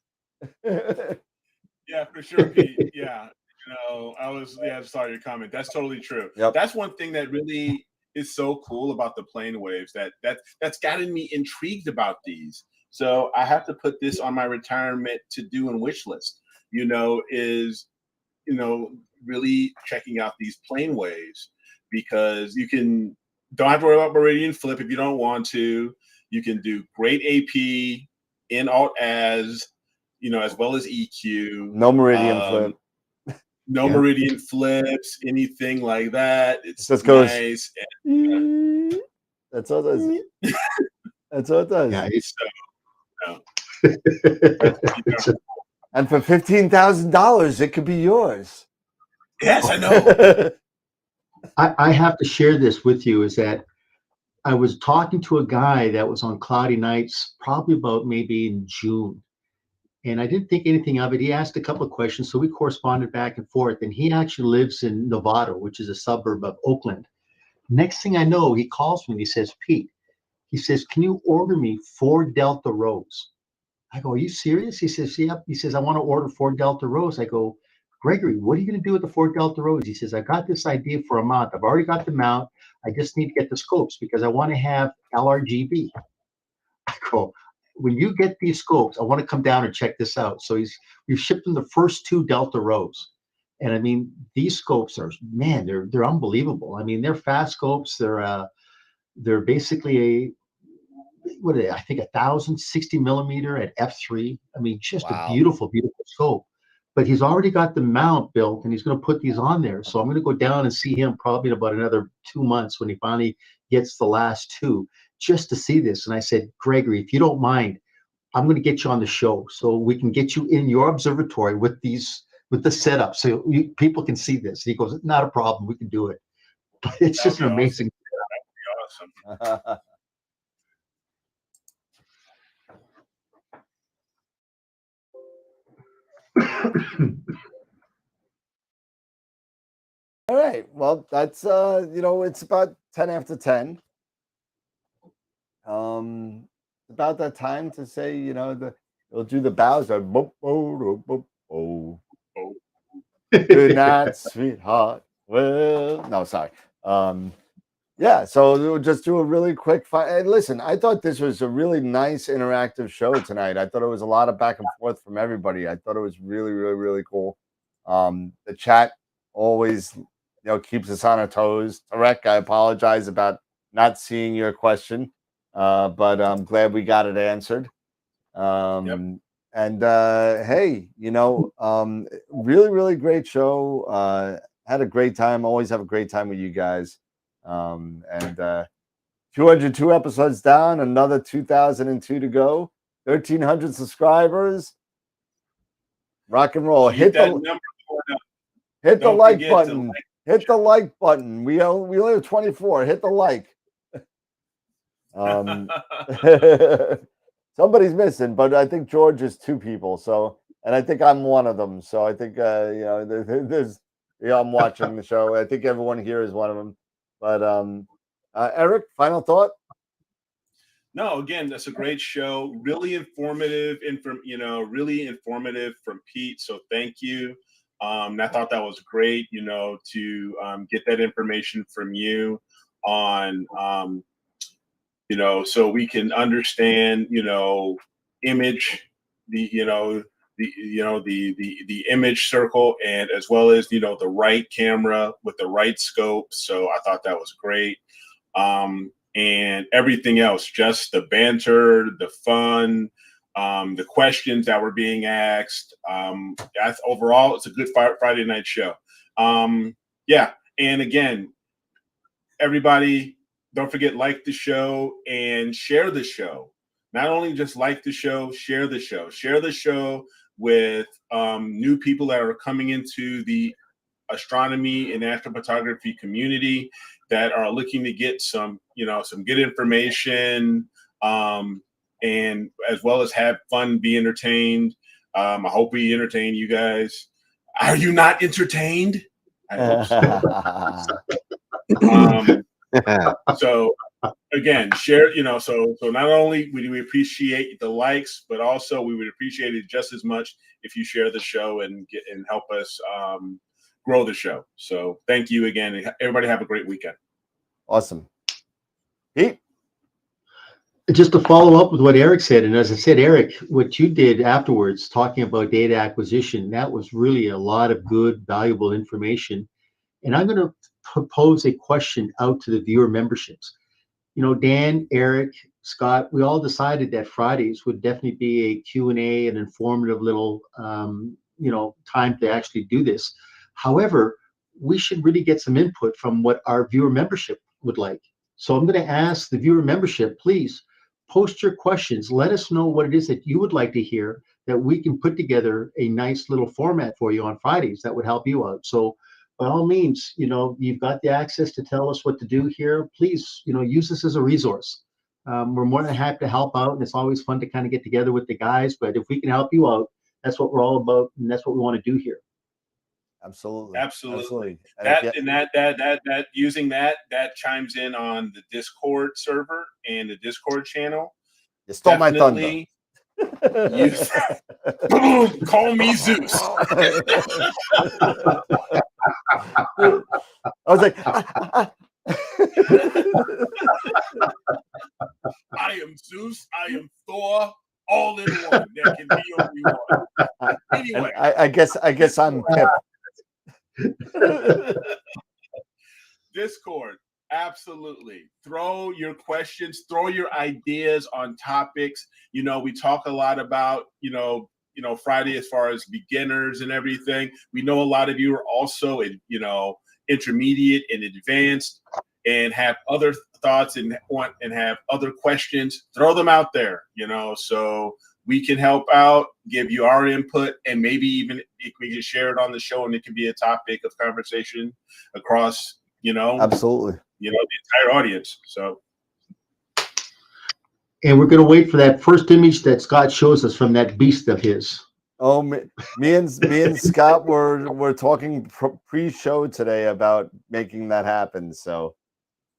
Yeah, for sure, Pete. Yeah. know, I saw your comment. That's totally true. Yep. That's one thing that really is so cool about the plane waves that's gotten me intrigued about these. So I have to put this on my retirement to do and wish list. Is really checking out these plane waves, because don't have to worry about meridian flip if you don't want to. You can do great AP in Alt-Az, as well as EQ. No meridian flip. No meridian flips, anything like that. It's just nice. Goes. That's all it does. That's all it does. Yeah, And for $15,000, it could be yours. Yes, I know. I have to share this with you, is that I was talking to a guy that was on Cloudy Nights probably about maybe in June. And I didn't think anything of it. He asked a couple of questions, so we corresponded back and forth. And he actually lives in Novato, which is a suburb of Oakland. Next thing I know, he calls me and he says, Pete, he says, can you order me 4 Delta Rows? I go, are you serious? He says, yep. He says, I want to order 4 Delta Rows. I go, Gregory, what are you going to do with the 4 Delta Rows? He says, I got this idea for a mount. I've already got the mount. I just need to get the scopes because I want to have LRGB. I go, when you get these scopes, I want to come down and check this out. So we've shipped him the first 2 Delta Rows. And I mean, these scopes are, man, they're unbelievable. I mean, they're fast scopes. They're basically what are they? I think 1,060 millimeter at f3. I mean, just a beautiful, beautiful scope. But he's already got the mount built, and he's going to put these on there. So I'm going to go down and see him probably in about another 2 months when he finally gets the last 2, just to see this. And I said, Gregory, if you don't mind, I'm going to get you on the show so we can get you in your observatory with the setup, so people can see this. And he goes, not a problem, we can do it. But it's just an amazing. That'd be awesome. All right. Well, that's it's about 10 after 10. About that time to say, we'll do the bows of good night, sweetheart. Well, no, sorry. Yeah, so we'll just do a really quick and listen, I thought this was a really nice interactive show tonight. I thought it was a lot of back and forth from everybody. I thought it was really, really, really cool. The chat always keeps us on our toes. Tarek, I apologize about not seeing your question, but I'm glad we got it answered. And hey, really, really great show. Had a great time. Always have a great time with you guys. And 202 episodes down, another 2002 to go, 1,300 subscribers. Rock and roll. Hit the like button. Hit the like button. We only have 24. Hit the like. Somebody's missing, but I think George is 2 people. So, and I think I'm one of them. So I think there's I'm watching the show. I think everyone here is one of them. But Eric, final thought? No, again, that's a great show. Really informative, really informative from Pete. So thank you. I thought that was great, to get that information from you on, so we can understand, image, the image circle, and as well as, the right camera with the right scope. So I thought that was great. And everything else, just the banter, the fun, the questions that were being asked. Overall, it's a good Friday night show. Yeah. And again, everybody, don't forget, like the show and share the show. Not only just like the show, share the show. Share the show with new people that are coming into the astronomy and astrophotography community that are looking to get some good information, and as well as have fun, be entertained. I hope we entertain you guys. Are you not entertained? I hope so. So again, share, so not only do we appreciate the likes, but also we would appreciate it just as much if you share the show and help us grow the show. So thank you again. And everybody have a great weekend. Awesome. Pete? Just to follow up with what Eric said, and as I said, Eric, what you did afterwards, talking about data acquisition, that was really a lot of good, valuable information. And I'm going to propose a question out to the viewer memberships. You know, Dan, Eric, Scott, we all decided that Fridays would definitely be a Q&A, an informative little, time to actually do this. However, we should really get some input from what our viewer membership would like. So I'm going to ask the viewer membership, please post your questions. Let us know what it is that you would like to hear, that we can put together a nice little format for you on Fridays that would help you out. So by all means, you've got the access to tell us what to do here. Please, use this as a resource. We're more than happy to help out, and it's always fun to kind of get together with the guys. But if we can help you out, that's what we're all about, and that's what we want to do here. Absolutely. That using that chimes in on the Discord server and the Discord channel. You stole my thunder. Call me Zeus. I was like, I am Zeus. I am Thor. All in one. There can be only one. Anyway, I guess I'm Pip. Discord, absolutely. Throw your questions, throw your ideas on topics. We talk a lot about, Friday as far as beginners and everything. We know a lot of you are also intermediate and advanced and have other thoughts and have other questions. Throw them out there, so we can help out, give you our input, and maybe even if we can share it on the show and it can be a topic of conversation across, absolutely, the entire audience. So, and we're going to wait for that first image that Scott shows us from that beast of his. Oh, me and Scott were talking pre-show today about making that happen. So,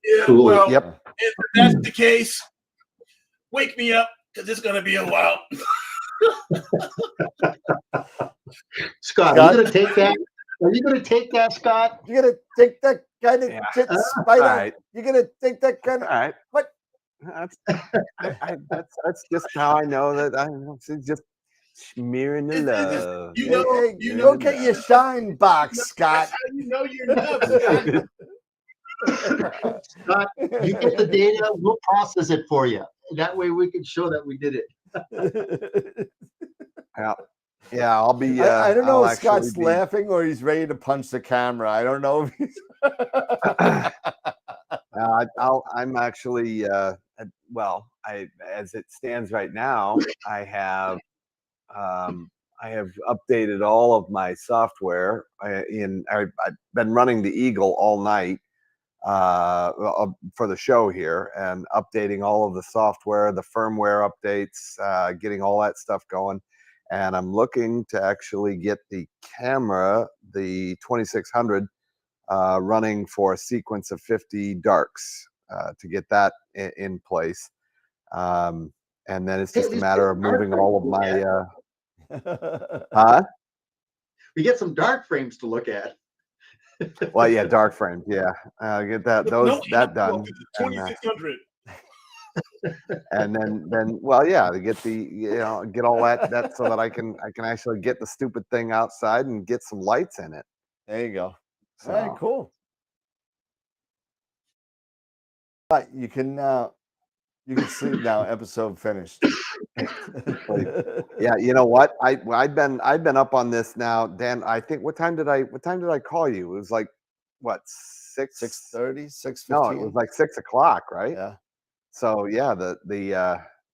yeah, cool. Well, yep. If that's the case, wake me up because it's going to be a while. Scott, are you going to take that? Are you going to take that, Scott? You're going to take that kind of shit, Spider? Right. You're going to take that kind of... Right. What? That's just how I know that I'm just smearing the love. Hey, go get your shine box, Scott. That's how you know you're nuts. Scott, you get the data, we'll process it for you. That way we can show that we did it. Yeah, I'll be. I don't know I'll if Scott's be... laughing or he's ready to punch the camera. I don't know if he's... I'm actually. As it stands right now, I have updated all of my software. I've been running the Eagle all night for the show here and updating all of the software, the firmware updates, getting all that stuff going. And I'm looking to actually get the camera, the 2600, running for a sequence of 50 darks to get that in place. And then it's just a matter of moving all of my... We get some dark frames to look at. Well, yeah, dark frames. Yeah, get that done. 2600. And then to get get all that so that I can actually get the stupid thing outside and get some lights in it. There you go. So. All right, cool. You can sleep now. Episode finished. Yeah, you know what? I've been up on this now, Dan. I think what time did I call you? It was like what 6:30, 6:15. No, it was like 6 o'clock, right? Yeah. So yeah, the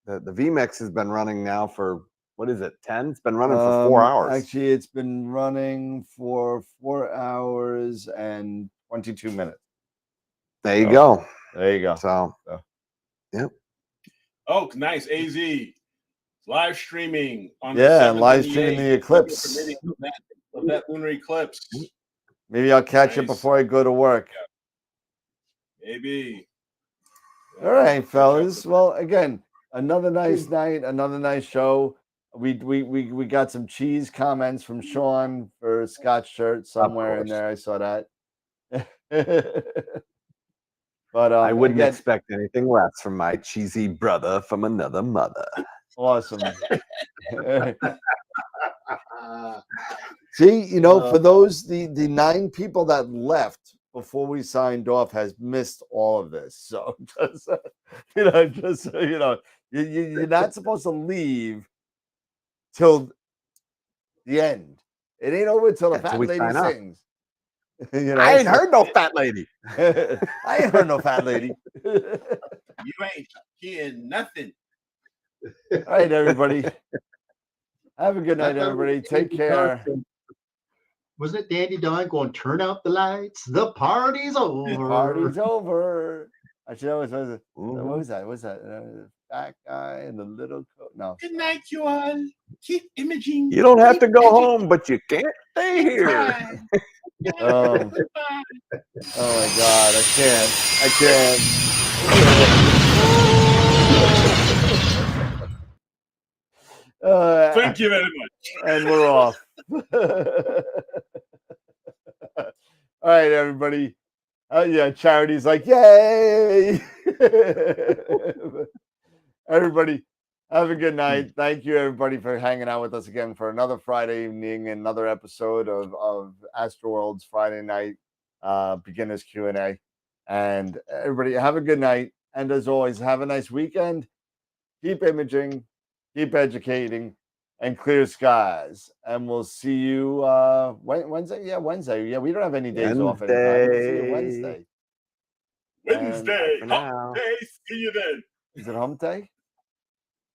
VMix has been running now for what is it? 10? It's been running for 4 hours. Actually, it's been running for 4 hours and 22 minutes. There you go. There you go. So, yep. Oh, nice. AZ live streaming on live streaming the eclipse of that lunar eclipse. Maybe I'll catch it before I go to work. Maybe. All right, fellas. Well, again, another nice night, another nice show. We got some cheese comments from Sean for Scott's shirt somewhere in course. there. I saw that. But I wouldn't again, expect anything less from my cheesy brother from another mother. awesome. See, you know, for those the 9 people that left before we signed off has missed all of this. So just you're not supposed to leave till the end. It ain't over till the fat we lady sign off. sings. You know, I ain't heard no fat lady. I ain't heard no fat lady. You ain't hearing nothing. All right, everybody. Have a good night, everybody. Take care. Wasn't it Dandy Don going, turn out the lights? The party's over. Party's over. Actually, that was what was that? What was that? Fat guy in the little coat. No. Good night, you all. Keep imaging. You don't have Keep to go educating. home, but you can't stay here. Oh my God, I can't. Thank you very much. And we're off. All right, everybody. Yeah, Charity's like, yay! Everybody, have a good night. Thank you, everybody, for hanging out with us again for another Friday evening, another episode of AstroWorld's Friday night beginners Q&A. And everybody, have a good night. And as always, have a nice weekend. Keep imaging, keep educating, and clear skies. And we'll see you Wednesday. Yeah, Wednesday. Yeah, we don't have any days off anytime. We'll see you Wednesday. Wednesday. for Hump now. day. See you then. Is it hump day?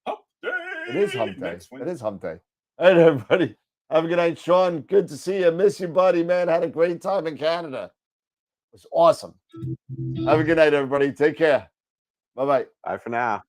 Hump day. It is hump day. Next It Wednesday. is hump day. All right, everybody. Have a good night. Sean, good to see you. Miss you, buddy, man. Had a great time in Canada. It was awesome. Have a good night, everybody. Take care. Bye-bye. Bye for now.